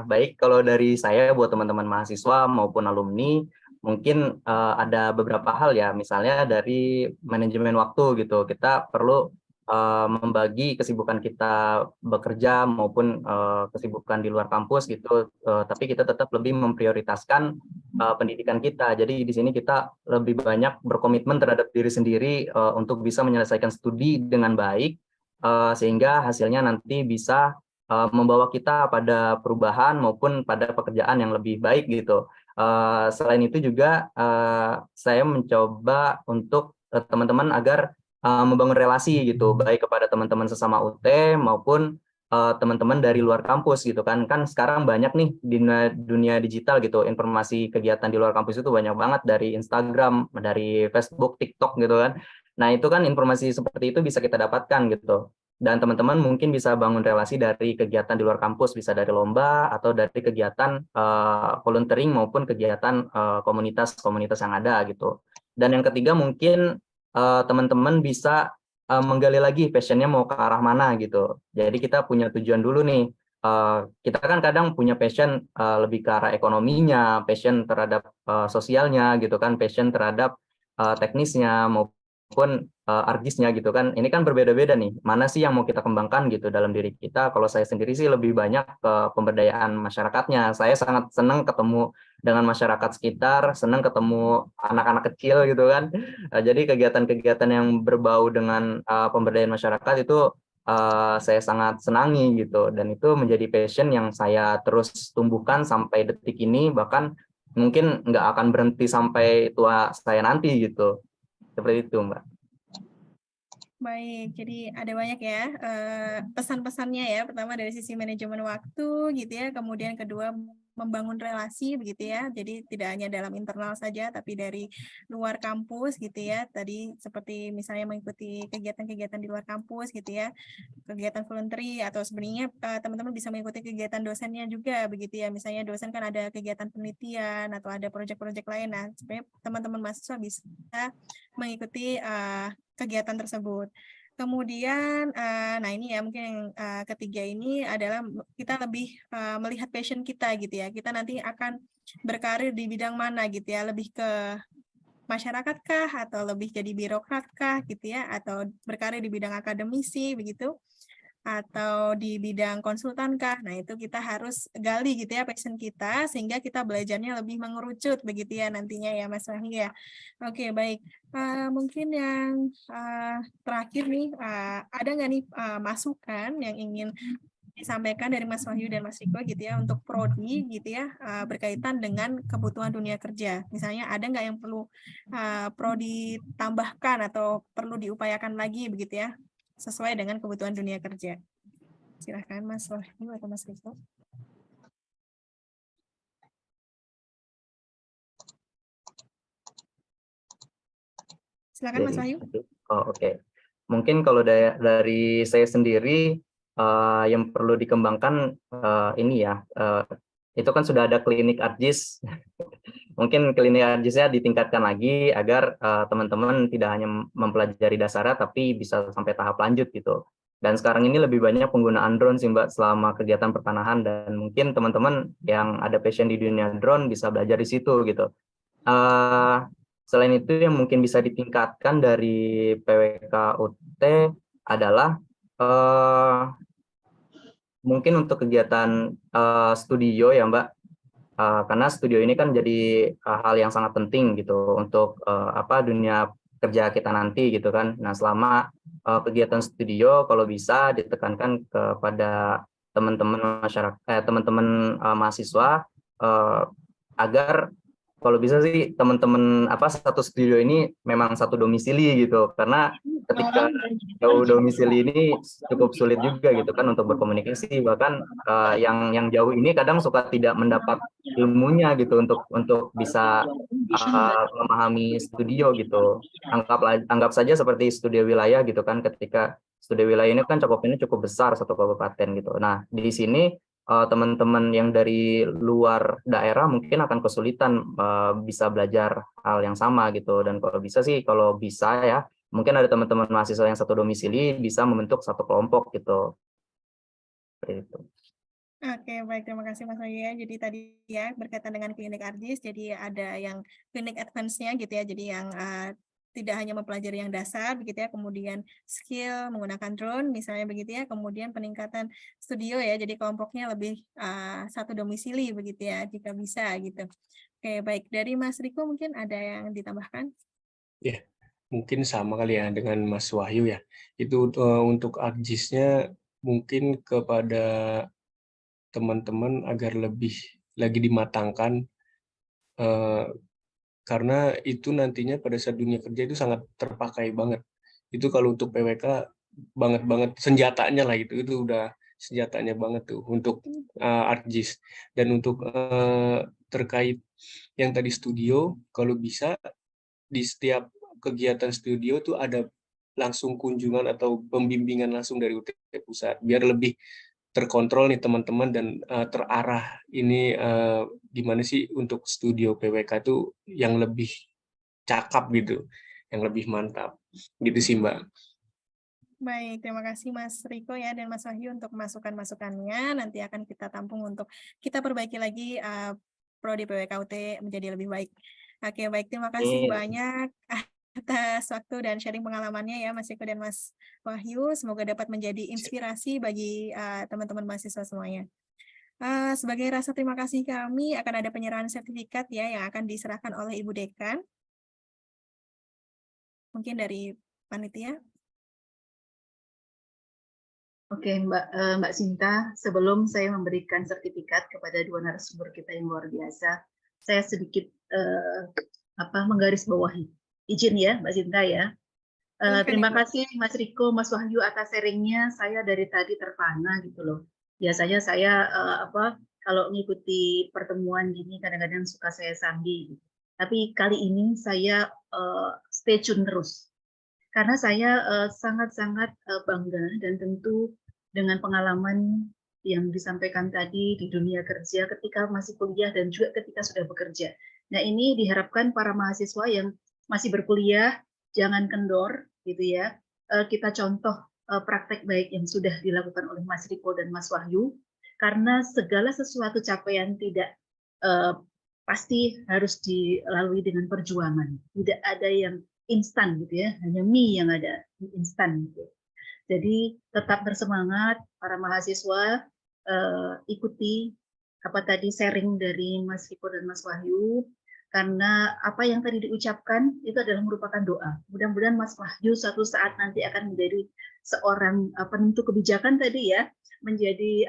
Baik, kalau dari saya buat teman-teman mahasiswa maupun alumni, mungkin ada beberapa hal ya, misalnya dari manajemen waktu gitu. Kita perlu membagi kesibukan kita bekerja maupun kesibukan di luar kampus gitu, tapi kita tetap lebih memprioritaskan pendidikan kita. Jadi di sini kita lebih banyak berkomitmen terhadap diri sendiri untuk bisa menyelesaikan studi dengan baik, sehingga hasilnya nanti bisa membawa kita pada perubahan maupun pada pekerjaan yang lebih baik gitu. Selain itu juga saya mencoba untuk teman-teman agar membangun relasi gitu, baik kepada teman-teman sesama UT maupun teman-teman dari luar kampus gitu kan. Kan sekarang banyak nih di dunia digital gitu, informasi kegiatan di luar kampus itu banyak banget dari Instagram, dari Facebook, TikTok gitu kan. Nah, itu kan informasi seperti itu bisa kita dapatkan gitu. Dan teman-teman mungkin bisa bangun relasi dari kegiatan di luar kampus, bisa dari lomba atau dari kegiatan volunteering maupun kegiatan komunitas-komunitas yang ada gitu. Dan yang ketiga mungkin teman-teman bisa menggali lagi passionnya mau ke arah mana gitu. Jadi kita punya tujuan dulu nih. Kita kan kadang punya passion lebih ke arah ekonominya, passion terhadap sosialnya gitu kan, passion terhadap teknisnya maupun argisnya gitu kan. Ini kan berbeda-beda nih. Mana sih yang mau kita kembangkan gitu dalam diri kita? Kalau saya sendiri sih lebih banyak ke pemberdayaan masyarakatnya. Saya sangat senang ketemu dengan masyarakat sekitar, senang ketemu anak-anak kecil gitu kan. Jadi kegiatan-kegiatan yang berbau dengan pemberdayaan masyarakat itu saya sangat senangi gitu. Dan itu menjadi passion yang saya terus tumbuhkan sampai detik ini, bahkan mungkin nggak akan berhenti sampai tua saya nanti gitu. Seperti itu, Mbak. Baik, jadi ada banyak ya pesan-pesannya ya. Pertama dari sisi manajemen waktu gitu ya, kemudian kedua membangun relasi begitu ya. Jadi tidak hanya dalam internal saja, tapi dari luar kampus gitu ya. Tadi seperti misalnya mengikuti kegiatan-kegiatan di luar kampus gitu ya, kegiatan voluntary atau sebenarnya teman-teman bisa mengikuti kegiatan dosennya juga begitu ya. Misalnya dosen kan ada kegiatan penelitian atau ada proyek-proyek lain. Nah, sebenarnya teman-teman mahasiswa bisa mengikuti kegiatan tersebut. Kemudian, nah ini ya mungkin yang ketiga ini adalah kita lebih melihat passion kita gitu ya. Kita nanti akan berkarir di bidang mana gitu ya, lebih ke masyarakat kah atau lebih jadi birokrat kah gitu ya, atau berkarir di bidang akademisi begitu, atau di bidang konsultan kah. Nah, itu kita harus gali gitu ya passion kita sehingga kita belajarnya lebih mengerucut begitu ya nantinya ya Mas Wahyu ya. Oke, baik. Mungkin yang terakhir nih, ada nggak nih masukan yang ingin disampaikan dari Mas Wahyu dan Mas Riko gitu ya untuk prodi gitu ya berkaitan dengan kebutuhan dunia kerja. Misalnya ada nggak yang perlu ditambahkan atau perlu diupayakan lagi begitu ya sesuai dengan kebutuhan dunia kerja. Silahkan Mas Wahyu atau Mas Riko. Silakan Mas Wahyu. Oke. Mungkin kalau dari saya sendiri yang perlu dikembangkan ini ya, itu kan sudah ada klinik ARJIS. Mungkin klinik ARJIS-nya ditingkatkan lagi agar teman-teman tidak hanya mempelajari dasarnya tapi bisa sampai tahap lanjut gitu. Dan sekarang ini lebih banyak penggunaan drone sih Mbak selama kegiatan pertanahan, dan mungkin teman-teman yang ada passion di dunia drone bisa belajar di situ gitu. Selain itu yang mungkin bisa ditingkatkan dari PWK UT adalah mungkin untuk kegiatan studio ya Mbak, karena studio ini kan jadi hal yang sangat penting gitu untuk dunia kerja kita nanti gitu kan. Nah selama kegiatan studio kalau bisa ditekankan kepada teman-teman masyarakat, teman-teman mahasiswa agar kalau bisa sih teman-teman satu studio ini memang satu domisili gitu, karena ketika jauh domisili ini cukup sulit juga gitu kan untuk berkomunikasi, bahkan yang jauh ini kadang suka tidak mendapat ilmunya gitu untuk bisa memahami studio gitu. Anggap saja seperti studio wilayah gitu kan, ketika studio wilayah ini kan cakupannya cukup besar satu kabupaten gitu. Nah di sini teman-teman yang dari luar daerah mungkin akan kesulitan bisa belajar hal yang sama gitu. Dan kalau bisa ya mungkin ada teman-teman mahasiswa yang satu domisili bisa membentuk satu kelompok gitu. Seperti itu. Oke, baik. Terima kasih Mas Wahyu ya. Jadi tadi ya berkaitan dengan klinik ARJIS, jadi ada yang klinik advance-nya gitu ya. Jadi yang tidak hanya mempelajari yang dasar begitu ya, kemudian skill menggunakan drone misalnya begitu ya, kemudian peningkatan studio ya. Jadi kelompoknya lebih satu domisili begitu ya jika bisa gitu. Oke, baik. Dari Mas Riko mungkin ada yang ditambahkan? Ya, mungkin sama kali ya dengan Mas Wahyu ya. Itu untuk ARJIS-nya mungkin kepada teman-teman agar lebih lagi dimatangkan, karena itu nantinya pada saat dunia kerja itu sangat terpakai banget. Itu kalau untuk PWK banget senjatanya lah, itu udah senjatanya banget tuh untuk ARJIS. Dan untuk terkait yang tadi studio, kalau bisa di setiap kegiatan studio tuh ada langsung kunjungan atau pembimbingan langsung dari UT Pusat, biar lebih terkontrol nih teman-teman dan terarah ini gimana sih untuk studio PWK itu yang lebih cakep gitu, yang lebih mantap gitu sih Mbak. Baik, terima kasih Mas Riko ya dan Mas Wahyu untuk masukan-masukannya. Nanti akan kita tampung untuk kita perbaiki lagi prodi PWKUT menjadi lebih baik. Oke, baik. Terima kasih banyak atas waktu dan sharing pengalamannya ya Mas Riko dan Mas Wahyu. Semoga dapat menjadi inspirasi bagi teman-teman mahasiswa semuanya. Sebagai rasa terima kasih kami akan ada penyerahan sertifikat ya yang akan diserahkan oleh Ibu Dekan. Mungkin dari panitia. Oke, Mbak Sinta, sebelum saya memberikan sertifikat kepada dua narasumber kita yang luar biasa, saya sedikit menggarisbawahi. Izin ya, Mbak Sinta ya. Terima kasih Mas Riko, Mas Wahyu atas sharingnya. Saya dari tadi terpana gitu loh. Biasanya saya kalau mengikuti pertemuan gini kadang-kadang suka saya sambil. Tapi kali ini saya stay tune terus. Karena saya sangat-sangat bangga dan tentu dengan pengalaman yang disampaikan tadi di dunia kerja ketika masih kuliah dan juga ketika sudah bekerja. Nah ini diharapkan para mahasiswa yang masih berkuliah jangan kendor gitu ya. Kita contoh praktek baik yang sudah dilakukan oleh Mas Riko dan Mas Wahyu, karena segala sesuatu capaian tidak pasti harus dilalui dengan perjuangan. Tidak ada yang instan gitu ya, hanya mie yang ada instan gitu. Jadi tetap bersemangat para mahasiswa, ikuti apa tadi sharing dari Mas Riko dan Mas Wahyu, karena apa yang tadi diucapkan itu adalah merupakan doa. Mudah-mudahan Mas Wahyu suatu saat nanti akan menjadi seorang penentu kebijakan tadi ya, menjadi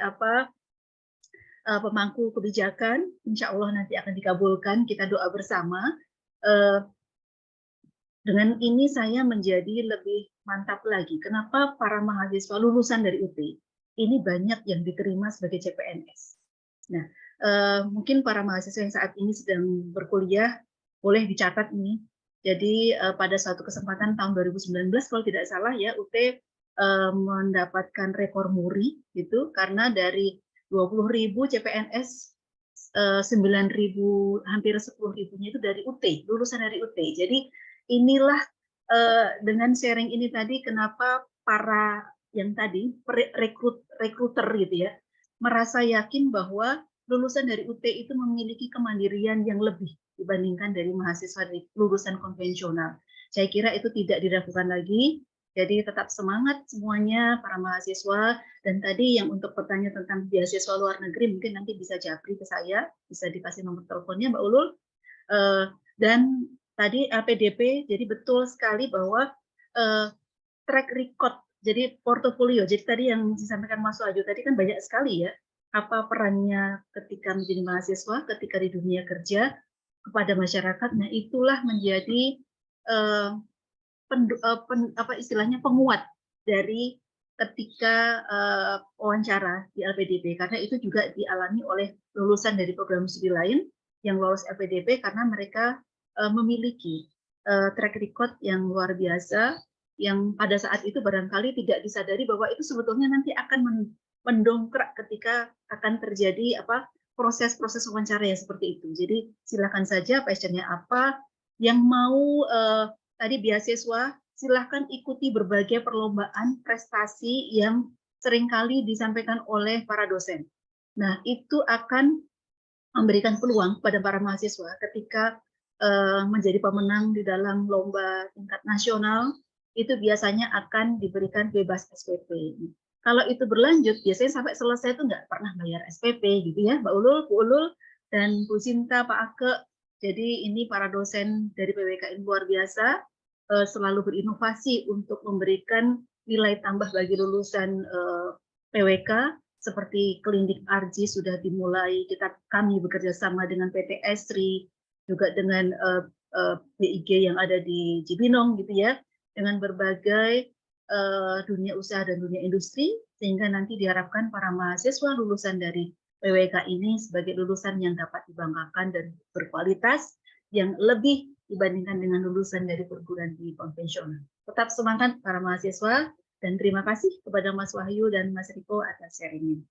pemangku kebijakan. Insya Allah nanti akan dikabulkan. Kita doa bersama. Dengan ini saya menjadi lebih mantap lagi. Kenapa para mahasiswa lulusan dari UT ini banyak yang diterima sebagai CPNS? Nah, mungkin para mahasiswa yang saat ini sedang berkuliah boleh dicatat ini. Jadi pada suatu kesempatan tahun 2019 kalau tidak salah ya UT mendapatkan rekor muri gitu karena dari 20.000 CPNS 9.000 hampir 10.000-nya itu dari UT, lulusan dari UT. Jadi inilah dengan sharing ini tadi kenapa para yang tadi rekruter gitu ya merasa yakin bahwa lulusan dari UT itu memiliki kemandirian yang lebih dibandingkan dari mahasiswa dari lulusan konvensional. Saya kira itu tidak diragukan lagi. Jadi tetap semangat semuanya para mahasiswa. Dan tadi yang untuk bertanya tentang beasiswa luar negeri mungkin nanti bisa japri ke saya, bisa dikasih nomor teleponnya Mbak Ulul. Dan tadi LPDP, jadi betul sekali bahwa track record, jadi portofolio. Jadi tadi yang disampaikan Mas Wahyu tadi kan banyak sekali ya apa perannya ketika menjadi mahasiswa, ketika di dunia kerja kepada masyarakat. Nah itulah menjadi istilahnya penguat dari ketika wawancara di LPDP, karena itu juga dialami oleh lulusan dari program studi lain yang lolos LPDP karena mereka memiliki track record yang luar biasa yang pada saat itu barangkali tidak disadari bahwa itu sebetulnya nanti akan mendongkrak ketika akan terjadi proses-proses wawancara yang seperti itu. Jadi silakan saja passionnya apa, yang mau tadi beasiswa, silahkan ikuti berbagai perlombaan prestasi yang seringkali disampaikan oleh para dosen. Nah, itu akan memberikan peluang pada para mahasiswa ketika menjadi pemenang di dalam lomba tingkat nasional, itu biasanya akan diberikan bebas SPP. Kalau itu berlanjut, biasanya sampai selesai itu nggak pernah bayar SPP gitu ya, Mbak Ulul, Bu Ulul, dan Bu Sinta, Pak Ake. Jadi ini para dosen dari PWKI luar biasa, selalu berinovasi untuk memberikan nilai tambah bagi lulusan PWK, seperti klinik Arji sudah dimulai, kami bekerja sama dengan PT Esri, juga dengan BIG yang ada di Cibinong gitu ya, dengan berbagai dunia usaha dan dunia industri, sehingga nanti diharapkan para mahasiswa lulusan dari PWK ini sebagai lulusan yang dapat dibanggakan dan berkualitas yang lebih dibandingkan dengan lulusan dari perguruan tinggi konvensional. Tetap semangat para mahasiswa, dan terima kasih kepada Mas Wahyu dan Mas Riko atas sharingnya.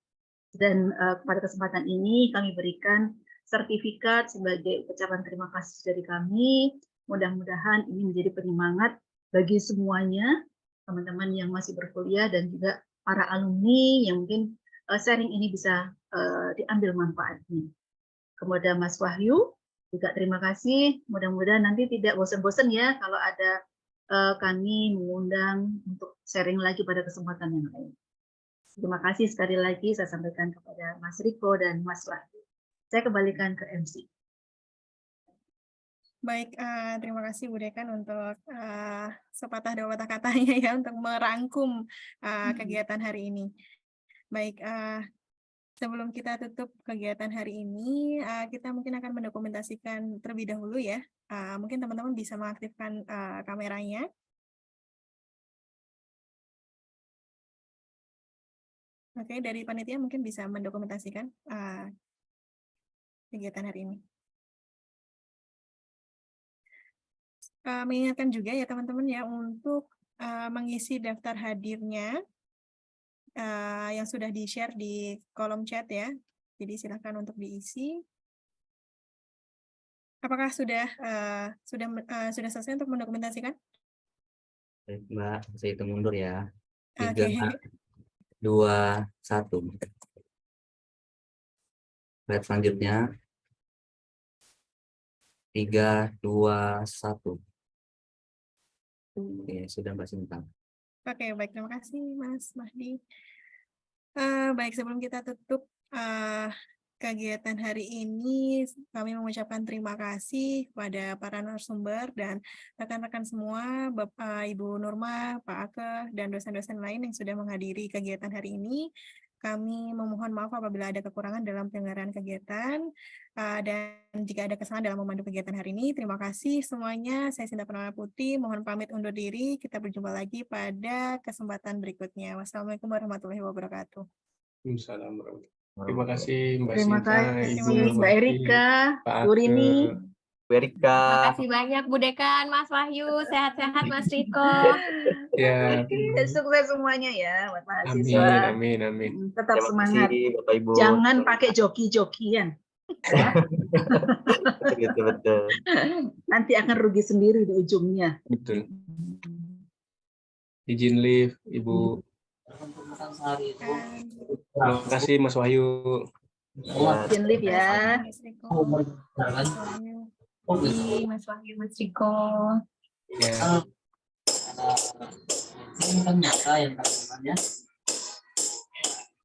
Dan pada kesempatan ini kami berikan sertifikat sebagai ucapan terima kasih dari kami. Mudah-mudahan ini menjadi penyemangat bagi semuanya, teman-teman yang masih berkuliah dan juga para alumni yang mungkin sharing ini bisa diambil manfaatnya. Kemudian Mas Wahyu, juga terima kasih. Mudah-mudahan nanti tidak bosan-bosan ya kalau ada kami mengundang untuk sharing lagi pada kesempatan yang lain. Terima kasih sekali lagi saya sampaikan kepada Mas Riko dan Mas Wahyu. Saya kembalikan ke MC. Baik, terima kasih Bu Dekan untuk sepatah dua patah katanya ya untuk merangkum kegiatan hari ini. Baik, sebelum kita tutup kegiatan hari ini, kita mungkin akan mendokumentasikan terlebih dahulu ya. Mungkin teman-teman bisa mengaktifkan kameranya. Oke, dari panitia mungkin bisa mendokumentasikan kegiatan hari ini. Mengingatkan juga ya teman-teman ya untuk mengisi daftar hadirnya yang sudah di-share di kolom chat ya. Jadi silakan untuk diisi. Apakah sudah selesai untuk mendokumentasikan? Baik, Mbak, saya hitung mundur ya. 3, Oke. 2, 1. Slide selanjutnya. 3, 2, 1. Oke, sudah Mbak Sinta. Oke, baik. Terima kasih Mas Mahdi. Baik, sebelum kita tutup kegiatan hari ini kami mengucapkan terima kasih kepada para narasumber dan rekan-rekan semua, Bapak Ibu Nurma, Pak Ake, dan dosen-dosen lain yang sudah menghadiri kegiatan hari ini. Kami memohon maaf apabila ada kekurangan dalam penyelenggaraan kegiatan, dan jika ada kesalahan dalam memandu kegiatan hari ini. Terima kasih semuanya. Saya Sinta Purnama Putih, mohon pamit undur diri. Kita berjumpa lagi pada kesempatan berikutnya. Wassalamualaikum warahmatullahi wabarakatuh. Waalaikumsalam warahmatullahi. Terima kasih Mbak Terima Sinta, Ibu kasih Mbak Nurmawati, Erika, Pak Bu Ake. Rini. Bu Erika. Terima kasih banyak Bu Dekan, Mas Wahyu, sehat-sehat Mas Riko. Ya, Sukses semuanya ya buat amin, mahasiswa. amin, amin. Tetap Terima semangat. kasih Bapak Ibu. Jangan pakai joki-jokian. Ya. Betul, betul. Nanti akan rugi sendiri di ujungnya. Betul. Izin live, Ibu. Terima kasih Mas Wahyu. Izin live ya. Mas Riko. Mas Wahyu, Mas Riko. Ya. Ini kan nyata yang